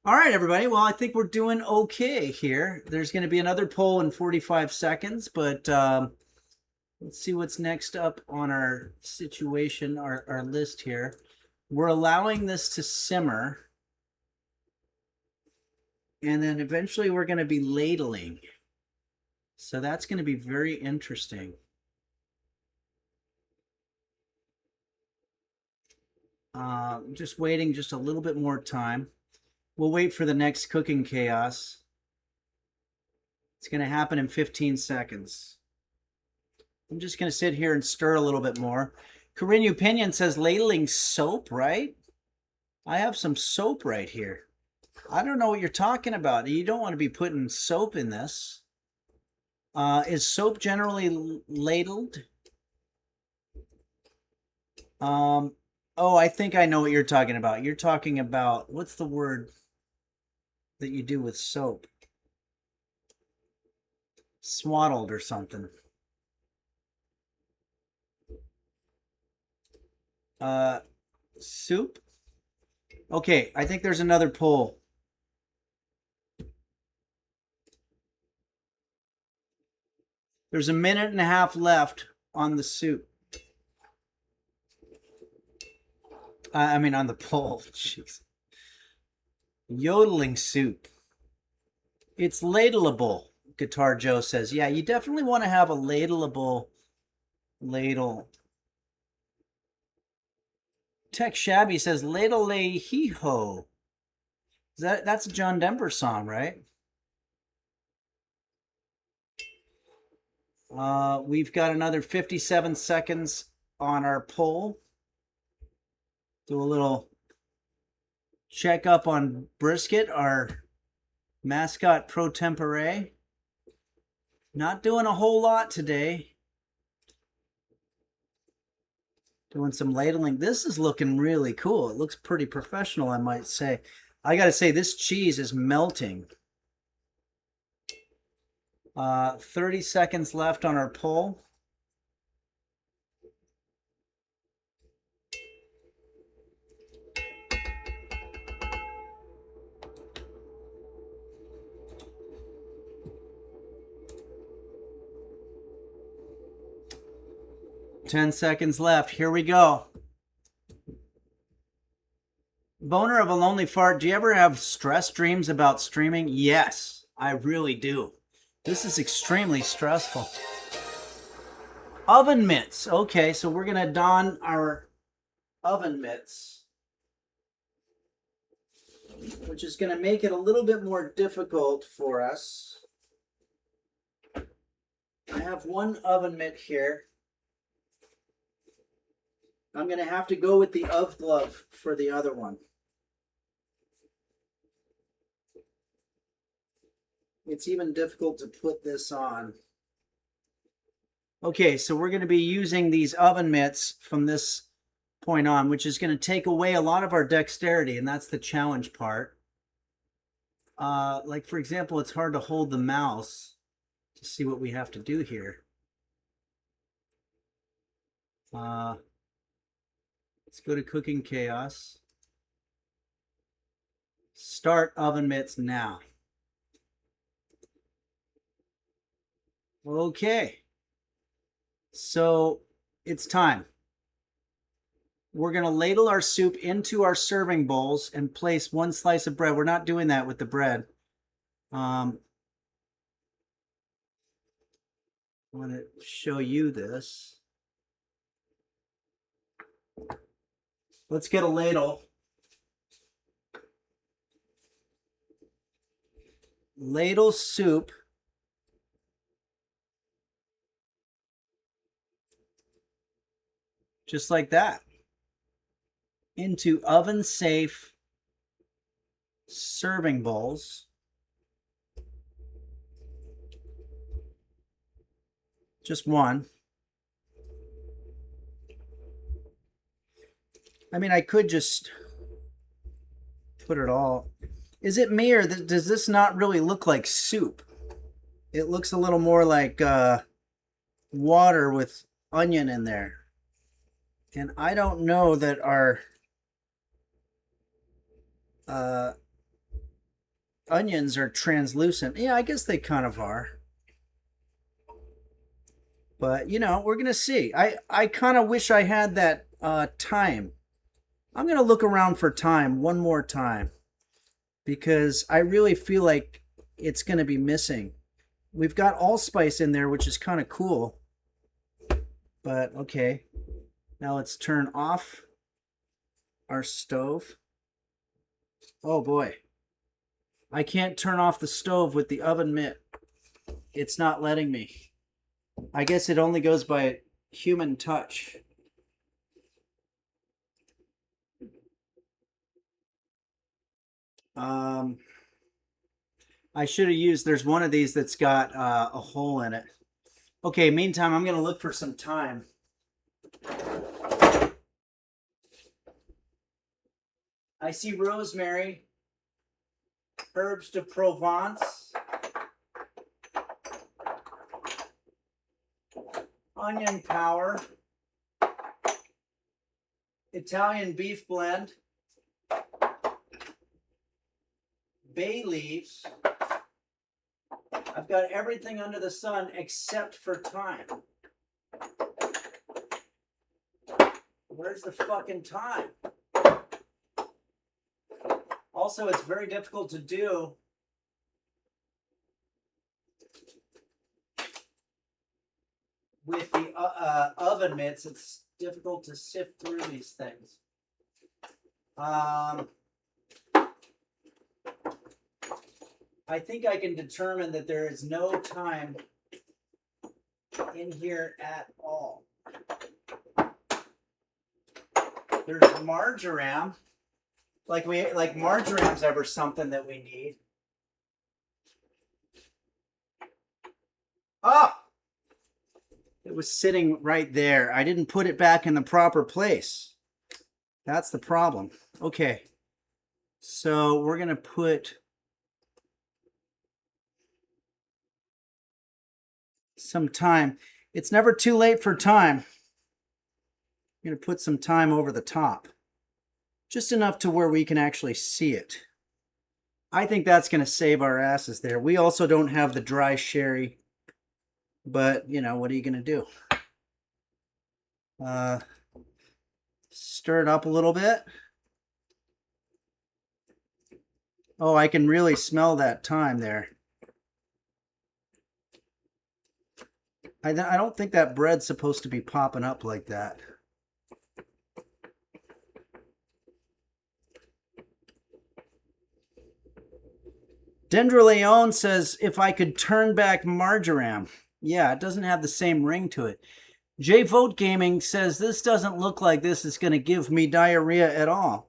All right, everybody. Well, I think we're doing okay here. There's going to be another poll in 45 seconds, but let's see what's next up on our situation, our list here. We're allowing this to simmer, and then eventually we're going to be ladling. So that's going to be very interesting. Just waiting just a little bit more time. We'll wait for the next cooking chaos. It's going to happen in 15 seconds. I'm just going to sit here and stir a little bit more. Corinne Pinion says ladling soap, right? I have some soap right here. I don't know what you're talking about. You don't want to be putting soap in this. Is soap generally ladled? Oh, I think I know what you're talking about. You're talking about, what's the word that you do with soap? Swaddled or something. Soup? Okay, I think there's another poll. There's a minute and a half left on the soup. I mean, on the poll. Jeez. Yodeling soup. It's ladleable, Guitar Joe says. Yeah, you definitely want to have a ladleable ladle. Tech Shabby says, ladle lay hee ho. That's a John Denver song, right? We've got another 57 seconds on our poll. Do a little check up on Brisket, our mascot pro tempore. Not doing a whole lot today. Doing some ladling. This is looking really cool. It looks pretty professional, I might say. I gotta say, this cheese is melting. 30 seconds left on our poll. Ten seconds left. Here we go. Boner of a lonely fart. Do you ever have stress dreams about streaming? Yes, I really do. This is extremely stressful. Oven mitts. Okay, so we're going to don our oven mitts, which is going to make it a little bit more difficult for us. I have one oven mitt here. I'm going to have to go with the UV glove for the other one. It's even difficult to put this on. Okay, so we're going to be using these oven mitts from this point on, which is going to take away a lot of our dexterity, and that's the challenge part. Like, for example, it's hard to hold the mouse to see what we have to do here. Let's go to Cooking Chaos. Start oven mitts now. Okay. So it's time. We're going to ladle our soup into our serving bowls and place one slice of bread. We're not doing that with the bread. I want to show you this. Let's get a ladle. Ladle soup. Just like that. Into oven-safe serving bowls. Just one. I mean, I could just put it all. Is it me, or does this not really look like soup? It looks a little more like water with onion in there. And I don't know that our onions are translucent. Yeah, I guess they kind of are. But, you know, we're going to see. I kind of wish I had that time. I'm going to look around for time one more time, because I really feel like it's going to be missing. We've got allspice in there, which is kind of cool. But, okay. Now let's turn off our stove. Oh, boy. I can't turn off the stove with the oven mitt. It's not letting me. I guess it only goes by human touch. I should have used, there's one of these that's got a hole in it. Okay, meantime, I'm going to look for some thyme. I see rosemary, herbs de Provence, onion powder, Italian beef blend, bay leaves. I've got everything under the sun except for thyme. Where's the fucking thyme? Also, it's very difficult to do with the oven mitts. It's difficult to sift through these things. I think I can determine that there is no thyme in here at all. There's marjoram. Like marjoram's ever something that we need. Oh! It was sitting right there. I didn't put it back in the proper place. That's the problem. Okay. So we're going to put some thyme. It's never too late for thyme. I'm going to put some thyme over the top. Just enough to where we can actually see it. I think that's going to save our asses there. We also don't have the dry sherry. But, you know, what are you going to do? Stir it up a little bit. Oh, I can really smell that thyme there. I don't think that bread's supposed to be popping up like that. Dendroleon says, if I could turn back marjoram. Yeah, it doesn't have the same ring to it. J Vote Gaming says, this doesn't look like this is going to give me diarrhea at all.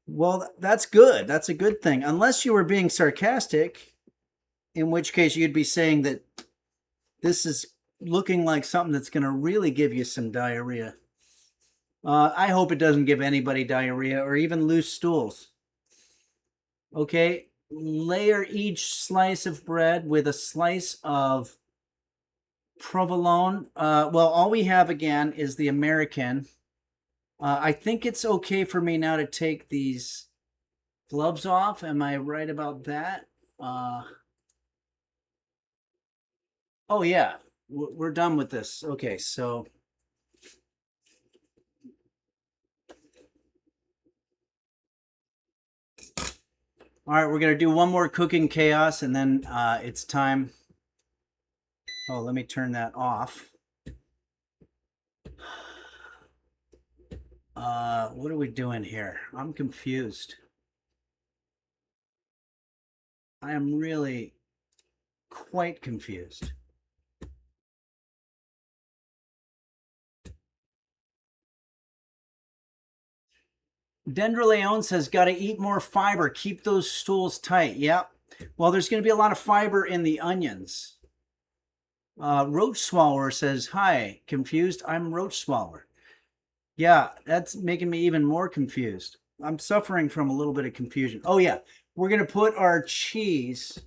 Well, that's good. That's a good thing. Unless you were being sarcastic, in which case you'd be saying that this is looking like something that's going to really give you some diarrhea. I hope it doesn't give anybody diarrhea or even loose stools. Okay, layer each slice of bread with a slice of provolone. Well, all we have again is the American. I think it's okay for me now to take these gloves off. Am I right about that? Oh yeah, we're done with this. Okay, so all right, we're gonna do one more cooking chaos, and then it's time. Oh, let me turn that off. What are we doing here? I'm confused. I am really quite confused. Dendroleon says, got to eat more fiber. Keep those stools tight. Yep. Well, there's going to be a lot of fiber in the onions. Roach Swallower says, hi, confused? I'm Roach Swallower. Yeah, that's making me even more confused. I'm suffering from a little bit of confusion. Oh, yeah. We're going to put our cheese,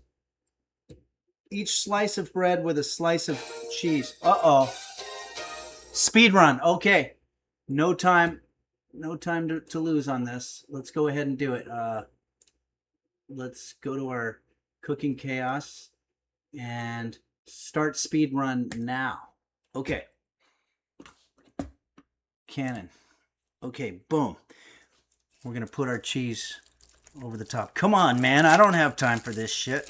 each slice of bread with a slice of cheese. Uh-oh. Speed run. Okay. No time to lose on this. Let's go ahead and do it. Let's go to our cooking chaos and start speed run now. Okay. Cannon. Okay, boom. We're going to put our cheese over the top. Come on, man. I don't have time for this shit.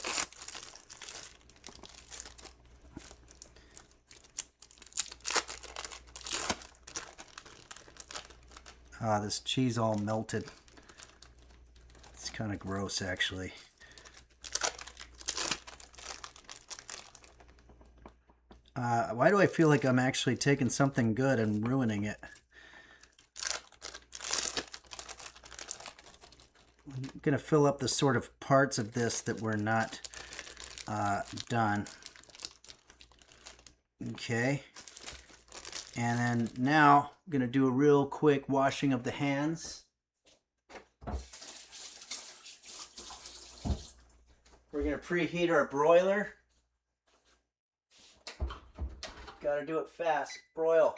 This cheese all melted. It's kind of gross, actually. Why do I feel like I'm actually taking something good and ruining it? I'm going to fill up the sort of parts of this that we're not done. Okay. And then now I'm going to do a real quick washing of the hands. We're going to preheat our broiler. Got to do it fast. Broil.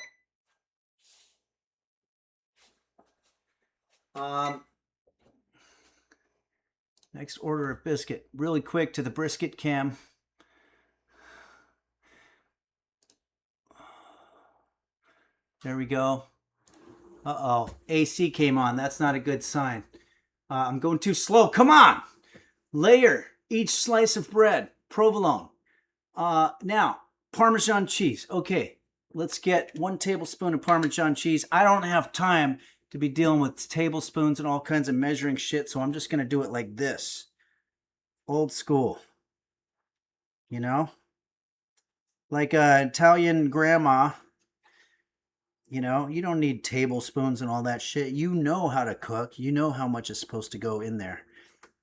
Next order of biscuit. Really quick to the brisket cam. There we go. Uh-oh. AC came on. That's not a good sign. I'm going too slow. Come on. Layer each slice of bread. Provolone. Now, Parmesan cheese. Okay. Let's get 1 tablespoon of Parmesan cheese. I don't have time to be dealing with tablespoons and all kinds of measuring shit, so I'm just going to do it like this. Old school. You know? Like a Italian grandma. You know, you don't need tablespoons and all that shit. You know how to cook. You know how much is supposed to go in there.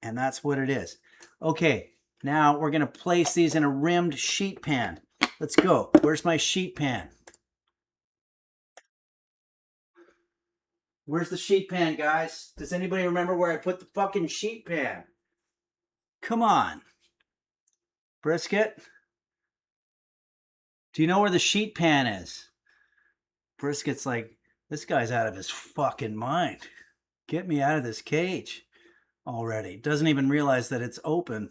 And that's what it is. Okay, now we're going to place these in a rimmed sheet pan. Let's go. Where's my sheet pan? Where's the sheet pan, guys? Does anybody remember where I put the fucking sheet pan? Come on. Brisket? Do you know where the sheet pan is? Brisket's like, this guy's out of his fucking mind. Get me out of this cage already. Doesn't even realize that it's open.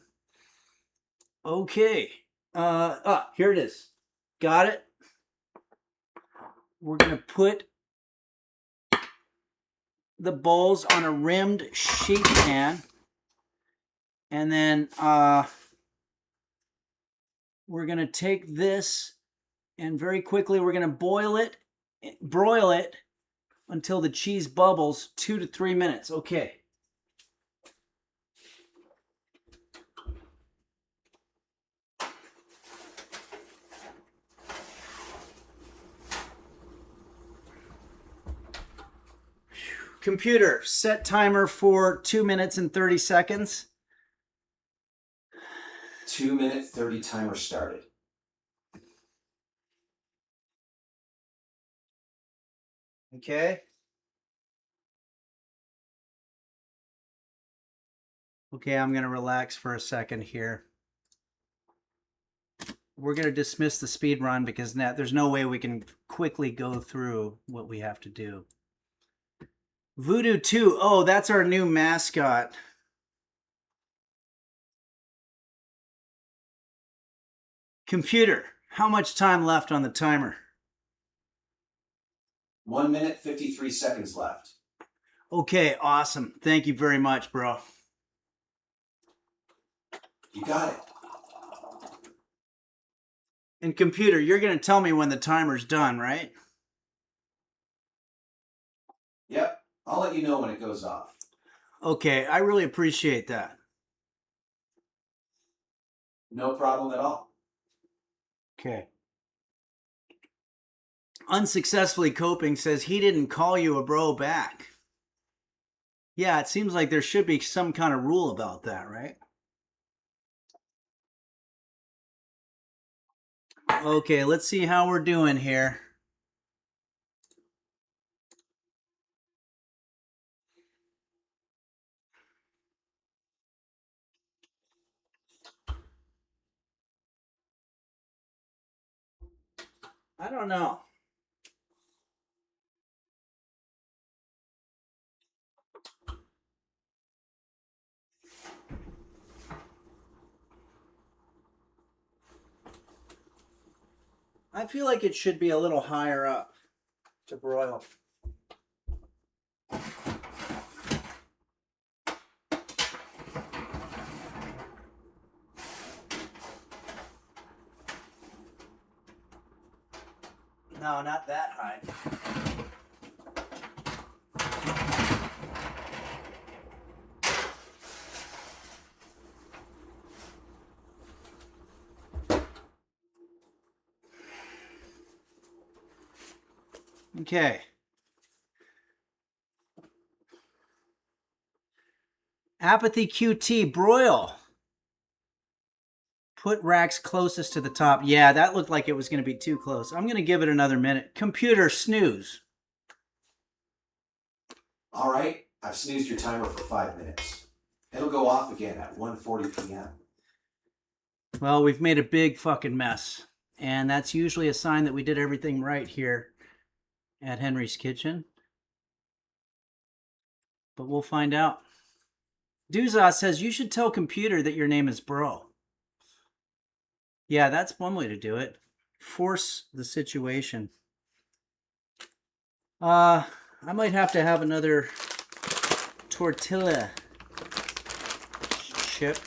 Okay. Here it is. Got it. We're going to put the bowls on a rimmed sheet pan. And then we're going to take this and very quickly we're going to broil it until the cheese bubbles 2 to 3 minutes. Okay. Computer, set timer for 2 minutes and 30 seconds. 2-minute 30 timer started. Okay. Okay, I'm going to relax for a second here. We're going to dismiss the speed run because there's no way we can quickly go through what we have to do. Voodoo 2. Oh, that's our new mascot. Computer, how much time left on the timer? 1 minute, 53 seconds left. Okay, awesome. Thank you very much, bro. You got it. And computer, you're going to tell me when the timer's done, right? Yep. I'll let you know when it goes off. Okay, I really appreciate that. No problem at all. Okay. Unsuccessfully coping says he didn't call you a bro back. Yeah, it seems like there should be some kind of rule about that, right? Okay, let's see how we're doing here. I don't know. I feel like it should be a little higher up to broil. No, not that high. Okay. Apathy QT, broil. Put racks closest to the top. Yeah, that looked like it was going to be too close. I'm going to give it another minute. Computer, snooze. All right, I've snoozed your timer for 5 minutes. It'll go off again at 1:40 p.m. Well, we've made a big fucking mess. And that's usually a sign that we did everything right here at Henry's Kitchen. But we'll find out. Duza says, you should tell computer that your name is Bro. Yeah, that's one way to do it. Force the situation. I might have to have another tortilla chip.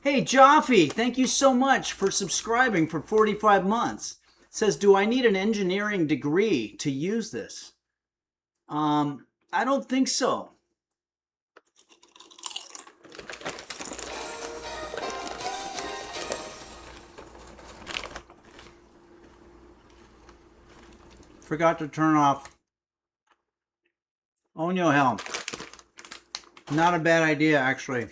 Hey, Jaffe, thank you so much for subscribing for 45 months. Says, do I need an engineering degree to use this? I don't think so. Forgot to turn off Onyo helm. Not a bad idea, actually.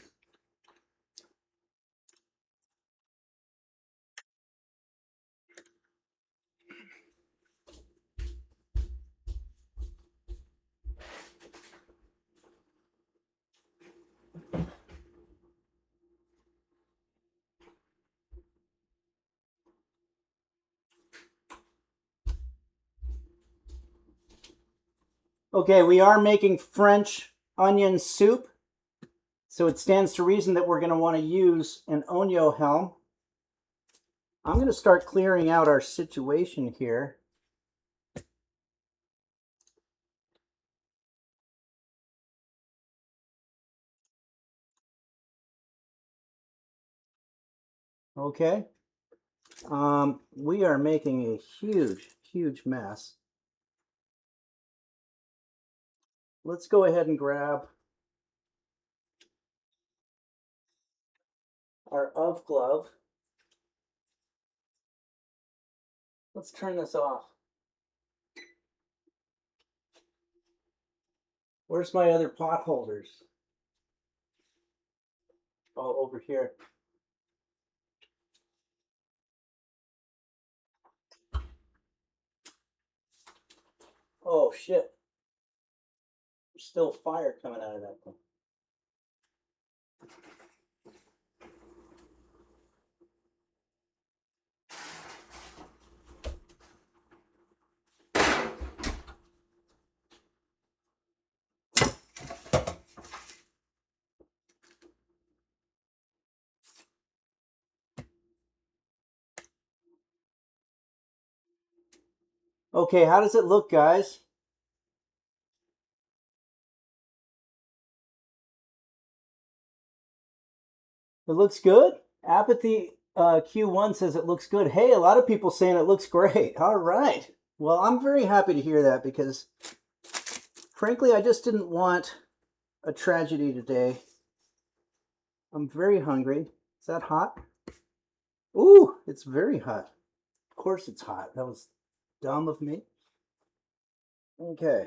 Okay, we are making French onion soup. So it stands to reason that we're going to want to use an Onyo helm. I'm going to start clearing out our situation here. Okay. We are making a huge mess. Let's go ahead and grab our of glove. Let's turn this off. Where's my other pot holders? Oh, over here. Oh shit. There's still fire coming out of that one. Okay, how does it look, guys? It looks good. Apathy Q1 says it looks good. Hey, a lot of people saying it looks great. All right. Well, I'm very happy to hear that because, frankly, I just didn't want a tragedy today. I'm very hungry. Is that hot? Ooh, it's very hot. Of course it's hot. That was dumb of me. Okay.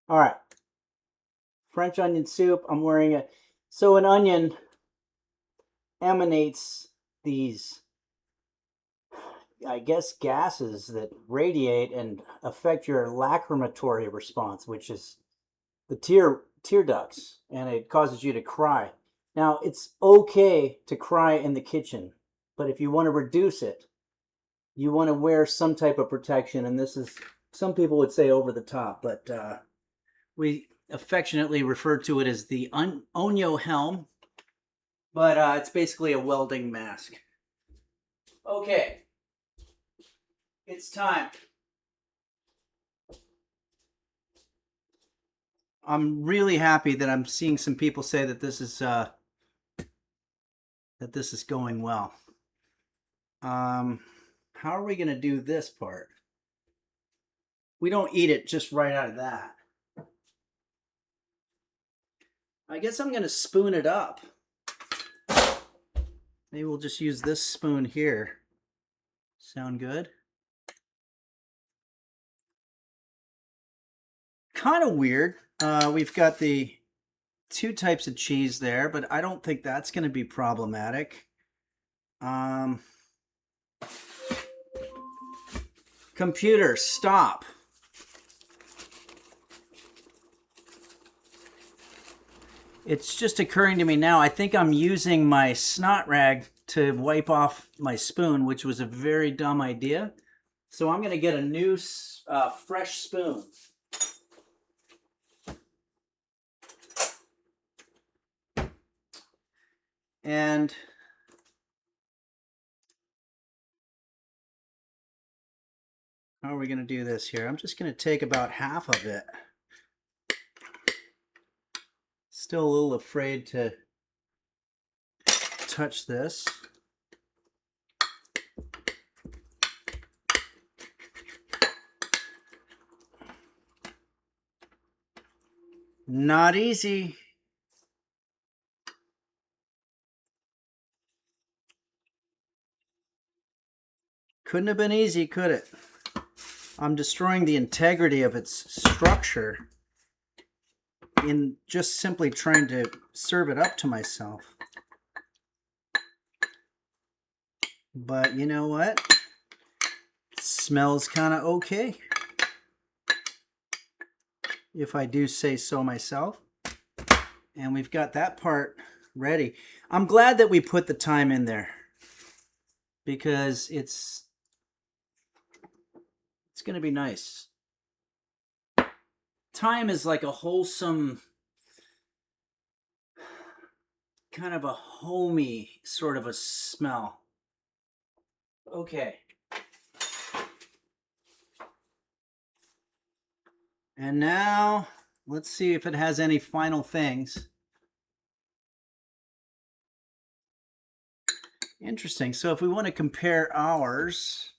All right. French onion soup. I'm wearing it. So an onion emanates these, I guess, gases that radiate and affect your lacrimatory response, which is the tear ducts, and it causes you to cry. Now, it's okay to cry in the kitchen, but if you want to reduce it, you want to wear some type of protection, and this is, some people would say over the top, but we affectionately refer to it as the Onyo helm, but it's basically a welding mask. Okay, it's time. I'm really happy that I'm seeing some people say that this is going well. How are we going to do this part? We don't eat it just right out of that. I guess I'm going to spoon it up. Maybe we'll just use this spoon here. Sound good? kind of weird. We've got the two types of cheese there, but I don't think that's going to be problematic. Computer, stop. It's just occurring to me now, I think I'm using my snot rag to wipe off my spoon, which was a very dumb idea. So I'm going to get a new fresh spoon. And how are we going to do this here? I'm just going to take about half of it. Still a little afraid to touch this. Not easy. Couldn't have been easy, could it? I'm destroying the integrity of its structure in just simply trying to serve it up to myself. But you know what? It smells kind of okay, if I do say so myself. And we've got that part ready. I'm glad that we put the thyme in there, because it's going to be nice. Thyme is like a wholesome, kind of a homey sort of a smell. Okay. And now let's see if it has any final things. Interesting. So if we want to compare ours,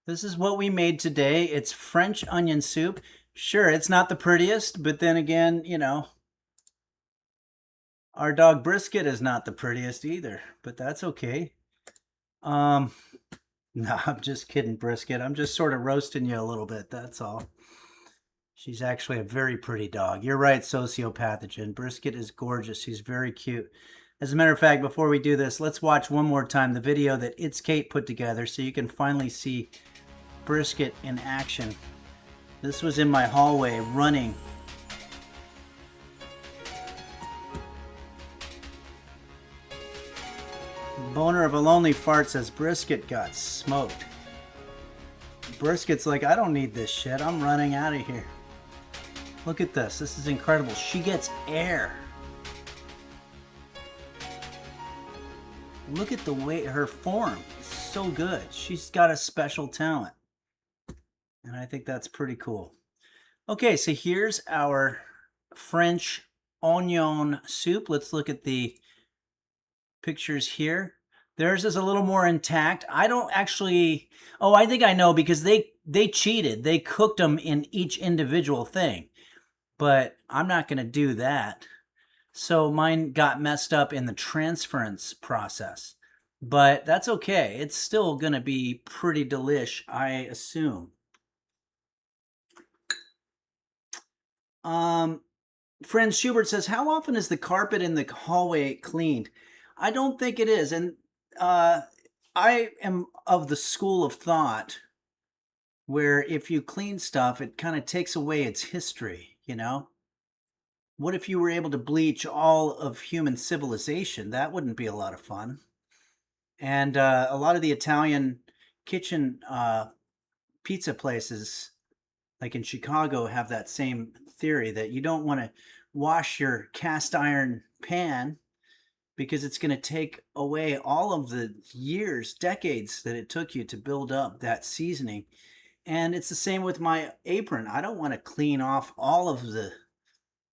this is what we made today. It's French onion soup. Sure, it's not the prettiest, but then again, you know, our dog Brisket is not the prettiest either, but that's okay. No, I'm just kidding, Brisket. I'm just sort of roasting you a little bit, that's all. She's actually a very pretty dog. You're right, sociopathogen. Brisket is gorgeous. She's very cute. As a matter of fact, before we do this, let's watch one more time the video that It's Kate put together so you can finally see Brisket in action. This was in my hallway running. Boner of a lonely fart says Brisket got smoked. Brisket's like, I don't need this shit. I'm running out of here. Look at this. This is incredible. She gets air. Look at the way her form is so good. She's got a special talent. And I think that's pretty cool. Okay, so here's our French onion soup. Let's look at the pictures here. Theirs is a little more intact. I don't actually... Oh, I think I know, because they cheated. They cooked them in each individual thing. But I'm not going to do that. So mine got messed up in the transference process. But that's okay. It's still going to be pretty delish, I assume. Friend Schubert says, how often is the carpet in the hallway cleaned? I don't think it is. And I am of the school of thought where if you clean stuff, it kind of takes away its history, you know? What if you were able to bleach all of human civilization? That wouldn't be a lot of fun. And a lot of the Italian kitchen pizza places, like in Chicago, have that same theory that you don't want to wash your cast iron pan because it's going to take away all of the years, decades that it took you to build up that seasoning. And it's the same with my apron. I don't want to clean off all of the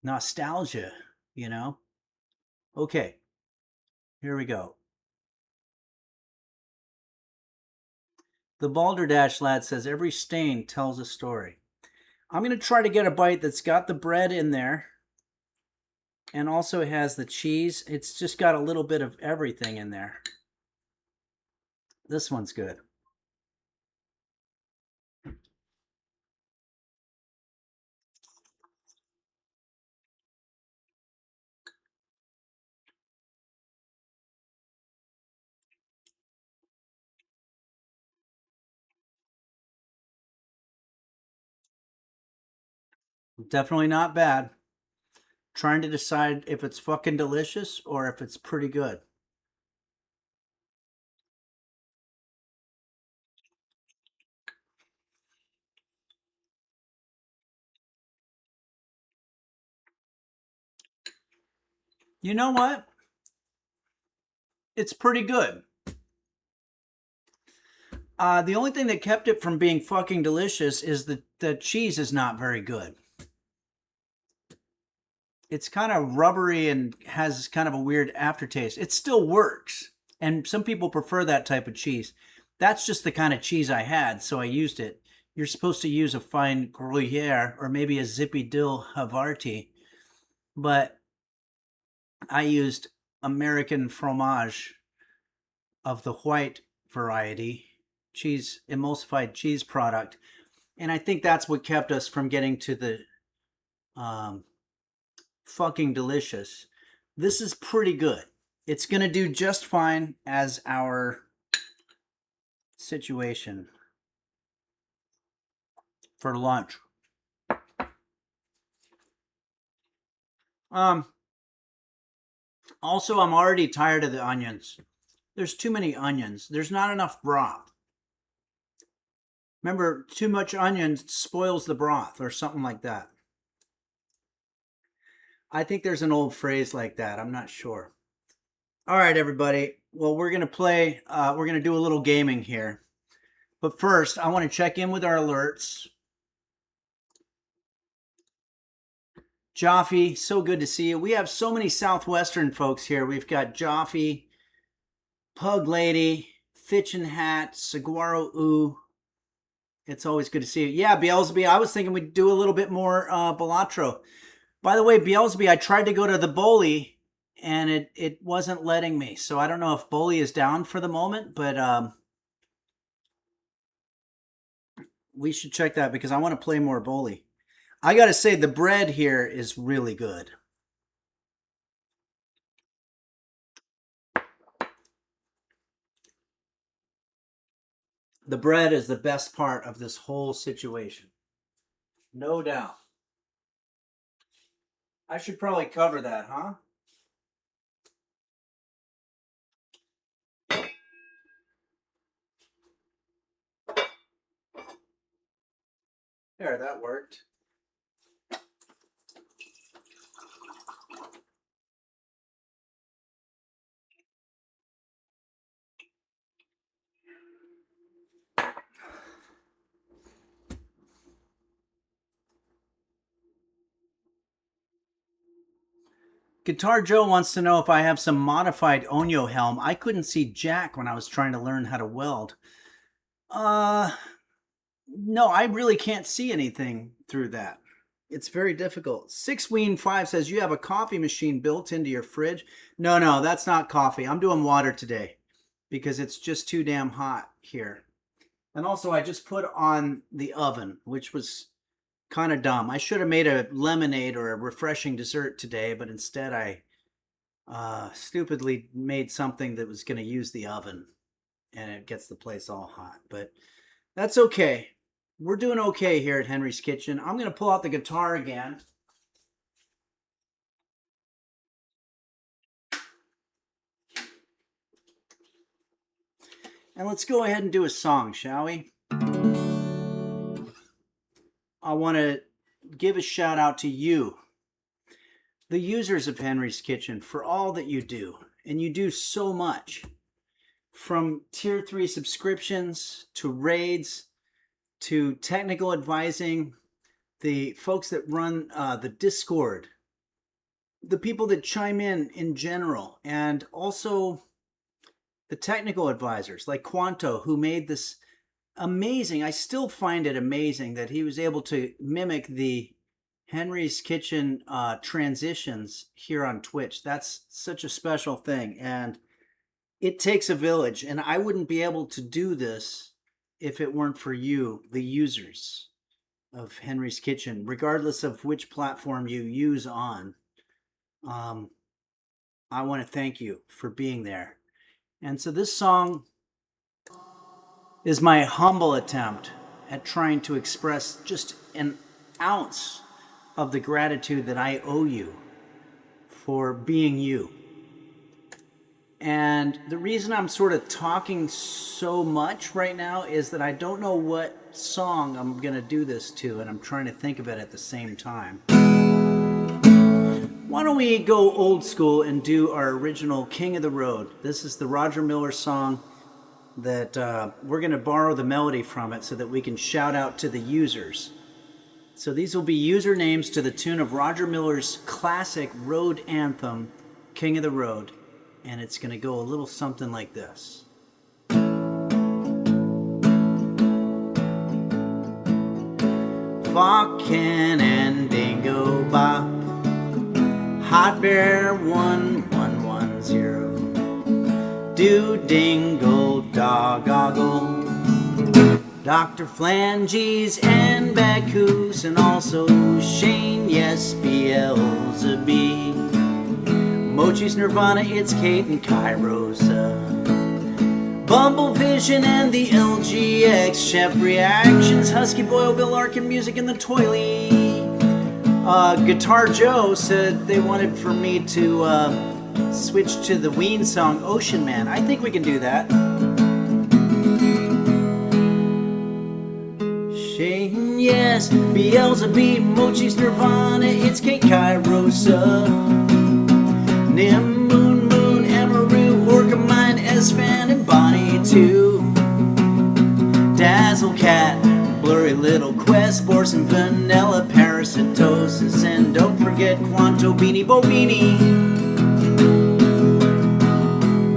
nostalgia, you know? Okay, here we go. The Balderdash lad says, every stain tells a story. I'm going to try to get a bite that's got the bread in there and also has the cheese. It's just got a little bit of everything in there. This one's good. Definitely not bad. Trying to decide if it's fucking delicious or if it's pretty good. You know what? It's pretty good. The only thing that kept it from being fucking delicious is that the cheese is not very good. It's kind of rubbery and has kind of a weird aftertaste. It still works, and some people prefer that type of cheese. That's just the kind of cheese I had, so I used it. You're supposed to use a fine Gruyere or maybe a zippy dill Havarti, but I used American fromage of the white variety, cheese, emulsified cheese product. And I think that's what kept us from getting to the um, fucking delicious. This is pretty good. It's going to do just fine as our situation for lunch. Also, I'm already tired of the onions. There's too many onions. There's not enough broth. Remember, too much onion spoils the broth or something like that. I think there's an old phrase like that. I'm not sure. All right, everybody. Well, we're going to play, we're going to do a little gaming here. But first, I want to check in with our alerts. Jaffe, so good to see you. We have so many Southwestern folks here. We've got Jaffe, Pug Lady, Fitch and Hat, Saguaro Ooh. It's always good to see you. Yeah, Beelzeby, I was thinking we'd do a little bit more Balatro. By the way, Beelzeby, I tried to go to the Boli, and it wasn't letting me. So I don't know if Boli is down for the moment, but we should check that because I want to play more Boli. I got to say, the bread here is really good. The bread is the best part of this whole situation. No doubt. I should probably cover that, huh? There, that worked. Guitar Joe wants to know if I have some modified Onyo helm. I couldn't see jack when I was trying to learn how to weld. No, I really can't see anything through that. It's very difficult. 6Ween5 says you have a coffee machine built into your fridge. No, that's not coffee. I'm doing water today because it's just too damn hot here. And also, I just put on the oven, which was kind of dumb. I should have made a lemonade or a refreshing dessert today, but instead I stupidly made something that was going to use the oven, and it gets the place all hot. But that's okay. We're doing okay here at Henry's Kitchen. I'm going to pull out the guitar again. And let's go ahead and do a song, shall we? I want to give a shout out to you, the users of Henry's Kitchen, for all that you do. And you do so much. From tier 3 subscriptions to raids to technical advising, the folks that run the Discord, the people that chime in general, and also the technical advisors like Quanto, who made this amazing. I still find it amazing that he was able to mimic the Henry's Kitchen transitions here on Twitch. That's such a special thing, and it takes a village, and I wouldn't be able to do this if it weren't for you, the users of Henry's Kitchen, regardless of which platform you use on. I want to thank you for being there. And so this song is my humble attempt at trying to express just an ounce of the gratitude that I owe you for being you. And the reason I'm sort of talking so much right now is that I don't know what song I'm going to do this to, and I'm trying to think of it at the same time. Why don't we go old school and do our original King of the Road? This is the Roger Miller song that we're going to borrow the melody from it so that we can shout out to the users. So these will be usernames to the tune of Roger Miller's classic road anthem, King of the Road. And it's going to go a little something like this. Falcon and Dingo Bop, Hot Bear 1110, Do Dingle Dog Goggle, Dr. Flanges and Bacchus, and also Shane, yes, Beelzebub. Mochi's Nirvana, it's Kate and Kairosa, Bumble Vision and the LGX, Chef Reactions, Husky Boyle, Bill Arkin, Music in the Toilet. Guitar Joe said they wanted for me to switch to the Ween song Ocean Man. I think we can do that. Shane, yes, Beelzebub, Mochi's Nirvana, it's Kate Kairosa, Nim, Moon, Emerald, Orca Mind, S-Fan, and Bonnie too. Dazzle Cat, Blurry Little Quest, Borson, Vanilla, Parasitosis, and don't forget Quanto Beanie Bobini.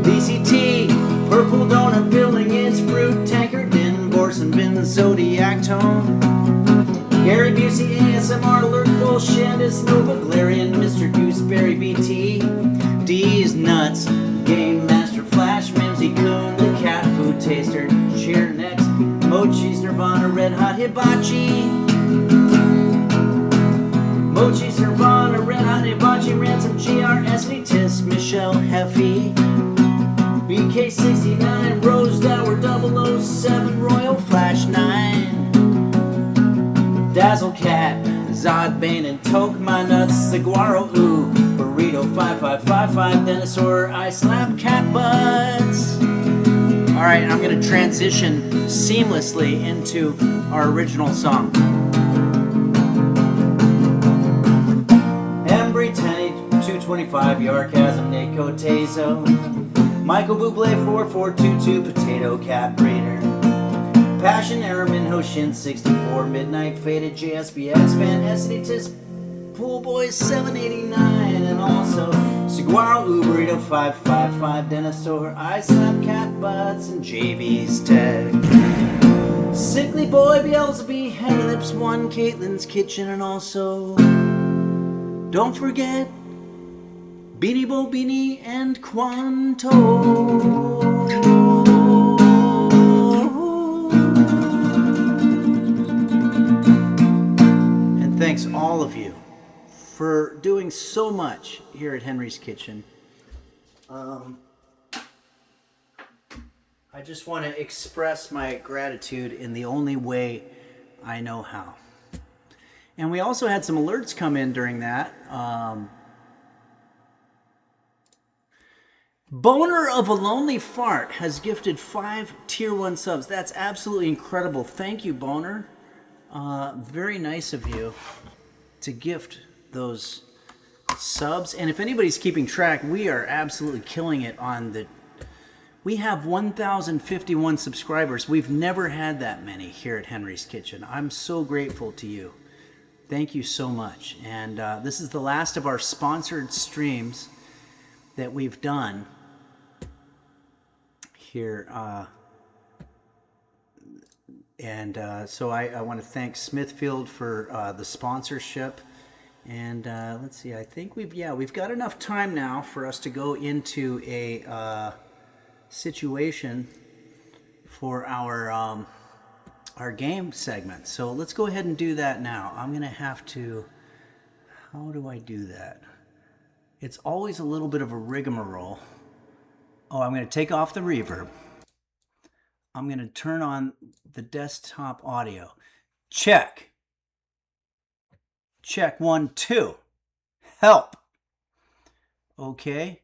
VCT, Purple Donut Building, its Fruit Tankard, Din, Borson, Bin, Zodiac Tone. Gary Busey, ASMR, Alert, Bullshit, it's Nova, Galarian, Mr. Gooseberry, BT. D's Nuts, Game Master, Flash, Mimsy, Coon, the Cat Food Taster, Cheer Next, Mochi's Nirvana, Red Hot Hibachi. Mochi's Nirvana, Red Hot Hibachi, Ransom, GRSV, Tis, Michelle, Heffy, BK69, Rose Dower, 007, Royal Flash 9. Dazzle Cat, Zodbane and Toke My Nuts, Saguaro Ooh, Burrito 5555, Dinosaur, I Slap Cat Butts. Alright, I'm going to transition seamlessly into our original song. Embry, Tenny, 225, Yarkasm, Nako, Tezo, Michael Bublé, 4422, Potato Cat Breeder, Passion, Airman, Hoshin, 64, Midnight, Faded, JSBX, Fan, Tis, Pool Boys, 789, and also Saguaro, Uberito, 555, Dinosaur, I Slap Cat Butts, and JV's Tech. Sickly Boy, Beelzebub, Henry Lips 1, Caitlin's Kitchen, and also, don't forget, Beanie Bo Beanie and Quanto. Thanks all of you for doing so much here at Henry's Kitchen. I just want to express my gratitude in the only way I know how. And we also had some alerts come in during that. Boner of a Lonely Fart has gifted 5 Tier 1 subs. That's absolutely incredible. Thank you, Boner. Very nice of you to gift those subs. And if anybody's keeping track, we are absolutely killing it on the... We have 1,051 subscribers. We've never had that many here at Henry's Kitchen. I'm so grateful to you. Thank you so much. And this is the last of our sponsored streams that we've done here. So I want to thank Smithfield for the sponsorship. And let's see, I think we've got enough time now for us to go into a situation for our game segment. So let's go ahead and do that now. I'm going to have to, how do I do that? It's always a little bit of a rigmarole. Oh, I'm going to take off the reverb. I'm going to turn on the desktop audio. Check. Check 1, 2. Help. Okay.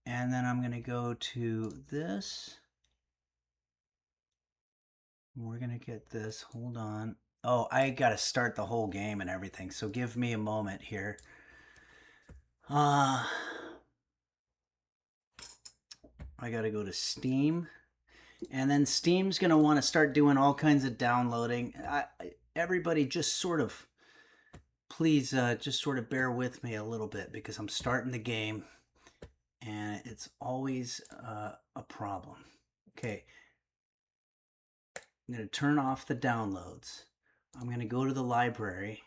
And then I'm going to go to this. We're going to get this. Hold on. Oh, I got to start the whole game and everything. So give me a moment here. I got to go to Steam. And then Steam's going to want to start doing all kinds of downloading. Everybody just sort of, please just sort of bear with me a little bit because I'm starting the game and it's always a problem. Okay. I'm going to turn off the downloads. I'm going to go to the library.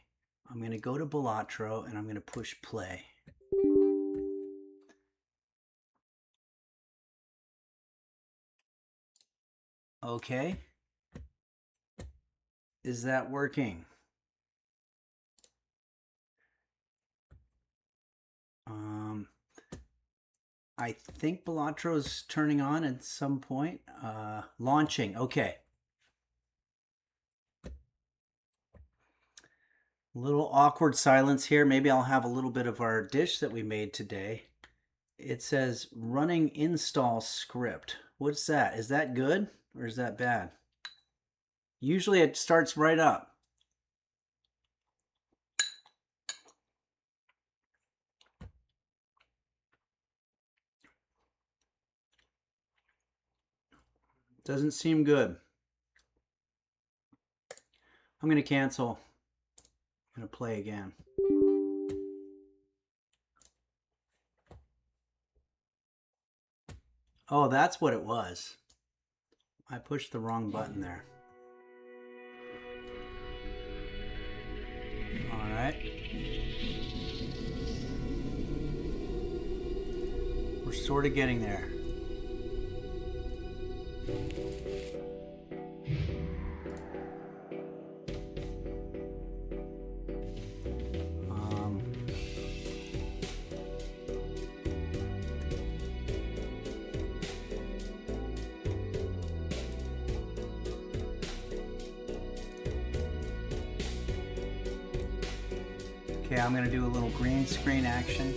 I'm going to go to Balatro and I'm going to push play. Okay. Is that working? I think Balatro's turning on at some point. Launching. Okay. A little awkward silence here. Maybe I'll have a little bit of our dish that we made today. It says running install script. What's that? Is that good or is that bad? Usually it starts right up. Doesn't seem good. I'm going to cancel. I'm going to play again. Oh, that's what it was. I pushed the wrong button there. All right. We're sort of getting there. Okay, I'm going to do a little green screen action.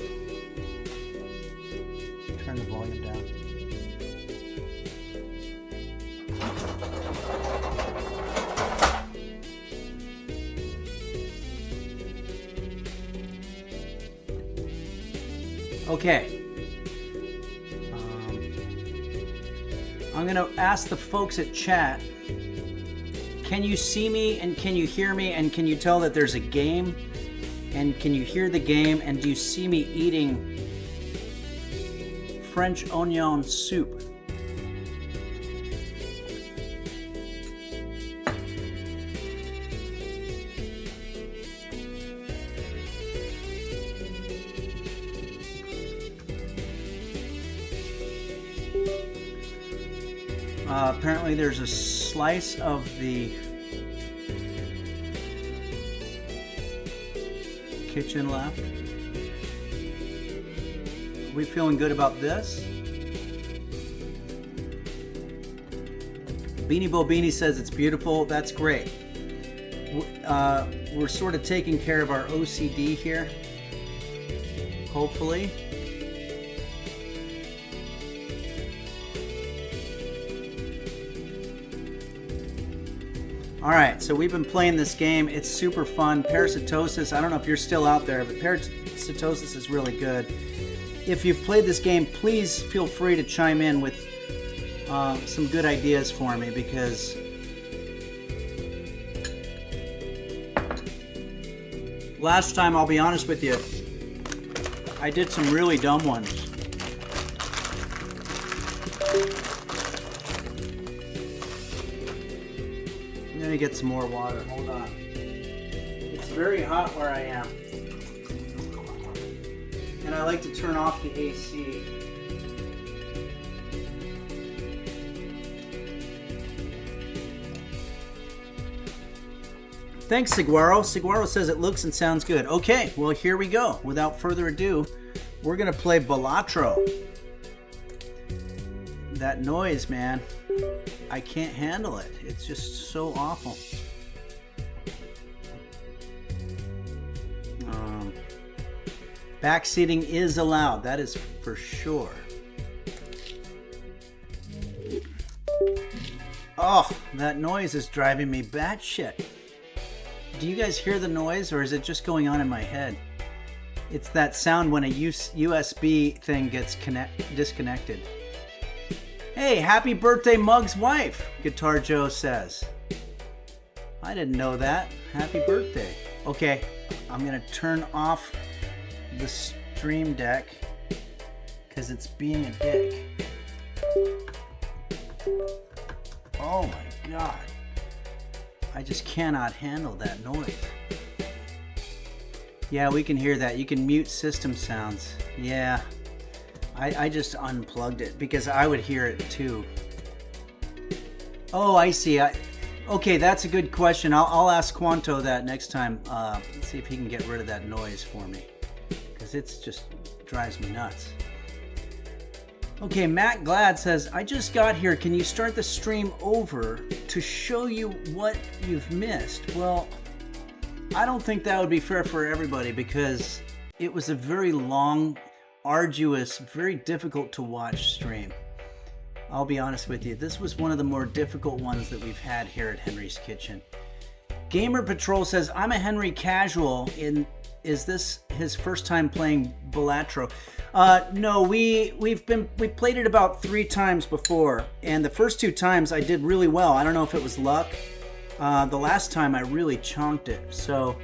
Turn the volume down. Okay. I'm going to ask the folks at chat, can you see me and can you hear me and can you tell that there's a game? And can you hear the game? And do you see me eating French onion soup? Apparently there's a slice of the kitchen left. Are we feeling good about this? Beanie Bo Beanie says it's beautiful. That's great. We're sort of taking care of our OCD here. Hopefully. All right, so we've been playing this game. It's super fun. Parasitosis, I don't know if you're still out there, but Parasitosis is really good. If you've played this game, please feel free to chime in with some good ideas for me, because last time, I'll be honest with you, I did some really dumb ones. I'm gonna get some more water. Hold on. It's very hot where I am. And I like to turn off the AC. Thanks, Seguaro. Seguaro says it looks and sounds good. Okay, well, here we go. Without further ado, we're gonna play Balatro. That noise, man. I can't handle it. It's just so awful. Backseating is allowed. That is for sure. Oh, that noise is driving me batshit. Do you guys hear the noise, or is it just going on in my head? It's that sound when a USB thing gets disconnected. Hey, happy birthday, Mug's wife, Guitar Joe says. I didn't know that. Happy birthday. Okay, I'm going to turn off the stream deck because it's being a dick. Oh my god. I just cannot handle that noise. Yeah, we can hear that. You can mute system sounds. Yeah. I just unplugged it because I would hear it too. Oh, I see. Okay, that's a good question. I'll ask Quanto that next time. See if he can get rid of that noise for me. Because it's just drives me nuts. Okay, Matt Glad says, I just got here. Can you start the stream over to show you what you've missed? Well, I don't think that would be fair for everybody because it was a very long, arduous, very difficult to watch stream. I'll be honest with you, this was one of the more difficult ones that we've had here at Henry's Kitchen. Gamer Patrol says, I'm a Henry casual. Is this his first time playing Balatro? No, we played it about 3 times before, and the first 2 times I did really well. I don't know if it was luck. The last time I really chonked it, so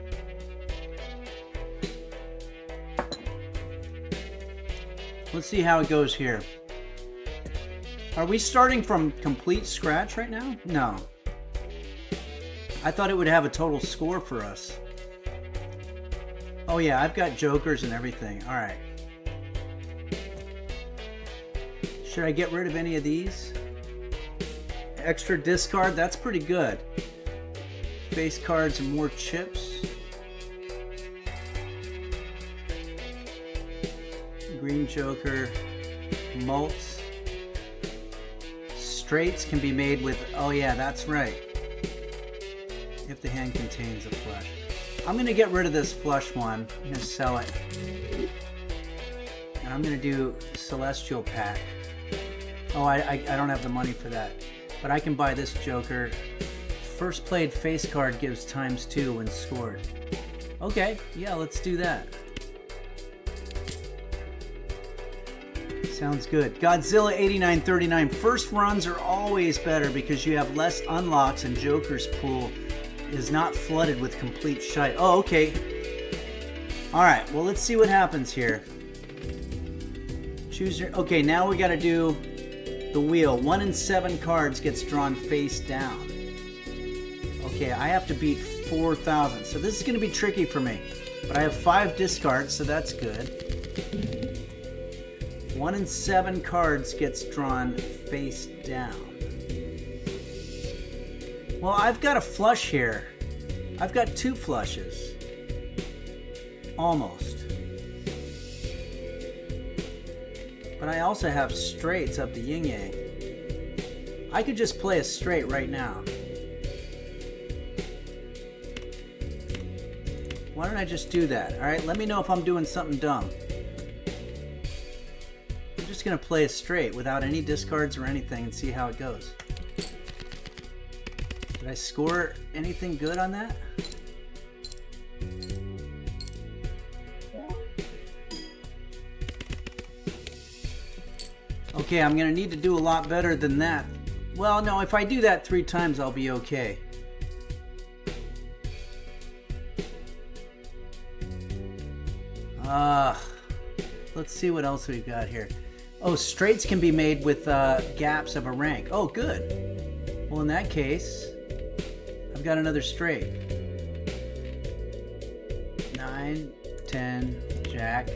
let's see how it goes here. Are we starting from complete scratch right now? No. I thought it would have a total score for us. Oh yeah, I've got jokers and everything. All right. Should I get rid of any of these? Extra discard, that's pretty good. Face cards and more chips. Green joker, mults. Straights can be made with, oh yeah, that's right. If the hand contains a flush. I'm going to get rid of this flush one. I'm going to sell it. And I'm going to do Celestial Pack. Oh, I don't have the money for that. But I can buy this joker. First played face card gives ×2 when scored. Okay, yeah, let's do that. Sounds good. Godzilla 8939. First runs are always better because you have less unlocks and Joker's pool is not flooded with complete shite. Oh, okay. Alright, well, let's see what happens here. Choose your... Okay, now we got to do the wheel. 1 in 7 cards gets drawn face down. Okay, I have to beat 4,000. So this is going to be tricky for me. But I have 5 discards, so that's good. 1 in 7 cards gets drawn face down. Well, I've got a flush here. I've got 2 flushes. Almost. But I also have straights up the yin-yang. I could just play a straight right now. Why don't I just do that? Alright, let me know if I'm doing something dumb. I'm just going to play a straight without any discards or anything and see how it goes. Did I score anything good on that? Okay, I'm going to need to do a lot better than that. Well, no, if I do that 3 times, I'll be okay. Let's see what else we've got here. Oh, straights can be made with gaps of a rank. Oh, good. Well, in that case, I've got another straight. 9, 10, Jack,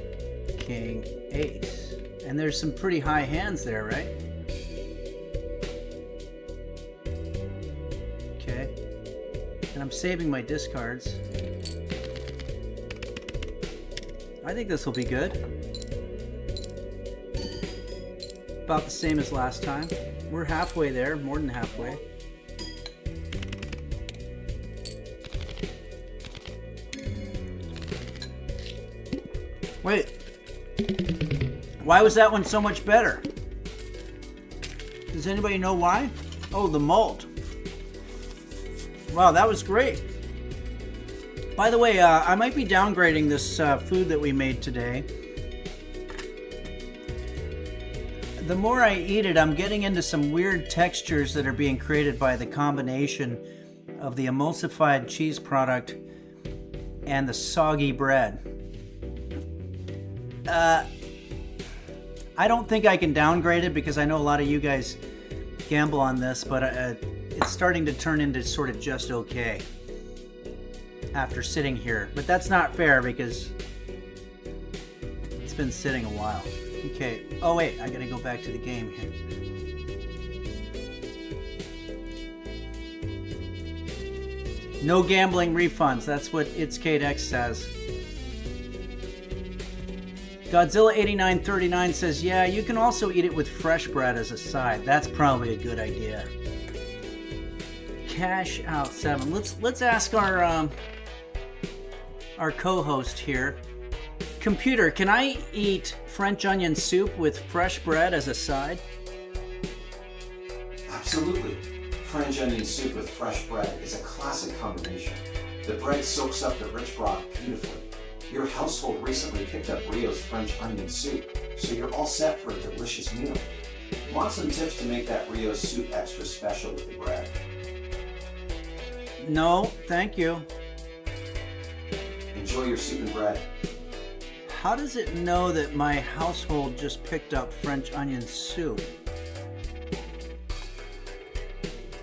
King, Ace. And there's some pretty high hands there, right? Okay. And I'm saving my discards. I think this will be good. About the same as last time. We're halfway there, more than halfway. Wait. Why was that one so much better? Does anybody know why? Oh, the malt. Wow, that was great. By the way, I might be downgrading this food that we made today. The more I eat it, I'm getting into some weird textures that are being created by the combination of the emulsified cheese product and the soggy bread. I don't think I can downgrade it because I know a lot of you guys gamble on this, but it's starting to turn into sort of just okay after sitting here. But that's not fair because it's been sitting a while. Okay. Oh wait, I gotta go back to the game here. No gambling refunds. That's what It's Kate X says. Godzilla 8939 says, yeah, you can also eat it with fresh bread as a side. That's probably a good idea. Cash Out 7. Let's ask our co-host here. Computer, can I eat French onion soup with fresh bread as a side? Absolutely. French onion soup with fresh bread is a classic combination. The bread soaks up the rich broth beautifully. Your household recently picked up Rio's French onion soup, so you're all set for a delicious meal. Want some tips to make that Rio soup extra special with the bread? No, thank you. Enjoy your soup and bread. How does it know that my household just picked up French onion soup?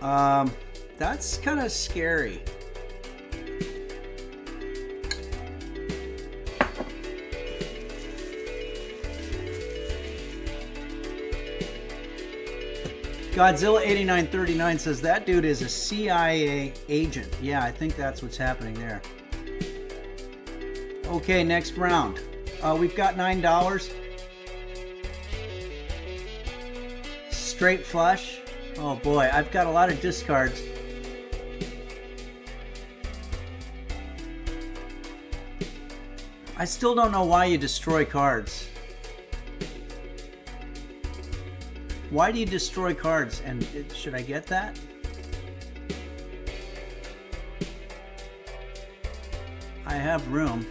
That's kind of scary. Godzilla 8939 says that dude is a CIA agent. Yeah, I think that's what's happening there. Okay, next round. We've got $9. Straight flush. Oh boy, I've got a lot of discards. I still don't know why you destroy cards. Why do you destroy cards? And should I get that? I have room.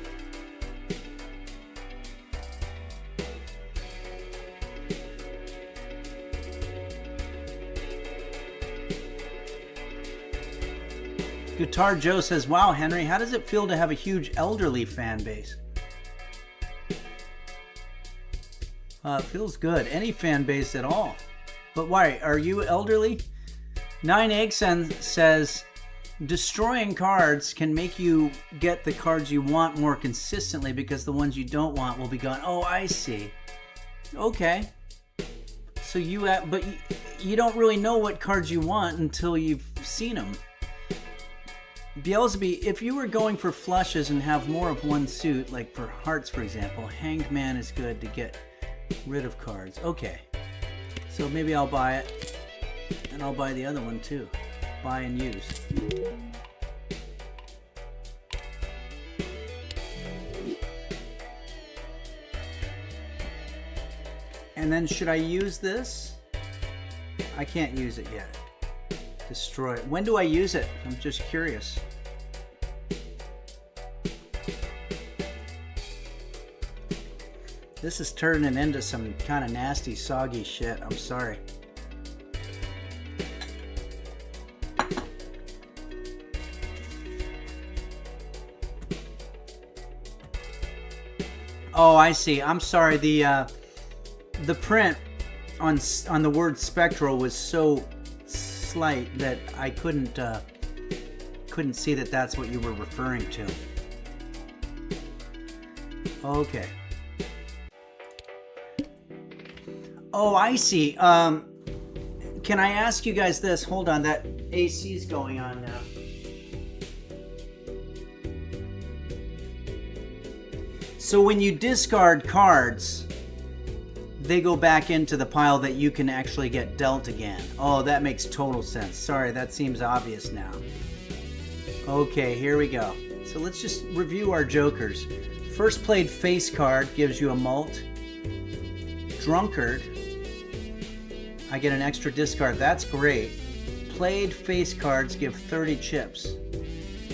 Guitar Joe says, wow, Henry, how does it feel to have a huge elderly fan base? It feels good. Any fan base at all. But why? Are you elderly? 9egg says, destroying cards can make you get the cards you want more consistently because the ones you don't want will be gone. Oh, I see. Okay. So but you don't really know what cards you want until you've seen them. Beelzebub, if you were going for flushes and have more of one suit, like for hearts, for example, Hanged Man is good to get rid of cards. Okay. So maybe I'll buy it. And I'll buy the other one too. Buy and use. And then should I use this? I can't use it yet. Destroy it. When do I use it? I'm just curious. This is turning into some kind of nasty, soggy shit. I'm sorry. Oh, I see. I'm sorry. The print on the word spectral was so slight that I couldn't see that that's what you were referring to. Okay. Oh, I see. Can I ask you guys this? Hold on, that AC's going on now. So when you discard cards, they go back into the pile that you can actually get dealt again. Oh, that makes total sense. Sorry, that seems obvious now. Okay, here we go. So let's just review our jokers. First played face card gives you a mult. Drunkard, I get an extra discard. That's great. Played face cards give 30 chips.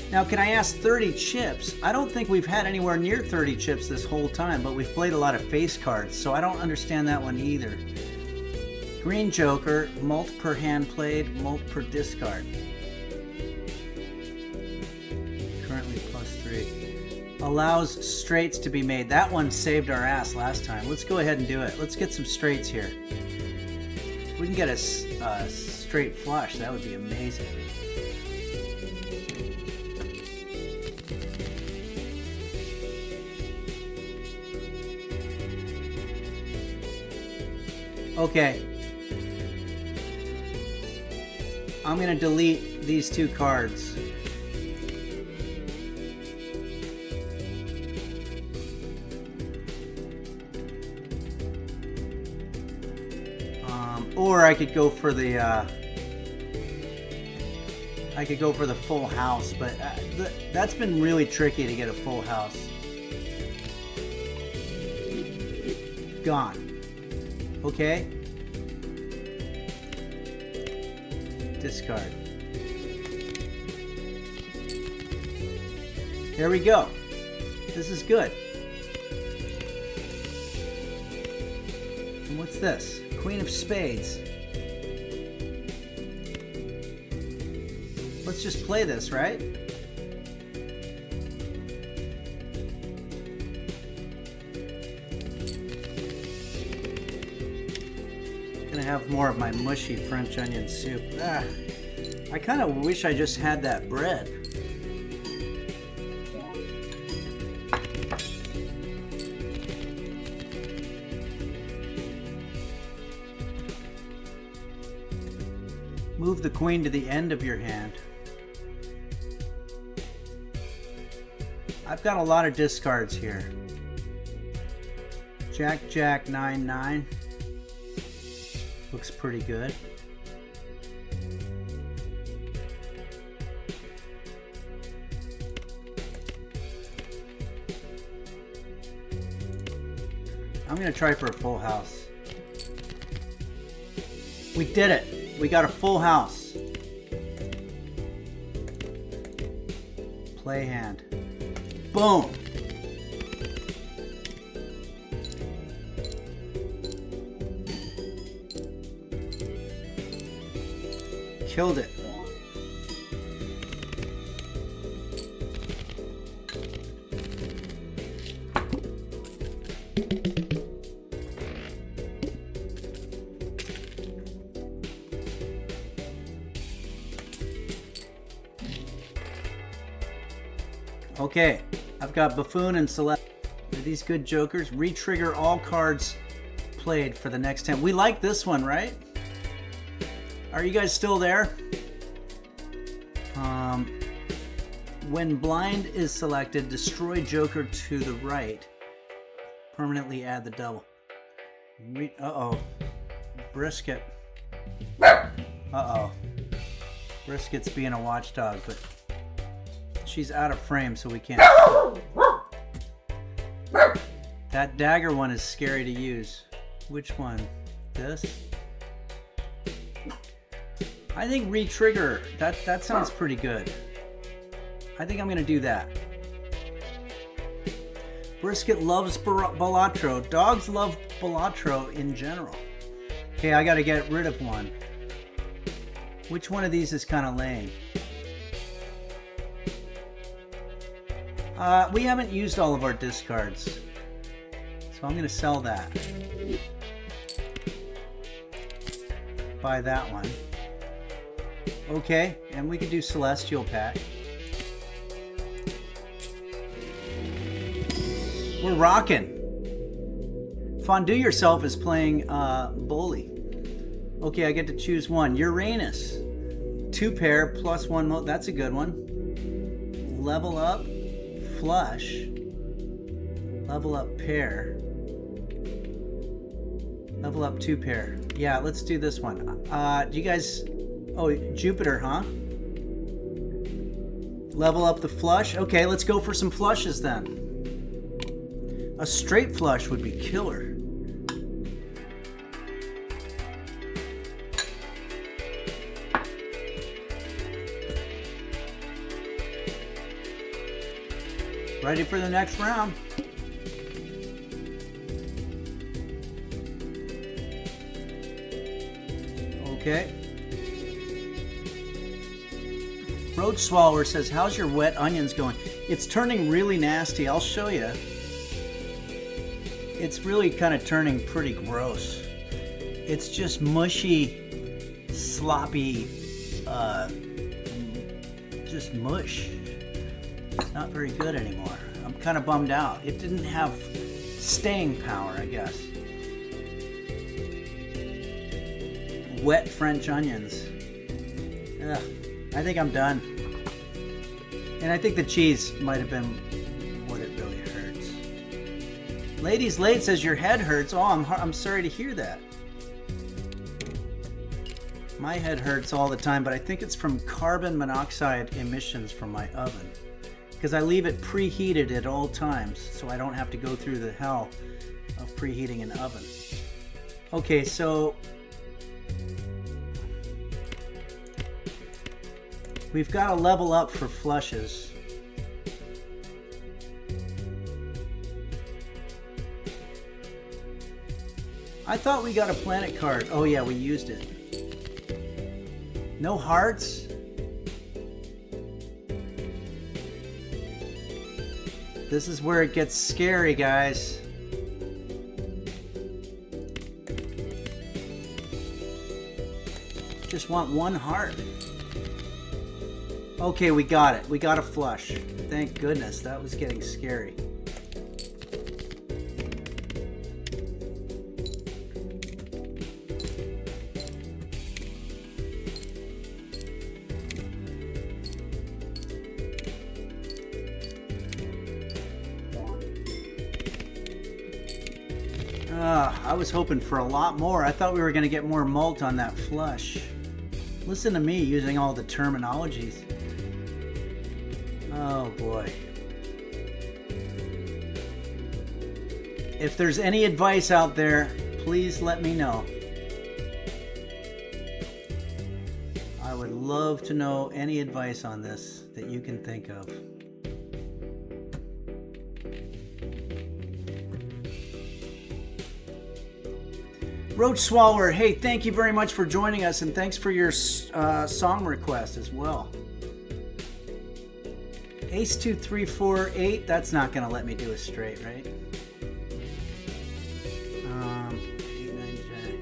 Now, can I ask 30 chips? I don't think we've had anywhere near 30 chips this whole time, but we've played a lot of face cards, so I don't understand that one either. Green Joker, mult per hand played, mult per discard. Currently +3. Allows straights to be made. That one saved our ass last time. Let's go ahead and do it. Let's get some straights here. If we can get a straight flush, that would be amazing. Okay. I'm going to delete these two cards. Or I could go for the full house, but that's been really tricky to get a full house. Gone. Okay. Discard. There we go. This is good. And what's this? Queen of Spades. Let's just play this, right? Gonna have more of my mushy French onion soup. I kind of wish I just had that bread. Move the queen to the end of your hand. I've got a lot of discards here. Jack, Jack, 9, 9. Looks pretty good. I'm gonna try for a full house. We did it. We got a full house. Play hand. Boom. Killed it. Okay, I've got Buffoon and Celeste. Are these good jokers? Re-trigger all cards played for the next 10. We like this one, right? Are you guys still there? When blind is selected, destroy joker to the right. Permanently add the double. Uh-oh. Brisket. Uh-oh. Brisket's being a watchdog, but she's out of frame, so we can't. That dagger one is scary to use. Which one? This? I think re-trigger. That sounds pretty good. I think I'm gonna do that. Brisket loves Balatro. Dogs love Balatro in general. Okay, I gotta get rid of one. Which one of these is kind of lame? We haven't used all of our discards, so I'm gonna sell that. Buy that one. Okay, and we can do Celestial Pack. We're rocking. Fondue Yourself is playing Bully. Okay, I get to choose one. Uranus. 2 pair plus 1 mode. That's a good one. Level up. Flush. Level up pair. Level up 2 pair. Yeah, let's do this one. Do you guys... Oh, Jupiter, huh? Level up the flush. Okay, let's go for some flushes then. A straight flush would be killer. Ready for the next round. Okay. Roach Swallower says, how's your wet onions going? It's turning really nasty. I'll show you. It's really kind of turning pretty gross. It's just mushy, sloppy, just mush. It's not very good anymore. I'm kind of bummed out. It didn't have staying power, I guess. Wet French onions. Ugh, I think I'm done. And I think the cheese might have been what it really hurts. Ladies Late says your head hurts. Oh, I'm sorry to hear that. My head hurts all the time, but I think it's from carbon monoxide emissions from my oven. Because I leave it preheated at all times, so I don't have to go through the hell of preheating an oven. Okay, so we've got to level up for flushes. I thought we got a planet card. Oh yeah, we used it. No hearts? This is where it gets scary, guys. Just want one heart. Okay, we got it. We got a flush. Thank goodness. That was getting scary. I was hoping for a lot more. I thought we were going to get more malt on that flush. Listen to me using all the terminologies. Oh boy. If there's any advice out there, please let me know. I would love to know any advice on this that you can think of. Roach Swallower, hey, thank you very much for joining us, and thanks for your song request as well. Ace 2 3 4 8. That's not gonna let me do a straight, right? 8 9 Jack.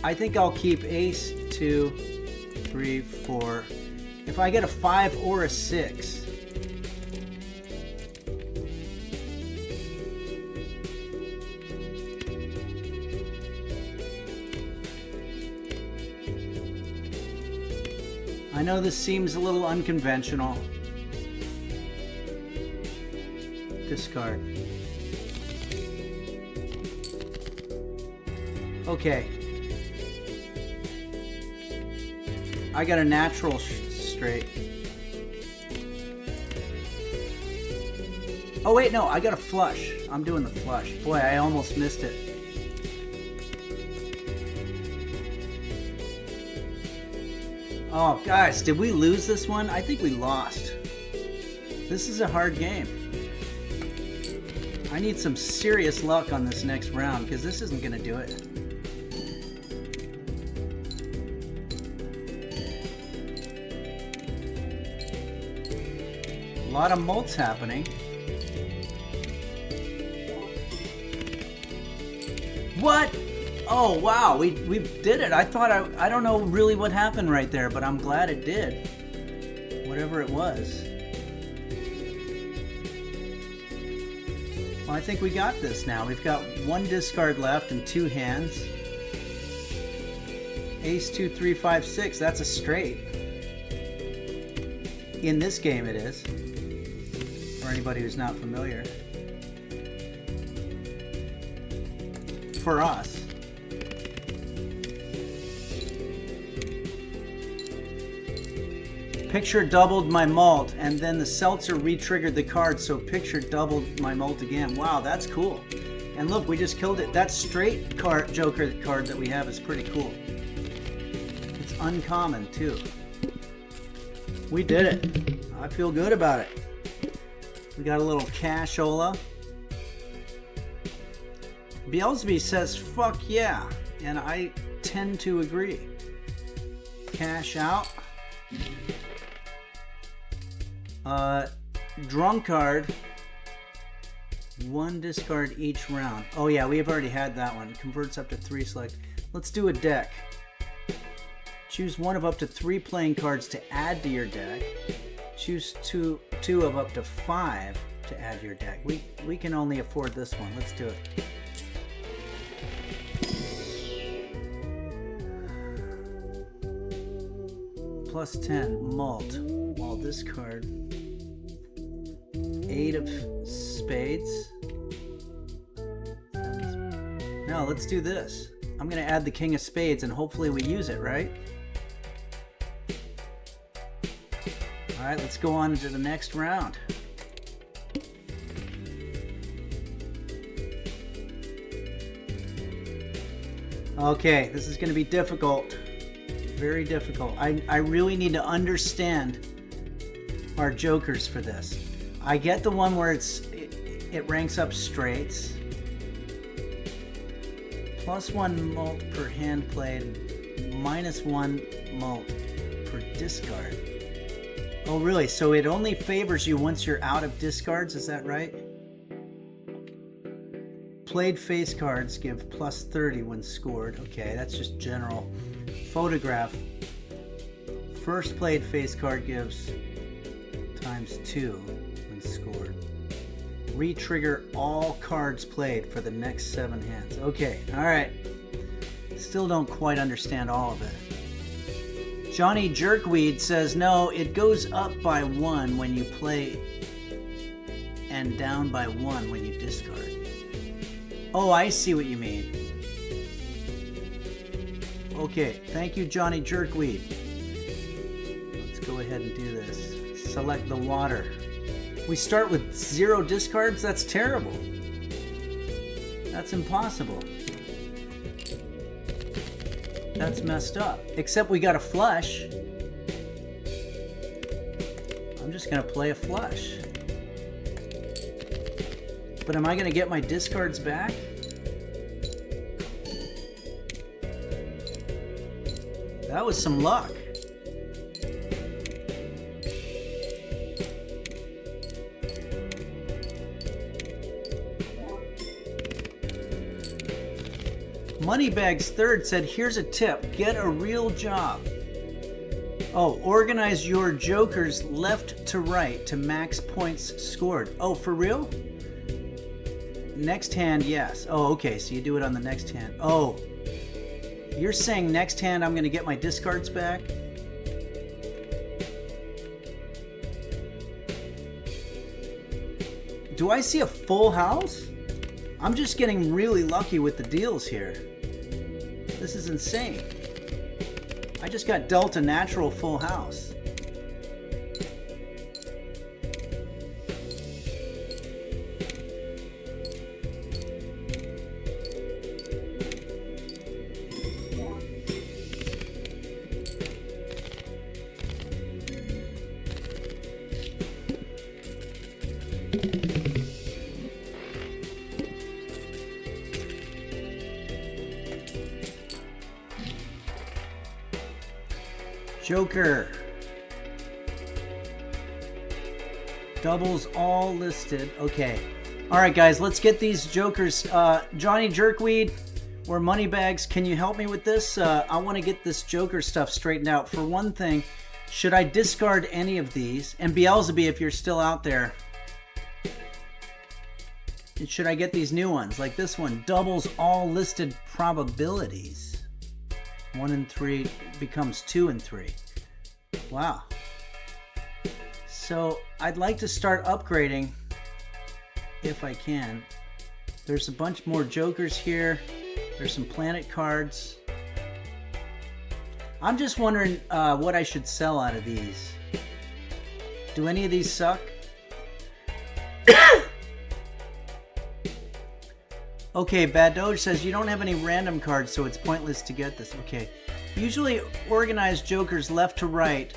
I think I'll keep Ace 2 3 4. If I get a 5 or a 6. I know this seems a little unconventional. Discard. Okay. I got a natural straight. Oh wait, no, I got a flush. I'm doing the flush. Boy, I almost missed it. Oh, guys, did we lose this one? I think we lost. This is a hard game. I need some serious luck on this next round because this isn't going to do it. A lot of malts happening. What? Oh wow, we did it. I thought I don't know really what happened right there, but I'm glad it did. Whatever it was. Well, I think we got this now. We've got one discard left and 2 hands. Ace 2 3 5 6. That's a straight. In this game it is. For anybody who's not familiar. For us. Picture doubled my mult, and then the seltzer re-triggered the card, so picture doubled my mult again. Wow, that's cool. And look, we just killed it. That straight card, Joker card that we have is pretty cool. It's uncommon, too. We did it. I feel good about it. We got a little cashola. Beelzeby says, fuck yeah. And I tend to agree. Cash out. Drunkard. 1 discard each round. Oh yeah, we have already had that one. Converts up to 3 select. Let's do a deck. Choose one of up to 3 playing cards to add to your deck. Choose two of up to 5 to add to your deck. We can only afford this one. Let's do it. Plus 10, mult. Well, this card. 8 of spades. No, let's do this. I'm going to add the king of spades and hopefully we use it, right? Alright, let's go on to the next round. Okay, this is going to be difficult. Very difficult. I really need to understand our jokers for this. I get the one where it ranks up straights. +1 mult per hand played. -1 mult per discard. Oh really? So it only favors you once you're out of discards, is that right? Played face cards give +30 when scored. Okay, that's just general. Photograph. First played face card gives ×2 when scored. Re-trigger all cards played for the next 7 hands. Okay, alright. Still don't quite understand all of it. Johnny Jerkweed says, no, it goes up by 1 when you play and down by 1 when you discard. Oh, I see what you mean. Okay, thank you, Johnny Jerkweed. Let's go ahead and do this. Select the water. We start with 0 discards? That's terrible. That's impossible. That's messed up. Except we got a flush. I'm just gonna play a flush. But am I gonna get my discards back? That was some luck. Moneybags Third said, here's a tip. Get a real job. Oh, organize your jokers left to right to max points scored. Oh, for real? Next hand, yes. Oh, okay, so you do it on the next hand. Oh, you're saying next hand I'm going to get my discards back? Do I see a full house? I'm just getting really lucky with the deals here. This is insane. I just got dealt a natural full house. Joker. Doubles all listed. Okay. Alright guys, let's get these jokers. Johnny Jerkweed or Moneybags, can you help me with this? I want to get this joker stuff straightened out. For one thing, should I discard any of these? And Beelzeby, if you're still out there, should I get these new ones? Like this one, doubles all listed probabilities. 1 and 3 becomes 2 and 3. Wow. So I'd like to start upgrading if I can. There's a bunch more jokers here. There's some planet cards. I'm just wondering what I should sell out of these. Do any of these suck? Okay, Bad Doge says you don't have any random cards, so it's pointless to get this. Okay. Usually organize jokers left to right,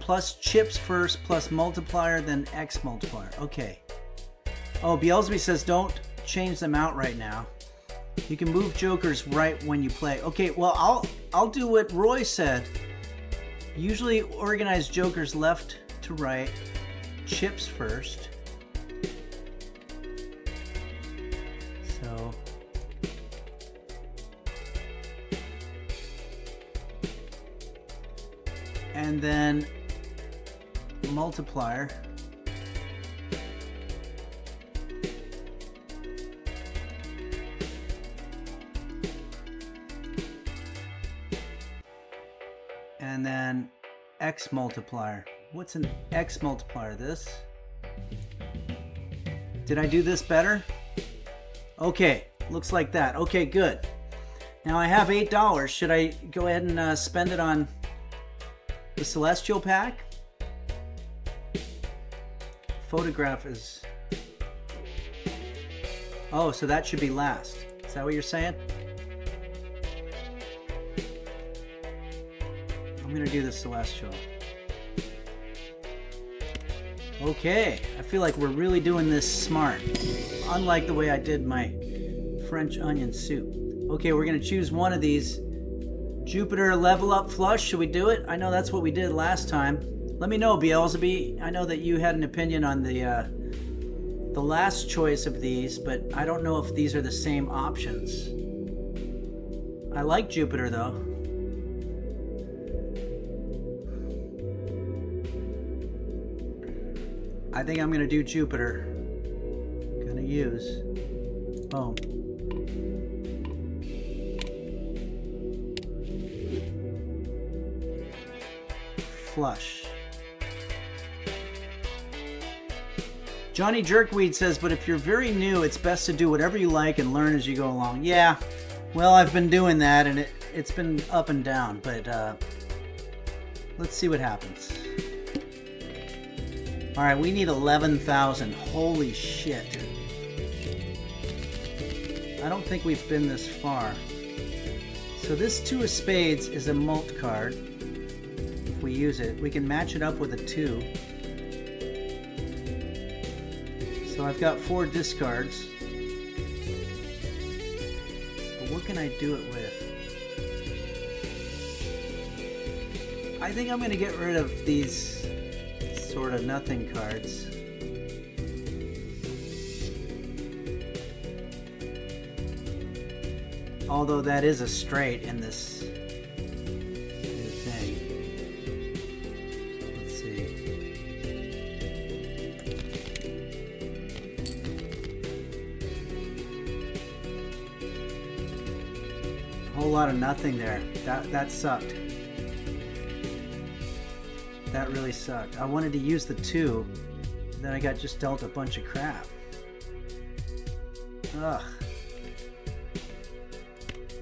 plus chips first, plus multiplier, then X multiplier. Okay. Oh, Beelsby says don't change them out right now. You can move jokers right when you play. Okay, well, I'll do what Roy said. Usually organize jokers left to right, chips first. So and then multiplier. And then X multiplier. What's an X multiplier? This? Did I do this better? Okay, looks like that. Okay, good. Now I have $8. Should I go ahead and spend it on the Celestial pack? Photograph is... Oh, so that should be last. Is that what you're saying? I'm gonna do the Celestial. Okay, I feel like we're really doing this smart. Unlike the way I did my French onion soup. Okay, we're gonna choose one of these. Jupiter level up flush, should we do it? I know that's what we did last time. Let me know, Beelzebub. I know that you had an opinion on the last choice of these, but I don't know if these are the same options. I like Jupiter though. I think I'm gonna do Jupiter. Gonna use. Boom. Flush. Johnny Jerkweed says, but if you're very new, it's best to do whatever you like and learn as you go along. Yeah, well, I've been doing that and it's been up and down, but let's see what happens. All right, we need 11,000. Holy shit. I don't think we've been this far. So this two of spades is a mult card. If we use it, we can match it up with a 2. So I've got 4 discards. But what can I do it with? I think I'm going to get rid of these sort of nothing cards. Although that is a straight in this thing. Let's see. A whole lot of nothing there. That sucked. That really sucked. I wanted to use the 2, then I got just dealt a bunch of crap. Ugh.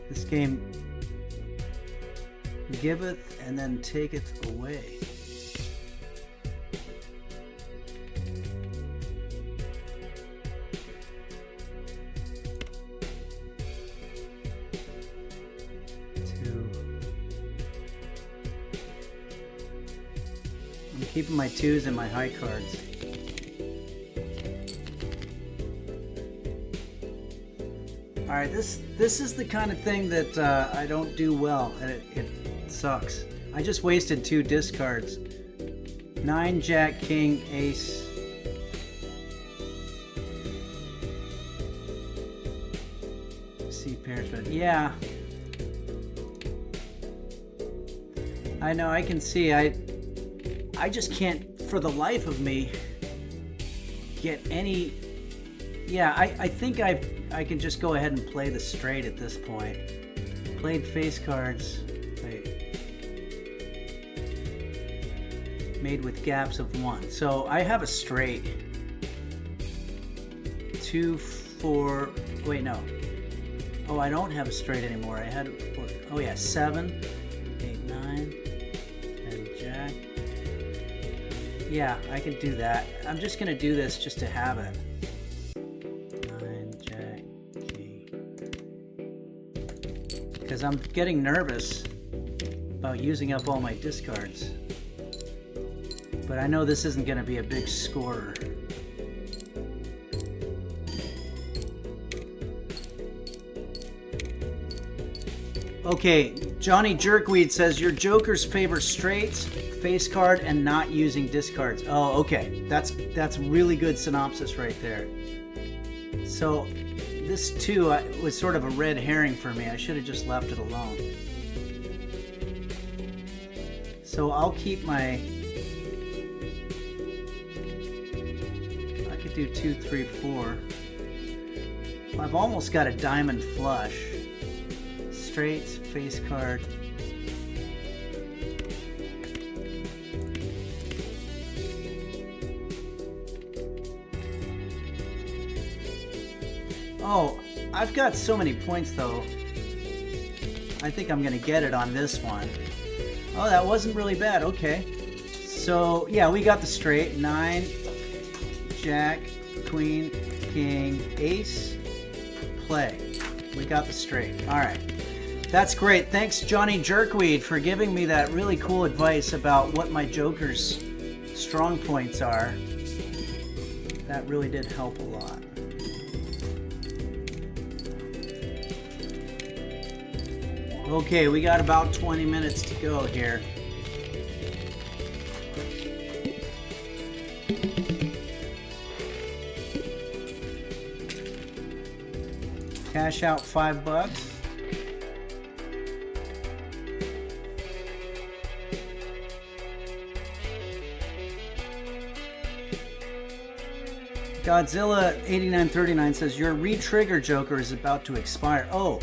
This game giveth and then taketh away. I'm keeping my 2s and my high cards. Alright, this is the kind of thing that I don't do well, and it sucks. I just wasted 2 discards. 9, Jack, King, Ace. C pairs, but yeah. I know, I can see, I just can't, for the life of me, get any... Yeah, I think I can just go ahead and play the straight at this point. Played face cards. Wait. Made with gaps of 1. So I have a straight. 2, 4... Wait, no. Oh, I don't have a straight anymore. I had 4. Oh yeah, 7, 8, 9. Yeah, I can do that. I'm just going to do this just to have it. 9, Jack, King. Because I'm getting nervous about using up all my discards. But I know this isn't going to be a big scorer. Okay, Johnny Jerkweed says your jokers favor straights, face card, and not using discards. Oh, okay. That's really good synopsis right there. So this too was sort of a red herring for me. I should have just left it alone. So I'll keep my... I could do 2, 3, 4. Well, I've almost got a diamond flush. Straights, face card. Oh, I've got so many points though. I think I'm gonna get it on this one. Oh, that wasn't really bad. Okay. So yeah, we got the straight. 9, Jack, Queen, King, Ace, play. We got the straight. All right. That's great. Thanks, Johnny Jerkweed, for giving me that really cool advice about what my joker's strong points are. That really did help a lot. Okay, we got about 20 minutes to go here. Cash out $5. Godzilla 8939 says your re-trigger joker is about to expire. Oh,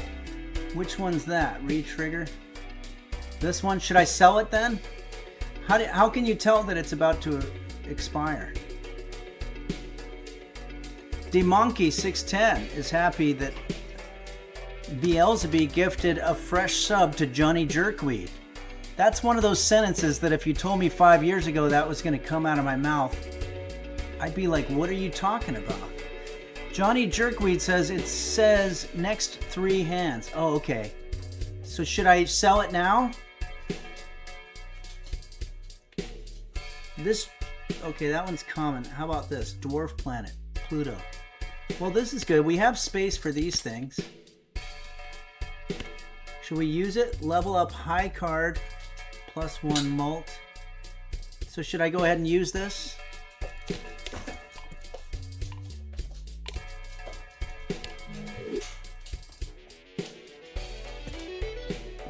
which one's that? Re-trigger? This one? Should I sell it then? How can you tell that it's about to expire? DeMonkey 610 is happy that Beelzebub gifted a fresh sub to Johnny Jerkweed. That's one of those sentences that if you told me 5 years ago that was going to come out of my mouth, I'd be like, what are you talking about? Johnny Jerkweed says it says next 3 hands. Oh, okay. So should I sell it now? This, okay, that one's common. How about this? Dwarf planet, Pluto. Well, this is good. We have space for these things. Should we use it? Level up high card, +1 mult. So should I go ahead and use this?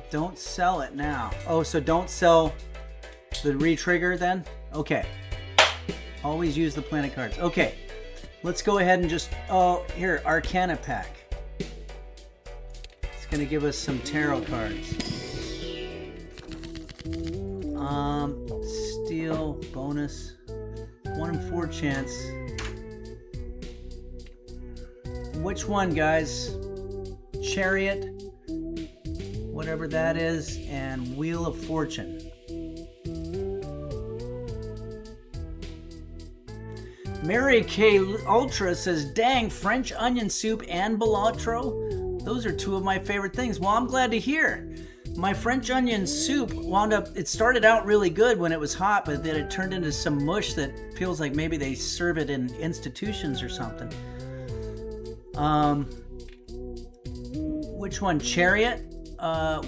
Don't sell it now. Oh, so don't sell the re-trigger then? Okay. Always use the planet cards. Okay. Let's go ahead and just... Oh, here, Arcana pack. It's going to give us some tarot cards. Steal, bonus. 1 in 4 chance. Which one, guys? Chariot. Whatever that is, and Wheel of Fortune. Mary Kay Ultra says, dang, French onion soup and Balatro? Those are 2 of my favorite things. Well, I'm glad to hear. My French onion soup wound up, it started out really good when it was hot, but then it turned into some mush that feels like maybe they serve it in institutions or something. Which one? Chariot?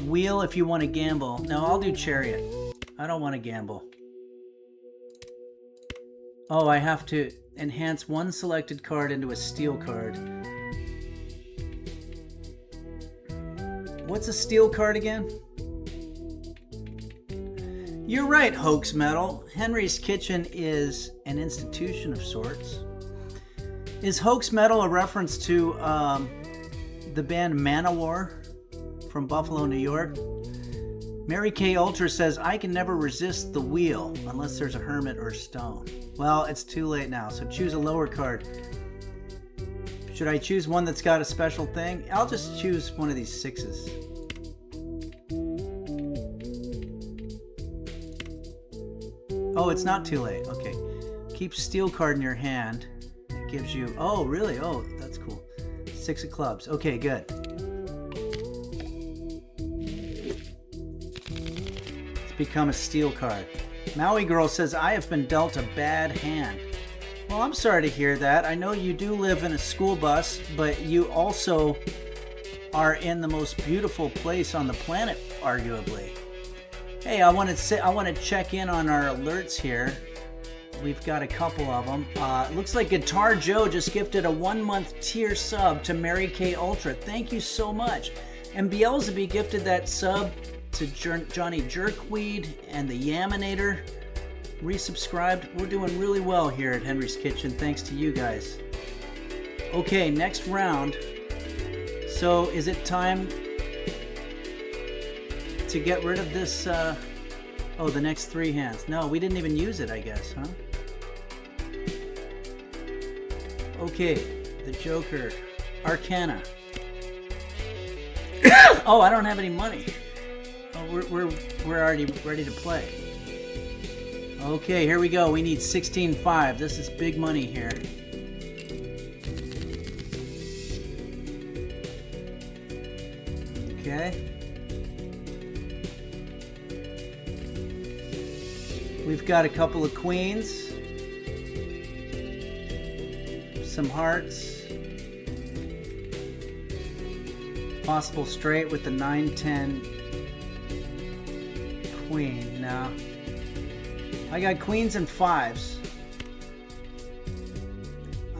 Wheel if you want to gamble. No, I'll do Chariot. I don't want to gamble. Oh, I have to enhance 1 selected card into a steel card. What's a steel card again? You're right, Hoax Metal. Henry's Kitchen is an institution of sorts. Is Hoax Metal a reference to the band Manowar from Buffalo, New York? Mary Kay Ultra says, I can never resist the wheel unless there's a hermit or a stone. Well, it's too late now, so choose a lower card. Should I choose one that's got a special thing? I'll just choose one of these 6s. Oh, it's not too late. Okay. Keep steel card in your hand. It gives you... Oh, really? Oh, that's cool. 6 of clubs. Okay, good. It's become a steel card. Maui Girl says, I have been dealt a bad hand. Well, I'm sorry to hear that. I know you do live in a school bus, but you also are in the most beautiful place on the planet, arguably. Hey, I want to check in on our alerts here. We've got a couple of them. Looks like Guitar Joe just gifted a 1-month tier sub to Mary Kay Ultra. Thank you so much. And Beelzebub gifted that sub to Johnny Jerkweed and the Yaminator. Resubscribed. We're doing really well here at Henry's Kitchen, thanks to you guys. Okay, next round. So, is it time to get rid of this? Oh, the next 3 hands. No, we didn't even use it, I guess, huh? Okay, the Joker. Arcana. Oh, I don't have any money. Oh, we're already ready to play. Okay, here we go. We need 16.5. This is big money here. Okay. We've got a couple of queens. Some hearts. Possible straight with the 9-10 queen. Now, I got queens and 5s.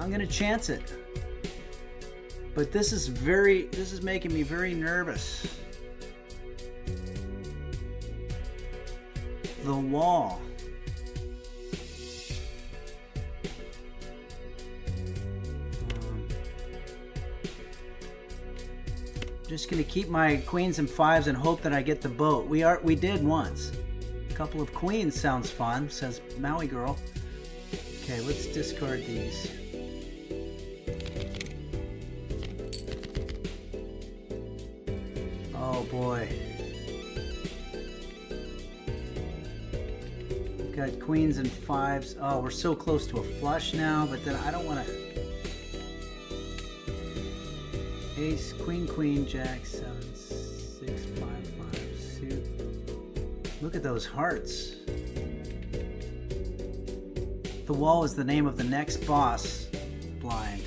I'm gonna chance it. But this is making me very nervous. The wall. Just gonna keep my queens and 5s and hope that I get the boat. We did once. A couple of queens sounds fun, says Maui Girl. Okay, let's discard these. Oh boy. We've got queens and 5s. Oh, we're so close to a flush now, but then I don't want to. Ace, queen, jack, 7, 6, 5, 5, suit. Look at those hearts. The wall is the name of the next boss. Blind.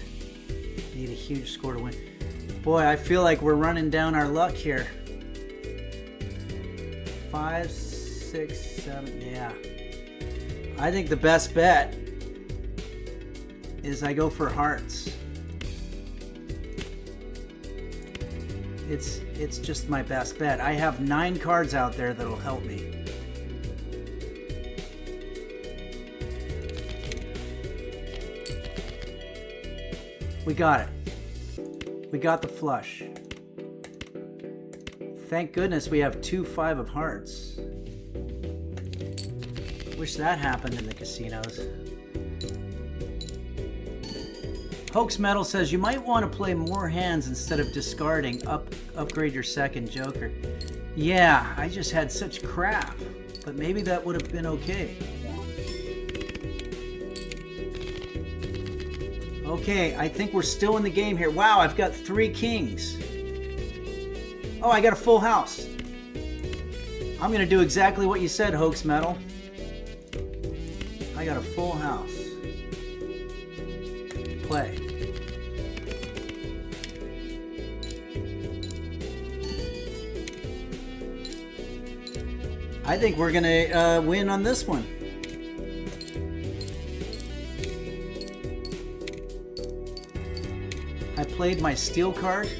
Need a huge score to win. Boy, I feel like we're running down our luck here. 5, 6, 7, yeah. I think the best bet is I go for hearts. It's just my best bet. I have 9 cards out there that'll help me. We got it. We got the flush. Thank goodness we have 2 5 of hearts. Wish that happened in the casinos. Hoax Metal says you might want to play more hands instead of discarding. Upgrade your second Joker. Yeah, I just had such crap, but maybe that would have been okay. Okay, I think we're still in the game here. Wow, I've got 3 kings. Oh, I got a full house. I'm gonna do exactly what you said, Hoax Metal. I got a full house. Play. I think we're gonna win on this one. I played my steel card.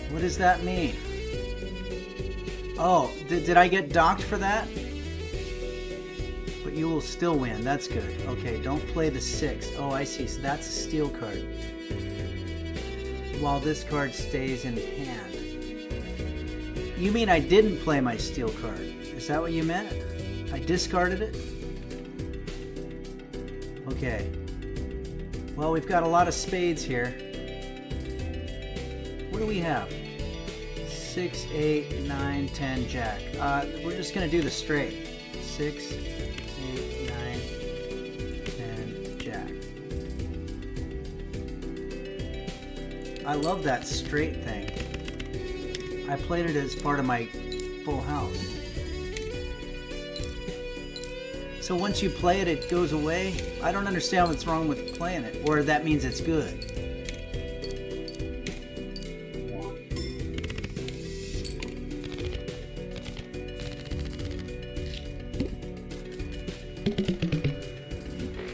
What does that mean? Oh, did I get docked for that? But you will still win. That's good. Okay, don't play the 6. Oh, I see. So that's a steel card. While this card stays in hand. You mean I didn't play my steel card? Is that what you meant? I discarded it? Okay. Well, we've got a lot of spades here. What do we have? 6, 8, 9, 10, jack. We're just gonna do the straight. 6, 8, 9, 10, jack. I love that straight thing. I played it as part of my full house. So once you play it, it goes away? I don't understand what's wrong with playing it, or that means it's good.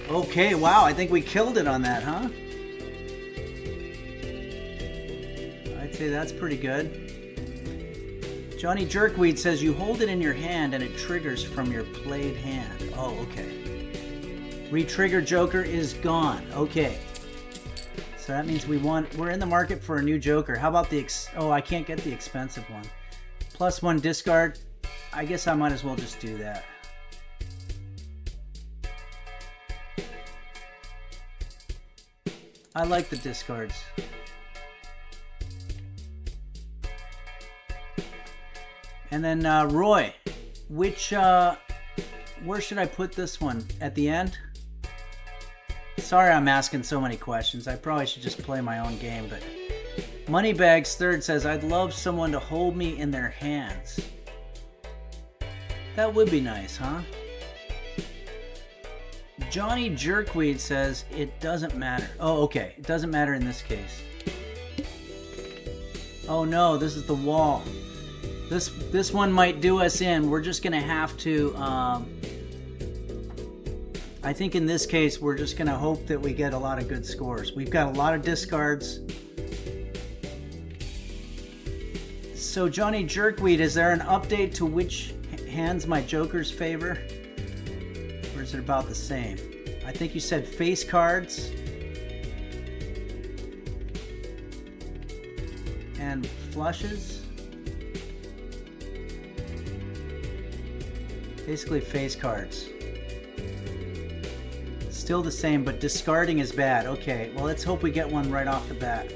Okay, wow, I think we killed it on that, huh? I'd say that's pretty good. Johnny Jerkweed says you hold it in your hand and it triggers from your played hand. Oh, okay. Re-trigger joker is gone. Okay. So that means we're in the market for a new joker. How about oh, I can't get the expensive one. +1 discard. I guess I might as well just do that. I like the discards. And then Roy, where should I put this one? At the end? Sorry I'm asking so many questions. I probably should just play my own game, but Moneybags Third says, I'd love someone to hold me in their hands. That would be nice, huh? Johnny Jerkweed says, it doesn't matter. Oh, okay. It doesn't matter in this case. Oh no, this is the wall. This one might do us in. We're just going to have to... I think in this case, we're just going to hope that we get a lot of good scores. We've got a lot of discards. So Johnny Jerkweed, is there an update to which hands my jokers favor? Or is it about the same? I think you said face cards. And flushes. Basically face cards. Still the same, but discarding is bad. Okay, well let's hope we get one right off the bat.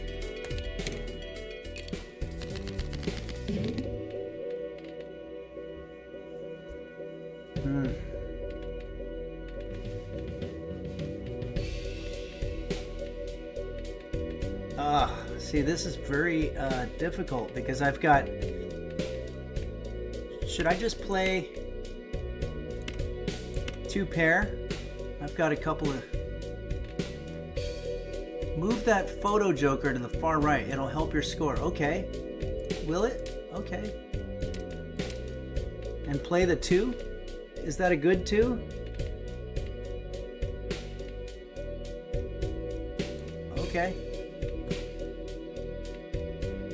See, this is very difficult because I've got... Should I just play 2 pair? I've got a couple of... Move that photo joker to the far right. It'll help your score. Okay. Will it? Okay. And play the 2? Is that a good 2? Okay.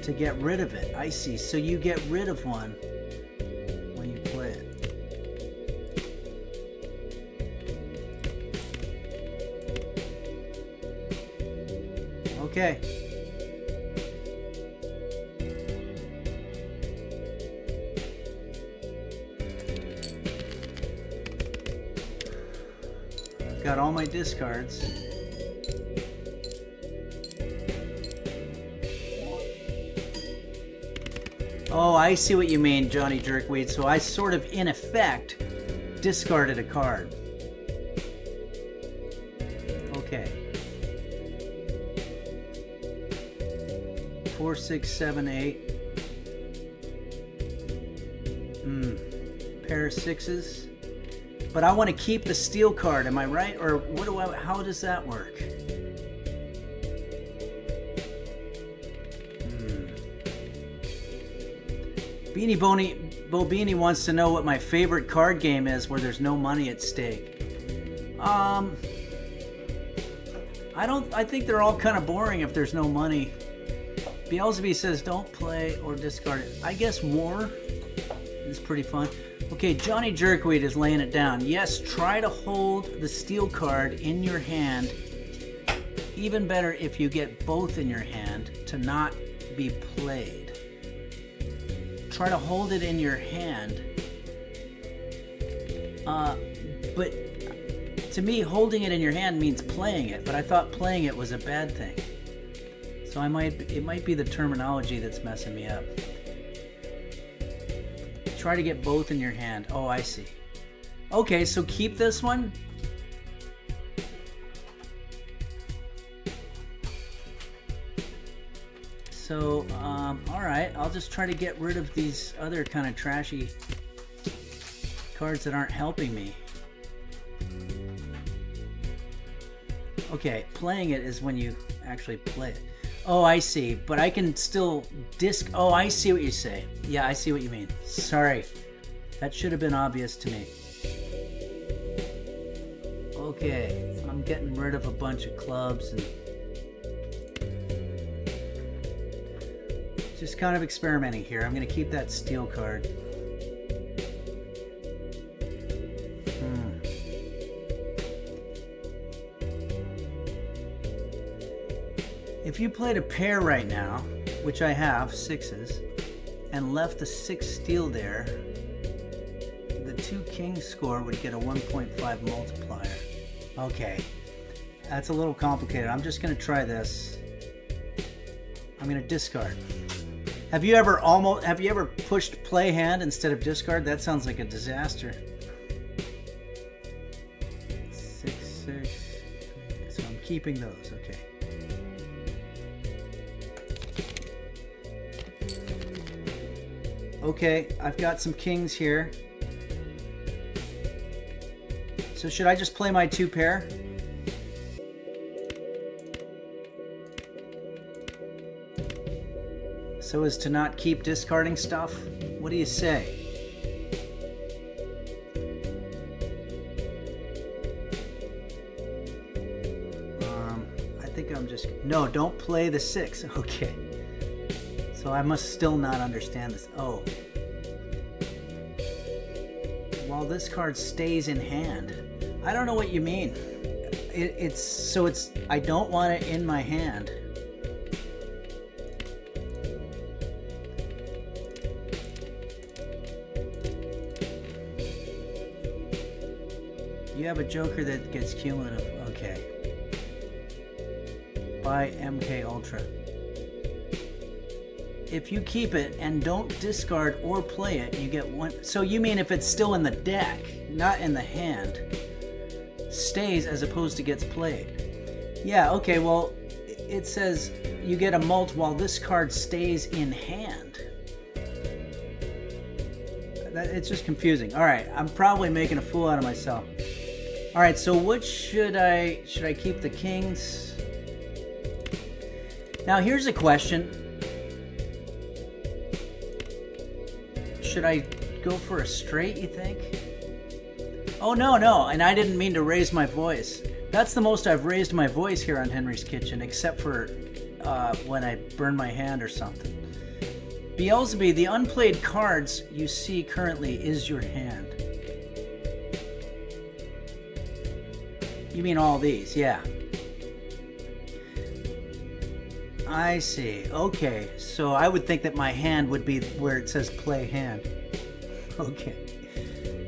To get rid of it. I see. So you get rid of one when you play it. Okay. I've got all my discards. Oh, I see what you mean, Johnny Jerkweed. So I sort of, in effect, discarded a card. Okay. 4, 6, 7, 8. Pair of 6s. But I want to keep the steel card, am I right? Or what do I, how does that work? Beanie Bobini wants to know what my favorite card game is where there's no money at stake. I think they're all kind of boring if there's no money. Beelzebub says don't play or discard it. I guess War is pretty fun. Okay, Johnny Jerkweed is laying it down. Yes, try to hold the steel card in your hand. Even better if you get both in your hand to not be played. Try to hold it in your hand. But to me, holding it in your hand means playing it, but I thought playing it was a bad thing. So it might be the terminology that's messing me up. Try to get both in your hand. Oh, I see. Okay, so keep this one. So, alright, I'll just try to get rid of these other kind of trashy cards that aren't helping me. Okay, playing it is when you actually play it. Oh, I see, but I can still Oh, I see what you say. Yeah, I see what you mean. Sorry. That should have been obvious to me. Okay, I'm getting rid of a bunch of clubs and just kind of experimenting here. I'm going to keep that steel card. If you played a pair right now, which I have, sixes, and left the 6 steel there, the 2 kings score would get a 1.5 multiplier. Okay, that's a little complicated. I'm just going to try this. I'm going to discard. Have you ever pushed play hand instead of discard? That sounds like a disaster. 6, 6. So I'm keeping those. Okay. Okay, I've got some kings here. So should I just play my 2 pair? So as to not keep discarding stuff? What do you say? I think I'm just... No, don't play the 6. Okay. So I must still not understand this. Oh. While this card stays in hand. I don't know what you mean. It's I don't want it in my hand. You have a joker that gets cumulative. Okay. By MK Ultra. If you keep it and don't discard or play it, you get 1. So you mean if it's still in the deck, not in the hand, stays as opposed to gets played. Yeah, okay, well, it says you get a mult while this card stays in hand. It's just confusing. All right, I'm probably making a fool out of myself. All right, so what should I keep the kings? Now here's a question. Should I go for a straight, you think? Oh, no, and I didn't mean to raise my voice. That's the most I've raised my voice here on Henry's Kitchen, except for when I burn my hand or something. Beelzebub, the unplayed cards you see currently is your hand. You mean all these, yeah. I see. Okay, so I would think that my hand would be where it says play hand. Okay.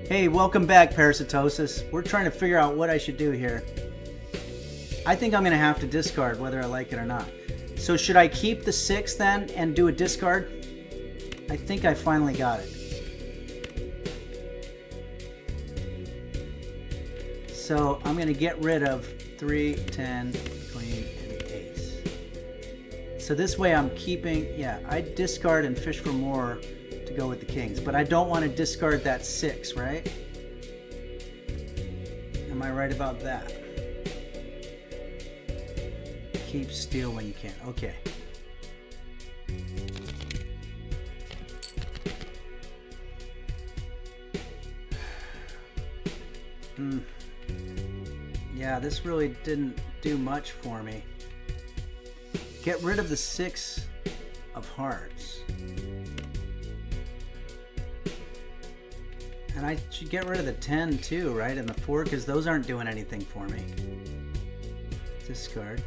Hey, welcome back, Parasitosis. We're trying to figure out what I should do here. I think I'm going to have to discard whether I like it or not. So should I keep the 6 then and do a discard? I think I finally got it. So I'm going to get rid of 3, 10, queen, and ace. So this way I'm keeping, yeah, I discard and fish for more to go with the kings. But I don't want to discard that 6, right? Am I right about that? Keep steel when you can. Okay. Yeah, this really didn't do much for me. Get rid of the 6 of hearts. And I should get rid of the 10 too, right? And the 4, because those aren't doing anything for me. Discard.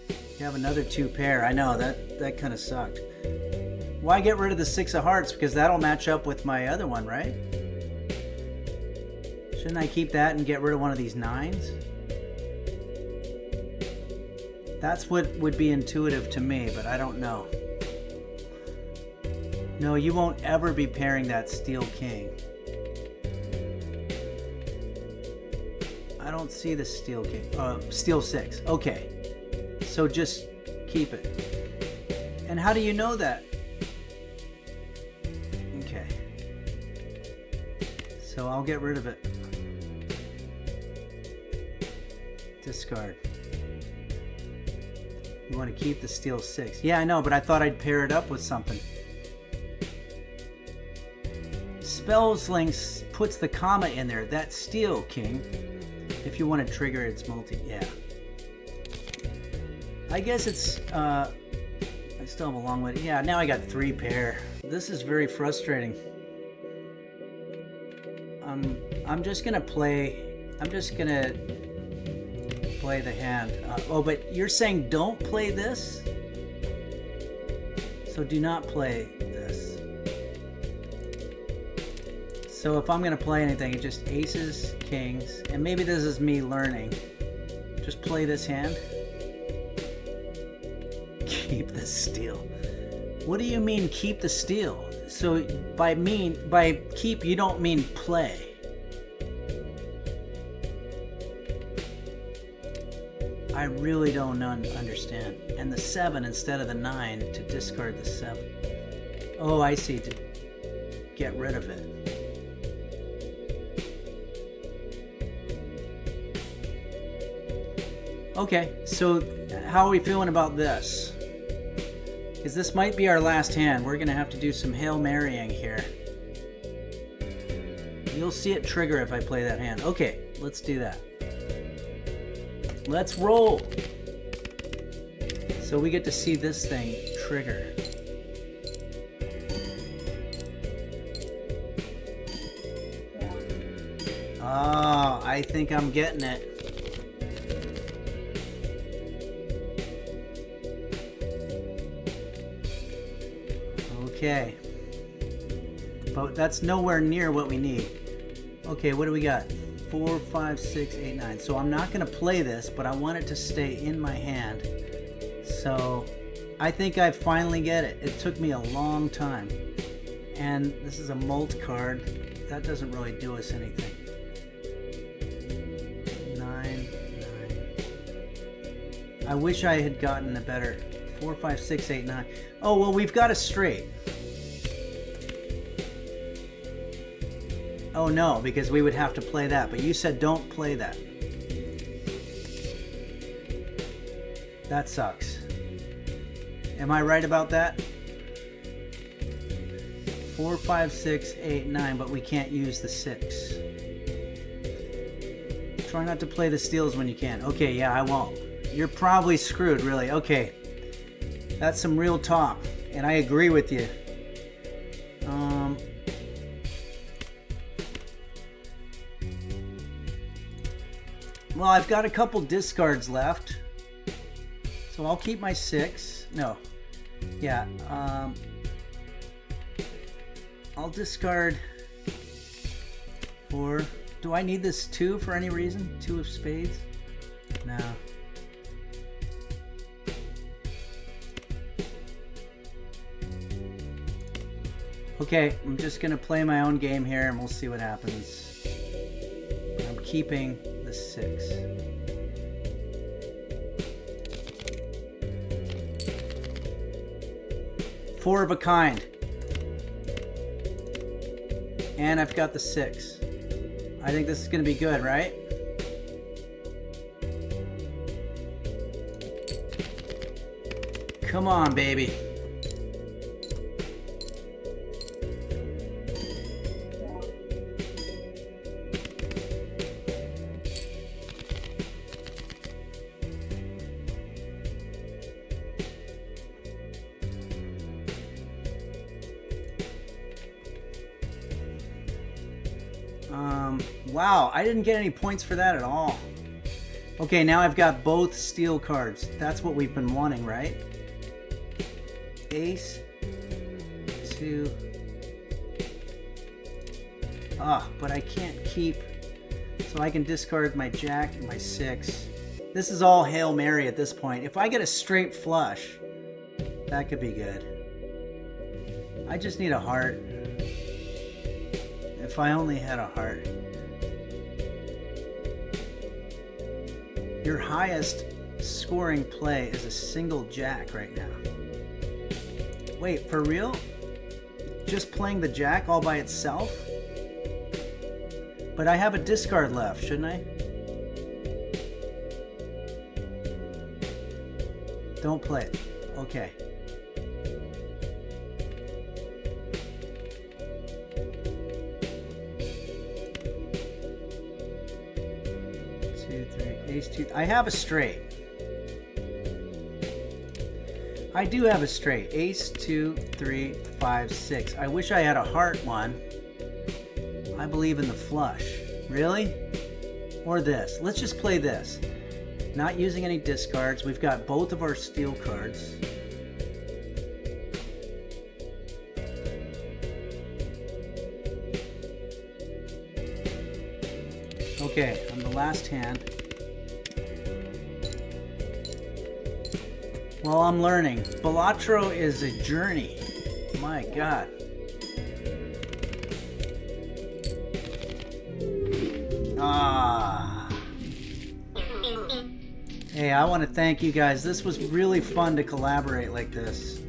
You have another 2 pair. I know, that kind of sucked. Why get rid of the 6 of hearts? Because that'll match up with my other one, right? Shouldn't I keep that and get rid of one of these 9s? That's what would be intuitive to me, but I don't know. No, you won't ever be pairing that steel king. I don't see the steel king. Steel 6. Okay. So just keep it. And how do you know that? Okay. So I'll get rid of it. Discard. You want to keep the steel 6. Yeah, I know, but I thought I'd pair it up with something. Spellsling puts the comma in there. That's steel king. If you want to trigger its multi, yeah. I guess it's, I still have a long way. Yeah, now I got 3 pair. This is very frustrating. I'm just gonna play the hand. Oh, but you're saying don't play this? So do not play this. So if I'm gonna play anything, it's just aces, kings, and maybe this is me learning. Just play this hand. Keep the steel. What do you mean keep the steel? So by keep you don't mean play. I really don't understand. And the 7 instead of the 9 to discard the 7. Oh, I see. To get rid of it. Okay, so how are we feeling about this? Because this might be our last hand. We're going to have to do some Hail Marying here. You'll see it trigger if I play that hand. Okay, let's do that. Let's roll. So we get to see this thing trigger. Oh, I think I'm getting it. Okay. But that's nowhere near what we need. Okay, what do we got? 4, 5, 6, 8, 9. So I'm not going to play this, but I want it to stay in my hand. So I think I finally get it. It took me a long time. And this is a molt card. That doesn't really do us anything. 9, 9. I wish I had gotten a better 4, 5, 6, 8, 9. Oh, well, we've got a straight. Oh no, because we would have to play that, but you said don't play that. That sucks. Am I right about that? 4, 5, 6, 8, 9, but we can't use the 6. Try not to play the steals when you can. Okay, yeah, I won't. You're probably screwed, really. Okay. That's some real talk, and I agree with you. Well, I've got a couple discards left, so I'll keep my 6. No, yeah. I'll discard 4. Do I need this 2 for any reason? 2 of spades? No. Okay, I'm just gonna play my own game here and we'll see what happens. I'm keeping the 6. Four of a kind. And I've got the 6. I think this is gonna be good, right? Come on, baby. Wow, I didn't get any points for that at all. Okay, now I've got both steel cards. That's what we've been wanting, right? Ace, 2. But I can't keep, so I can discard my jack and my 6. This is all Hail Mary at this point. If I get a straight flush, that could be good. I just need a heart. If I only had a heart. Your highest scoring play is a single jack right now. Wait, for real? Just playing the jack all by itself? But I have a discard left, shouldn't I? Don't play it. Okay. Ace two. I have a straight. I do have a straight. Ace 2, 3, 5, 6. I wish I had a heart one. I believe in the flush. Really? Or this. Let's just play this. Not using any discards. We've got both of our steel cards. Okay, on the last hand. Well, I'm learning. Balatro is a journey. My God. Hey, I want to thank you guys. This was really fun to collaborate like this.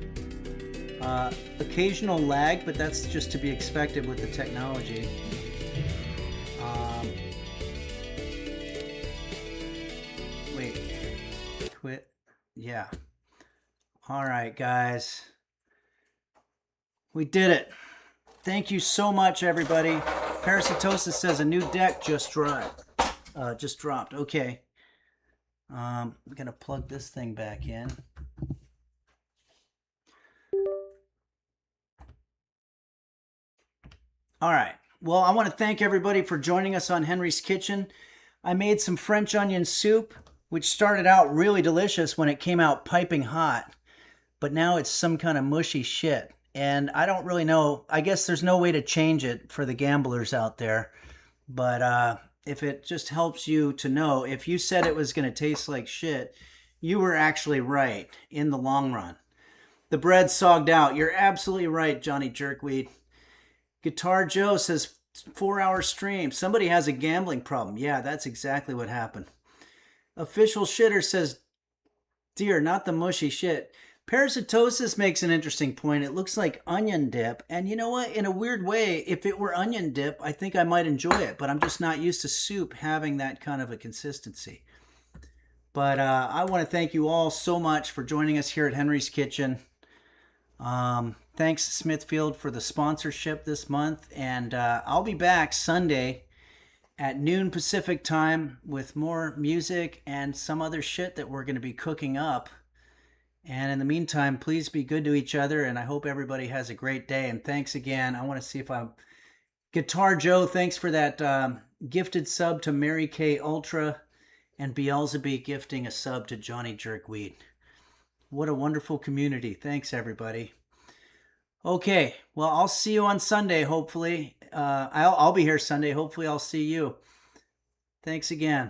Occasional lag, but that's just to be expected with the technology. Wait. Quit. Yeah. All right, guys. We did it. Thank you so much, everybody. Parasitosis says a new deck just dropped. Okay. I'm going to plug this thing back in. All right. Well, I want to thank everybody for joining us on Henry's Kitchen. I made some French onion soup, which started out really delicious when it came out piping hot. But now it's some kind of mushy shit. And I don't really know. I guess there's no way to change it for the gamblers out there. But if it just helps you to know, if you said it was going to taste like shit, you were actually right in the long run. The bread sogged out. You're absolutely right, Johnny Jerkweed. Guitar Joe says 4-hour stream. Somebody has a gambling problem. Yeah, that's exactly what happened. Official Shitter says, dear, not the mushy shit. Parasitosis makes an interesting point. It looks like onion dip. And you know what? In a weird way, if it were onion dip, I think I might enjoy it. But I'm just not used to soup having that kind of a consistency. But I want to thank you all so much for joining us here at Henry's Kitchen. Thanks to Smithfield for the sponsorship this month. And I'll be back Sunday at noon Pacific time with more music and some other shit that we're going to be cooking up. And in the meantime, please be good to each other, and I hope everybody has a great day. And thanks again. I want to see if I'm... Guitar Joe, thanks for that gifted sub to Mary Kay Ultra, and Beelzebub gifting a sub to Johnny Jerkweed. What a wonderful community. Thanks, everybody. Okay, well, I'll see you on Sunday, hopefully. I'll be here Sunday. Hopefully, I'll see you. Thanks again.